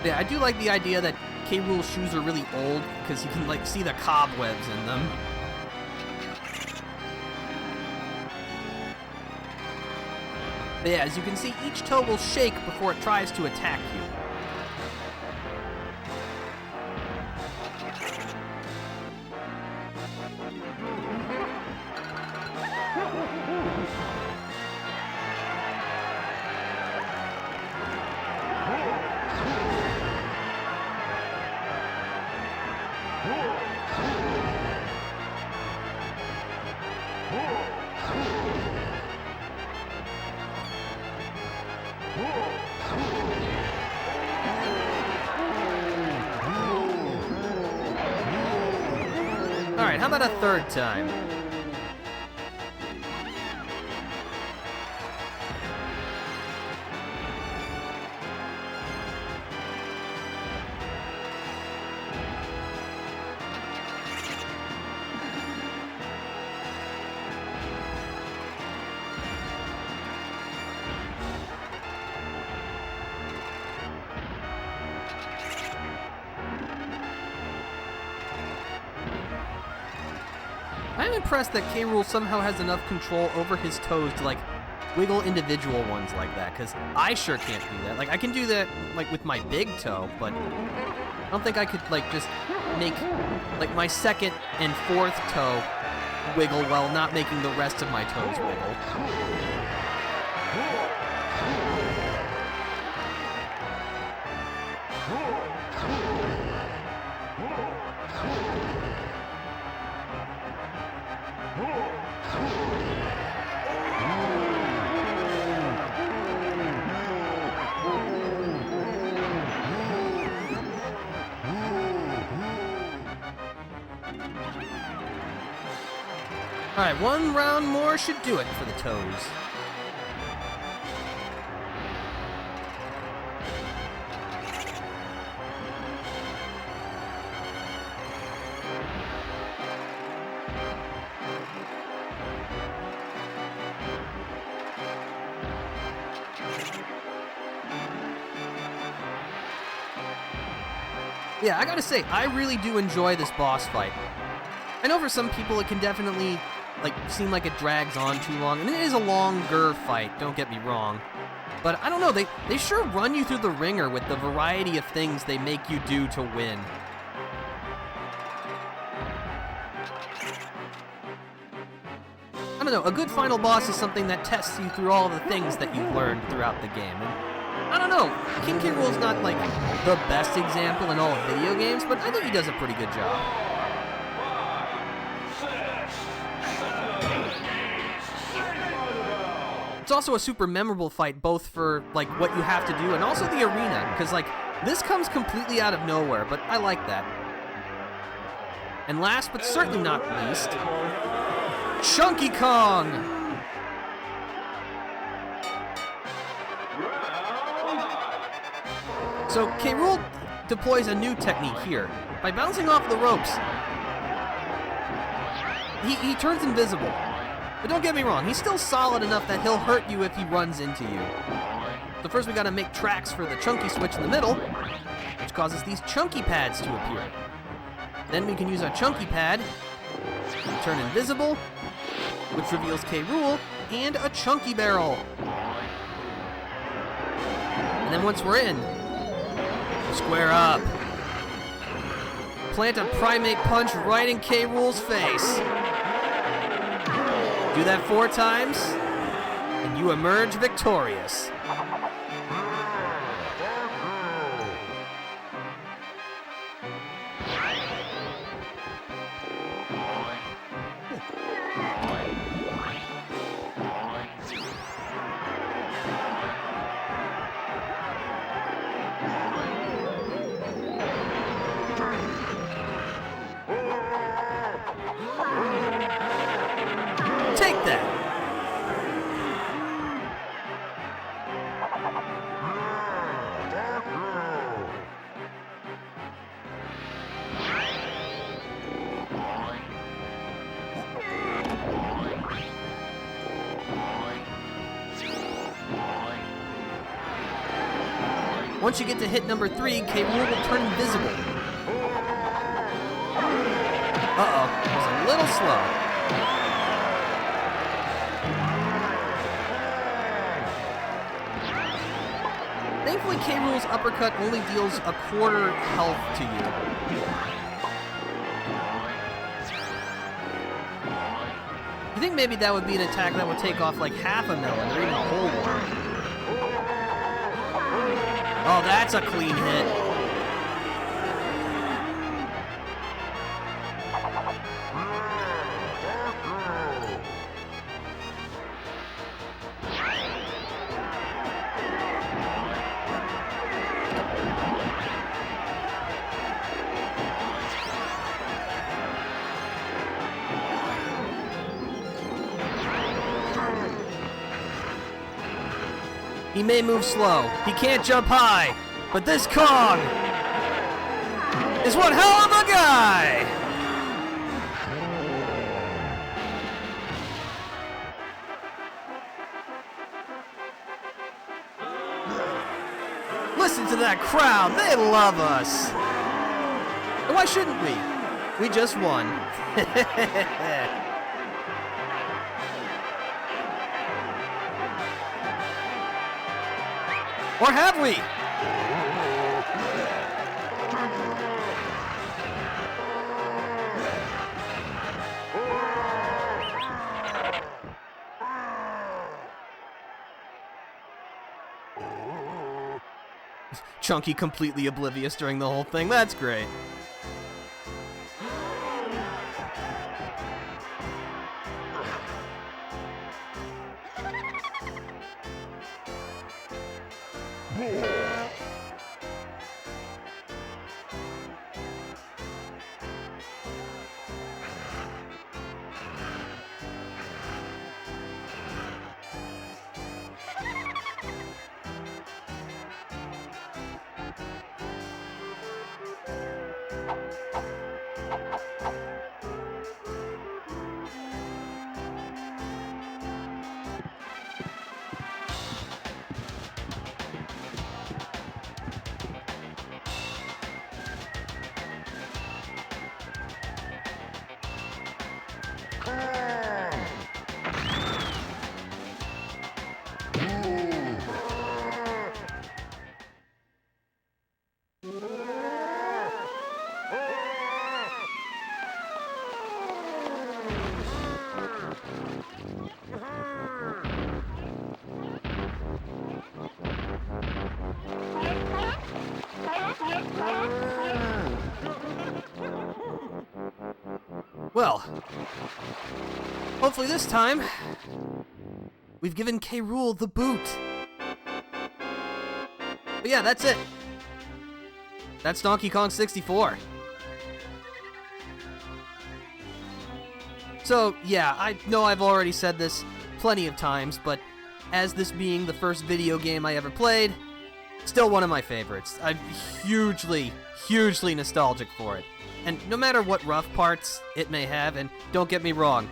Speaker 1: Yeah, I do like the idea that Rool's shoes are really old, because you can, like, see the cobwebs in them. But yeah, as you can see, each toe will shake before it tries to attack you. Alright, how about a third time? I'm impressed that Rool somehow has enough control over his toes to, like, wiggle individual ones like that, because I sure can't do that. Like, I can do that, like, with my big toe, but I don't think I could, like, just make, like, my second and fourth toe wiggle while not making the rest of my toes wiggle. Alright, one round more should do it for the toes. Yeah, I gotta say, I really do enjoy this boss fight. I know for some people it can definitely, like, seem like it drags on too long, and it is a longer fight, don't get me wrong. But I don't know, they sure run you through the ringer with the variety of things they make you do to win. I don't know, a good final boss is something that tests you through all the things that you've learned throughout the game. And I don't know, King K. Rool's not, like, the best example in all of video games, but I think he does a pretty good job. It's also a super memorable fight, both for, like, what you have to do and also the arena, because, like, this comes completely out of nowhere, but I like that. And last but certainly not least, Chunky Kong! So Rool deploys a new technique here. By bouncing off the ropes, he turns invisible. But don't get me wrong, he's still solid enough that he'll hurt you if he runs into you. So first we gotta make tracks for the chunky switch in the middle, which causes these chunky pads to appear. Then we can use our chunky pad to turn invisible, which reveals K. Rool and a chunky barrel. And then once we're in, square up. Plant a primate punch right in K. Rool's face. Do that 4 times, and you emerge victorious. Take that! Once you get to hit number 3, K. Rool will turn invisible. Uh-oh, it was a little slow. Thankfully, K. Rool's uppercut only deals a quarter health to you. You think maybe that would be an attack that would take off like half a million or even a whole one? Oh, that's a clean hit. He may move slow, he can't jump high, but this Kong is one hell of a guy! Listen to that crowd, they love us! And why shouldn't we? We just won. Or have we? Chunky completely oblivious during the whole thing. That's great. Well, hopefully this time, we've given K. Rool the boot. But yeah, that's it. That's Donkey Kong 64. So, yeah, I know I've already said this plenty of times, but as this being the first video game I ever played, still one of my favorites. I'm hugely, hugely nostalgic for it. And no matter what rough parts it may have, and don't get me wrong,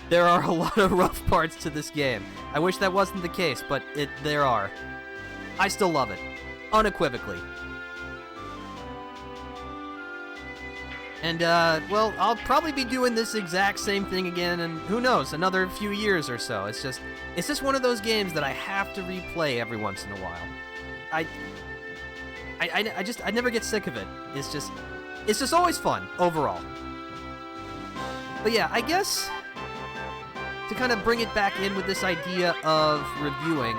Speaker 1: there are a lot of rough parts to this game. I wish that wasn't the case, but there are. I still love it, unequivocally. And, well, I'll probably be doing this exact same thing again in, who knows, another few years or so. It's just one of those games that I have to replay every once in a while. I never get sick of it. It's just always fun, overall. But yeah, I guess to kind of bring it back in with this idea of reviewing,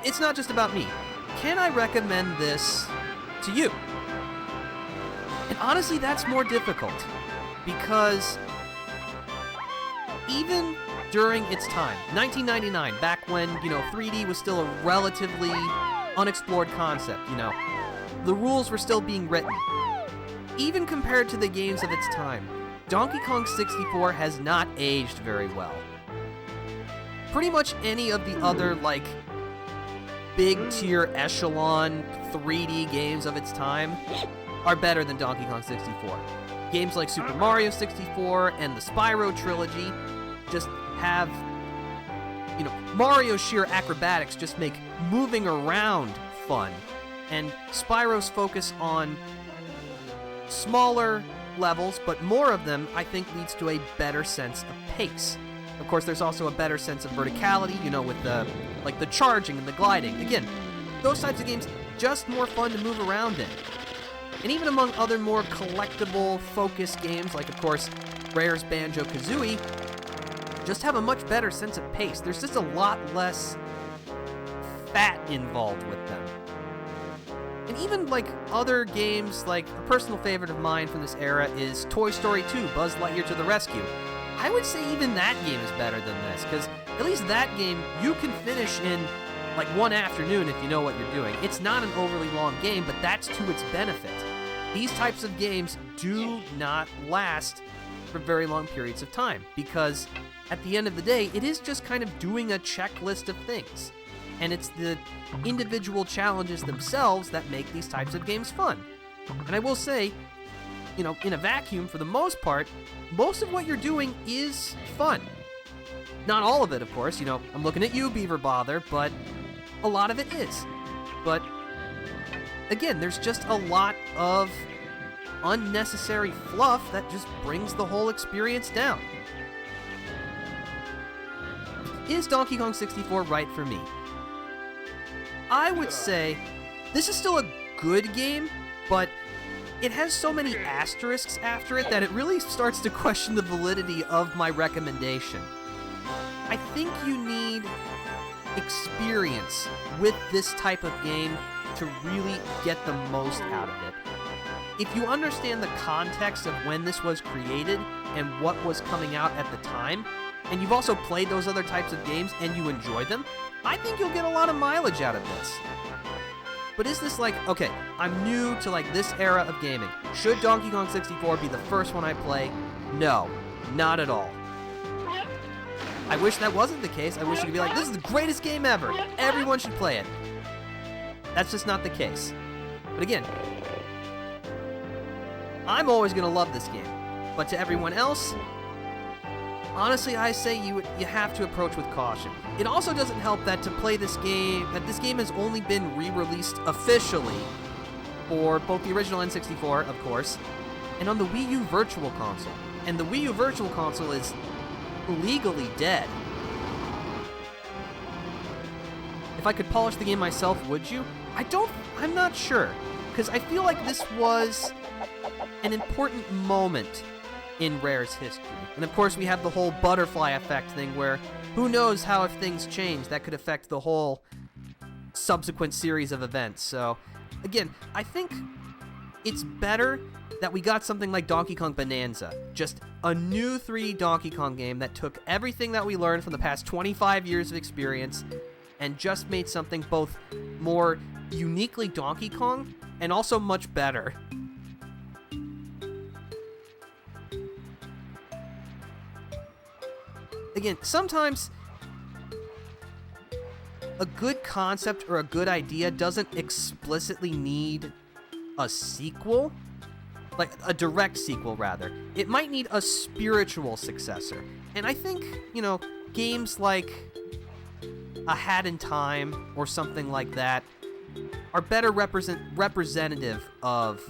Speaker 1: it's not just about me. Can I recommend this to you? And honestly, that's more difficult, because even during its time, 1999, back when, 3D was still a relatively unexplored concept, the rules were still being written. Even compared to the games of its time, Donkey Kong 64 has not aged very well. Pretty much any of the other, big tier echelon 3D games of its time are better than Donkey Kong 64. Games like Super Mario 64 and the Spyro trilogy just have, Mario's sheer acrobatics just make moving around fun, and Spyro's focus on smaller levels, but more of them, I think leads to a better sense of pace. Of course, there's also a better sense of verticality, with the charging and the gliding. Again, those types of games, just more fun to move around in. And even among other more collectible, focused games, like, of course, Rare's Banjo-Kazooie, just have a much better sense of pace. There's just a lot less fat involved with them. And even, other games, a personal favorite of mine from this era is Toy Story 2, Buzz Lightyear to the Rescue. I would say even that game is better than this, because at least that game you can finish in, one afternoon if you know what you're doing. It's not an overly long game, but that's to its benefit. These types of games do not last for very long periods of time, because at the end of the day, it is just kind of doing a checklist of things. And it's the individual challenges themselves that make these types of games fun. And I will say, in a vacuum, for the most part, most of what you're doing is fun. Not all of it, of course. I'm looking at you, Beaver Bother, but a lot of it is. But again, there's just a lot of unnecessary fluff that just brings the whole experience down. Is Donkey Kong 64 right for me? I would say this is still a good game, but it has so many asterisks after it that it really starts to question the validity of my recommendation. I think you need experience with this type of game to really get the most out of it. If you understand the context of when this was created and what was coming out at the time, and you've also played those other types of games and you enjoy them, I think you'll get a lot of mileage out of this. But is this okay, I'm new to this era of gaming. Should Donkey Kong 64 be the first one I play? No, not at all. I wish that wasn't the case. I wish you could be this is the greatest game ever. Everyone should play it. That's just not the case. But again, I'm always going to love this game. But to everyone else, honestly, I say you have to approach with caution. It also doesn't help that to play this game has only been re-released officially for both the original N64, of course, and on the Wii U Virtual Console. And the Wii U Virtual Console is legally dead. If I could polish the game myself, would you? I'm not sure, because I feel like this was an important moment in Rare's history. And of course we have the whole butterfly effect thing where who knows how if things change that could affect the whole subsequent series of events. So again, I think it's better that we got something like Donkey Kong Bonanza, just a new 3D Donkey Kong game that took everything that we learned from the past 25 years of experience and just made something both more uniquely Donkey Kong and also much better. Again, sometimes a good concept or a good idea doesn't explicitly need a sequel, like a direct sequel rather. It might need a spiritual successor. And I think, games like A Hat in Time or something like that are better representative of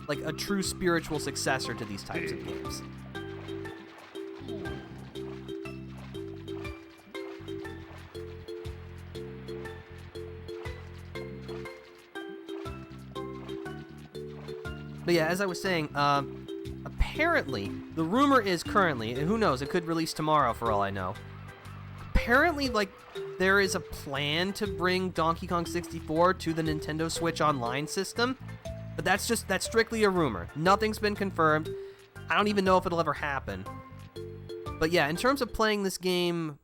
Speaker 1: like a true spiritual successor to these types of games. But yeah, as I was saying, apparently, the rumor is currently, and who knows, it could release tomorrow for all I know. Apparently, like, there is a plan to bring Donkey Kong 64 to the Nintendo Switch Online system, but that's strictly a rumor. Nothing's been confirmed. I don't even know if it'll ever happen. But yeah, in terms of playing this game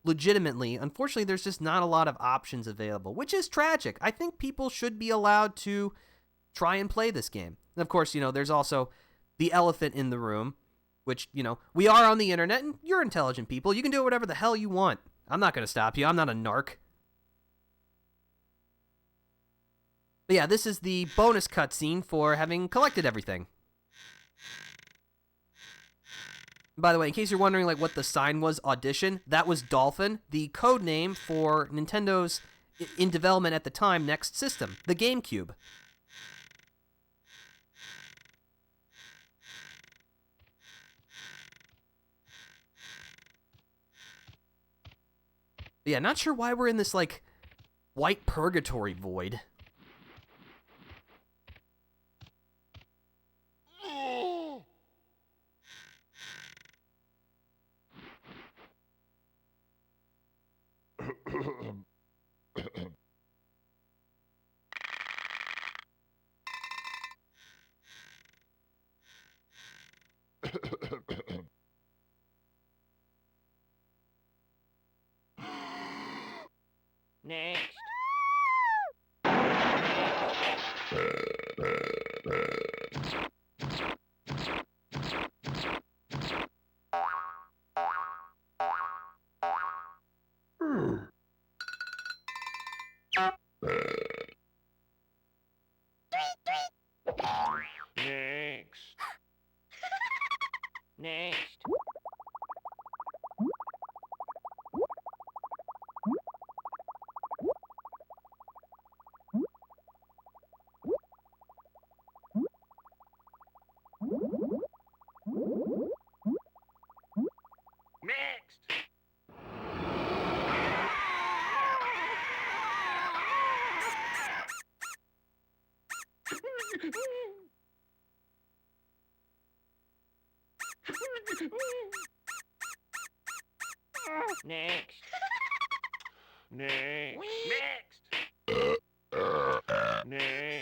Speaker 1: legitimately, unfortunately, there's just not a lot of options available, which is tragic. I think people should be allowed to try and play this game. And of course, there's also the elephant in the room, which, we are on the internet, and you're intelligent people. You can do whatever the hell you want. I'm not going to stop you. I'm not a narc. But yeah, this is the bonus cutscene for having collected everything. By the way, in case you're wondering like what the sign was, Audition, that was Dolphin, the code name for Nintendo's, in development at the time, next system, the GameCube. But yeah, not sure why we're in this, like, white purgatory void.
Speaker 3: Next. Next. Next. Next. Next. Next. Next.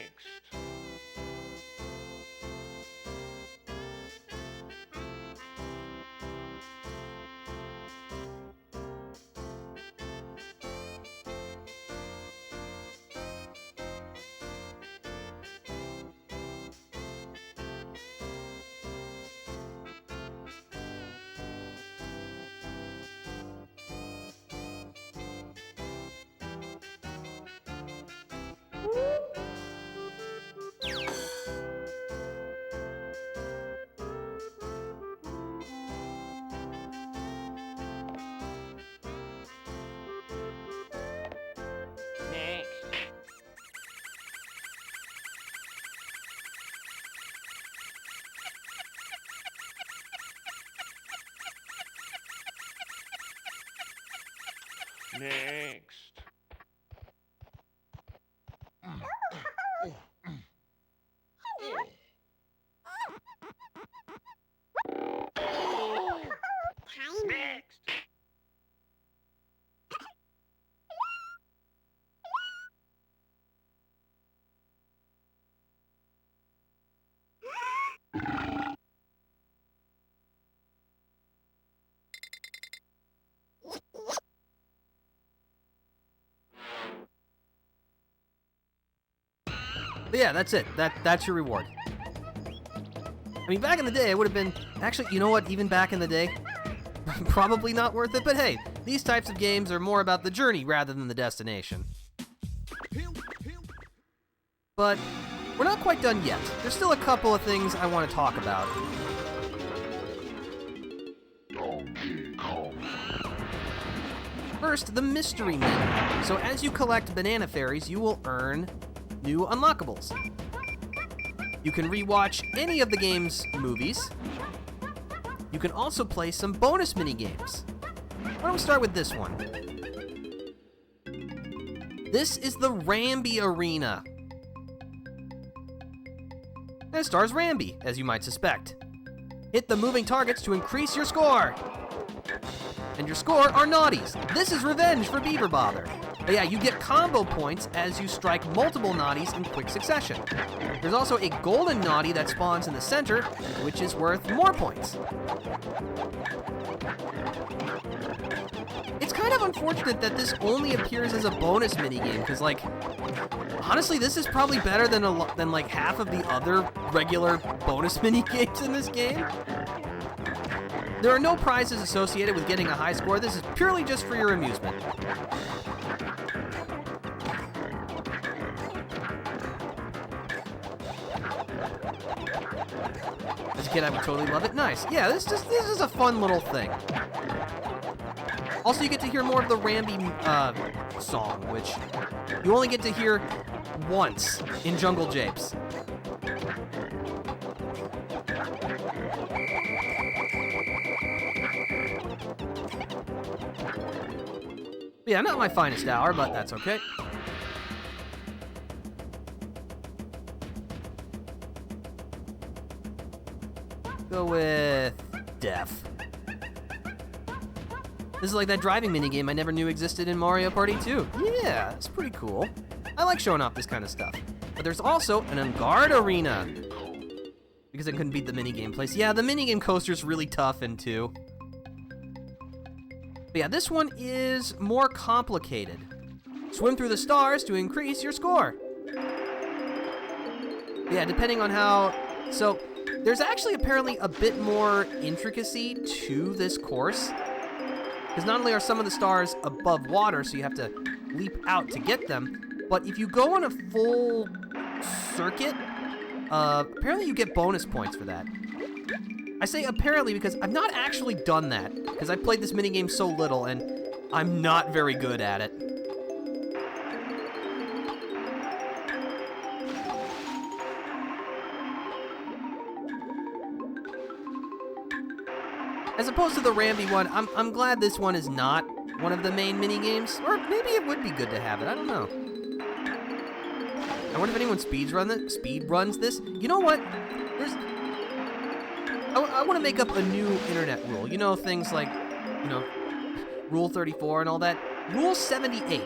Speaker 3: Next.
Speaker 1: But yeah, that's it. That's your reward. I mean, back in the day, it would have been... Actually, you know what? Even back in the day, probably not worth it. But hey, these types of games are more about the journey rather than the destination. But we're not quite done yet. There's still a couple of things I want to talk about. First, the mystery menu. So as you collect banana fairies, you will earn new unlockables. You can rewatch any of the game's movies. You can also play some bonus mini games. Why don't we start with this one? This is the Rambi Arena. And it stars Rambi, as you might suspect. Hit the moving targets to increase your score. And your score are naughties. This is revenge for Beaver Bother. But yeah, you get combo points as you strike multiple naughties in quick succession. There's also a golden naughty that spawns in the center, which is worth more points. It's kind of unfortunate that this only appears as a bonus minigame, because, like, honestly, this is probably better than like half of the other regular bonus minigames in this game. There are no prizes associated with getting a high score. This is purely just for your amusement. As a kid, I would totally love it. Nice. Yeah, this is a fun little thing. Also, you get to hear more of the Rambi song, which you only get to hear once in Jungle Japes. Yeah, not my finest hour, but that's okay. Go with Def. This is like that driving minigame I never knew existed in Mario Party 2. Yeah, it's pretty cool. I like showing off this kind of stuff. But there's also an Unguard Arena. Because I couldn't beat the minigame place. Yeah, the minigame coaster's really tough in 2. But yeah, this one is more complicated. Swim through the stars to increase your score. Yeah, depending on how... So, there's actually apparently a bit more intricacy to this course. Because not only are some of the stars above water, so you have to leap out to get them, but if you go on a full circuit, apparently you get bonus points for that. I say apparently because I've not actually done that, because I played this minigame so little, and I'm not very good at it. As opposed to the Rambi one, I'm glad this one is not one of the main minigames. Or maybe it would be good to have it, I don't know. I wonder if anyone speed runs this. You know what? I want to make up a new internet rule. You know, things like, you know, Rule 34 and all that. Rule 78.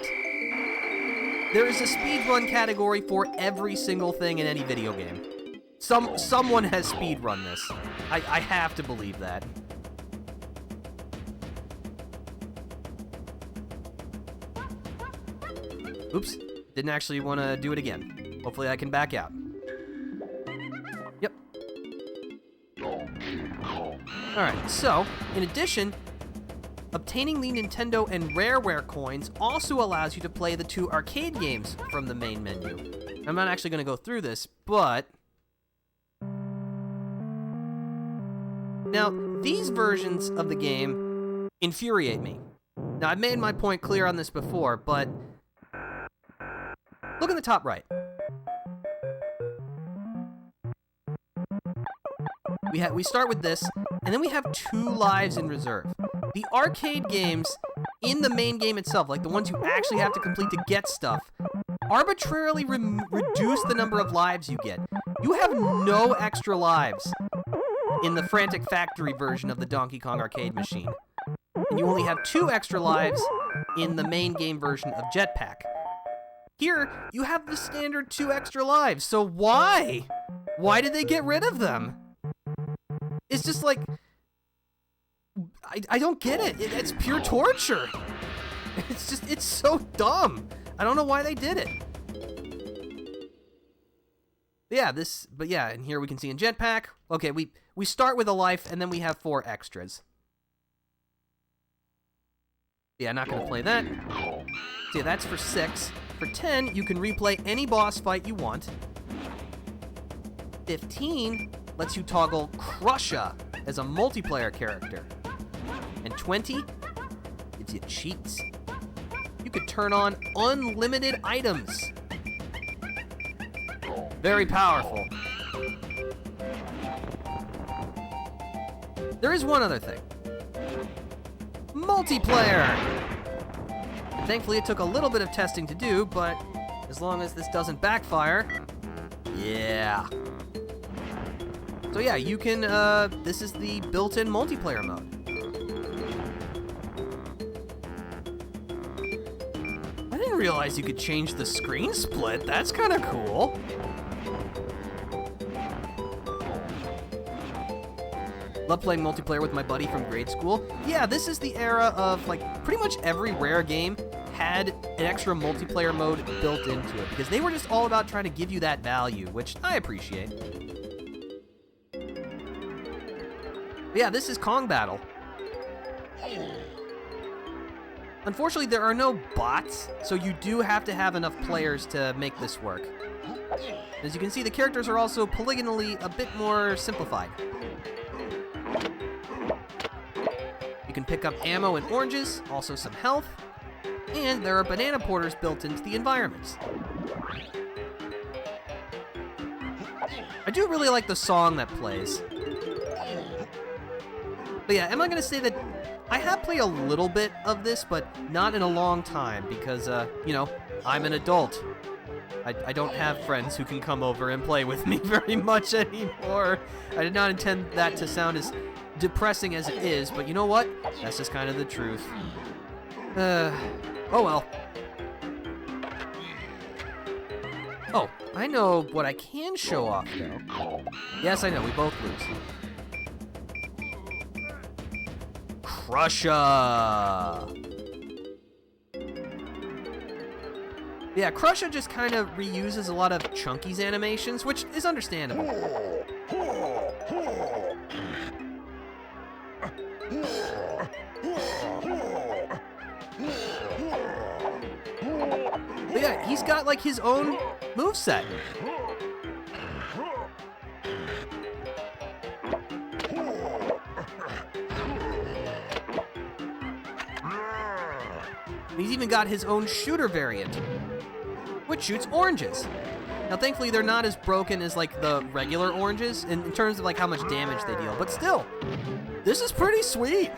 Speaker 1: There is a speedrun category for every single thing in any video game. Someone has speedrun this. I have to believe that. Oops, didn't actually want to do it again. Hopefully I can back out. Yep. Alright, so, in addition, obtaining the Nintendo and Rareware coins also allows you to play the 2 arcade games from the main menu. I'm not actually going to go through this, but... Now, these versions of the game infuriate me. Now, I've made my point clear on this before, but... Look in the top right. We start with this, and then we have 2 lives in reserve. The arcade games in the main game itself, like the ones you actually have to complete to get stuff, arbitrarily reduce the number of lives you get. You have no extra lives in the Frantic Factory version of the Donkey Kong arcade machine. And you only have 2 extra lives in the main game version of Jetpack. Here, you have the standard 2 extra lives, so why? Why did they get rid of them? It's just like... I don't get it. It's pure torture. It's so dumb. I don't know why they did it. But yeah, and here we can see in Jetpack, okay, we start with a life, and then we have 4 extras. Yeah, not gonna play that. So yeah, that's for 6. For 10, you can replay any boss fight you want. 15 lets you toggle Crusha as a multiplayer character. And 20 gives you cheats. could turn on unlimited items. Very powerful. There is one other thing. Multiplayer! Thankfully, it took a little bit of testing to do, but as long as this doesn't backfire, yeah. So yeah, you can, this is the built-in multiplayer mode. I didn't realize you could change the screen split. That's kind of cool. Love playing multiplayer with my buddy from grade school. Yeah, this is the era of, like, pretty much every Rare game had an extra multiplayer mode built into it, because they were just all about trying to give you that value, which I appreciate. But yeah, this is Kong Battle. Unfortunately, there are no bots, so you do have to have enough players to make this work. As you can see, the characters are also polygonally a bit more simplified. You can pick up ammo and oranges, also some health, and there are banana porters built into the environments. I do really like the song that plays. But yeah, am I gonna say that I have played a little bit of this, but not in a long time, because, you know, I'm an adult. I don't have friends who can come over and play with me very much anymore. I did not intend that to sound as depressing as it is, but you know what? That's just kind of the truth. Oh well. Oh, I know what I can show off, though. Yes, I know, we both lose. Crusher! Yeah, Crusher just kind of reuses a lot of Chunky's animations, which is understandable. But yeah, he's got like his own moveset. He's even got his own shooter variant, which shoots oranges. Now, thankfully, they're not as broken as like the regular oranges in terms of like how much damage they deal, but still, this is pretty sweet.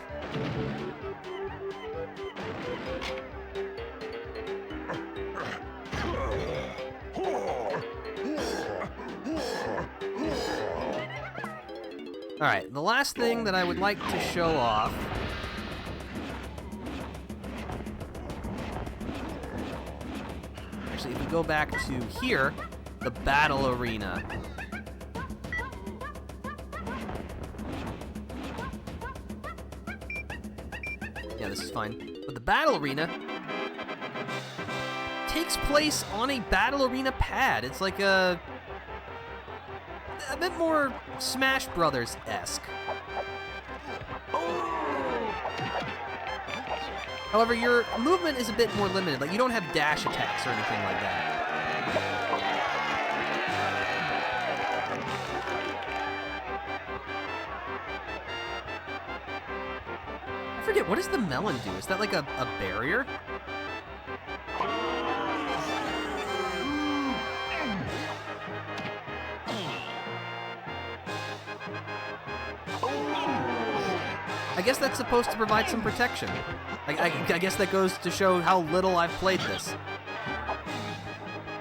Speaker 1: All right, the last thing that I would like to show off actually, if we go back to here, the battle arena. Yeah, this is fine. But the battle arena takes place on a battle arena pad. It's like a bit more Smash Brothers-esque. However, your movement is a bit more limited. Like, you don't have dash attacks or anything like that. I forget, what does the melon do? Is that like a barrier? I guess that's supposed to provide some protection. I guess that goes to show how little I've played this.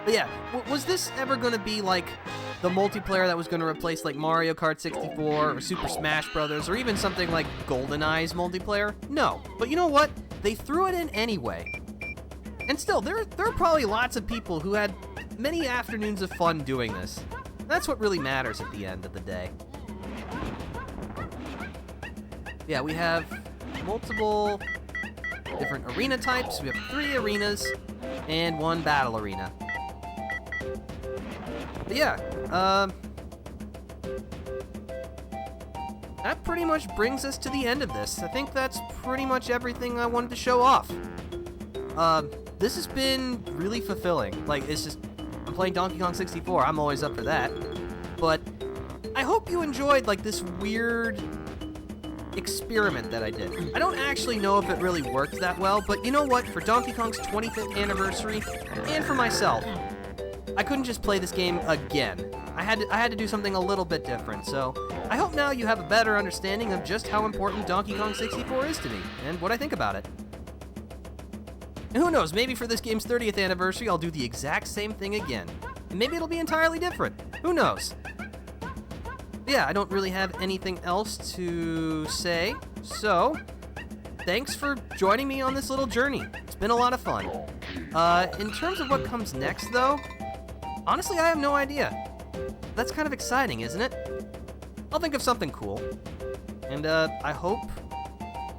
Speaker 1: But yeah, was this ever going to be like the multiplayer that was going to replace like Mario Kart 64 or Super Smash Brothers or even something like GoldenEye's multiplayer? No. But you know what? They threw it in anyway. And still, there are probably lots of people who had many afternoons of fun doing this. That's what really matters at the end of the day. Yeah, we have multiple different arena types. We have 3 arenas and 1 battle arena. But yeah, that pretty much brings us to the end of this. I think that's pretty much everything I wanted to show off. This has been really fulfilling. Like, it's just, I'm playing Donkey Kong 64. I'm always up for that. But I hope you enjoyed, like, this weird experiment that I did. I don't actually know if it really worked that well, but you know what? For Donkey Kong's 25th anniversary, and for myself, I couldn't just play this game again. I had to do something a little bit different, so I hope now you have a better understanding of just how important Donkey Kong 64 is to me, and what I think about it. And who knows, maybe for this game's 30th anniversary, I'll do the exact same thing again. And maybe it'll be entirely different. Who knows? Yeah, I don't really have anything else to say, so thanks for joining me on this little journey. It's been a lot of fun. In terms of what comes next, though, honestly, I have no idea. That's kind of exciting, isn't it? I'll think of something cool. And I hope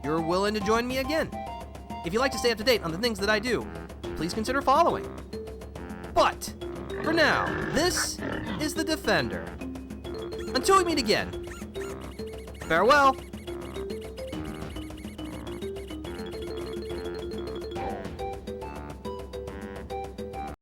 Speaker 1: you're willing to join me again. If you'd like to stay up to date on the things that I do, please consider following. But for now, this is the Defender. Until we meet again, farewell.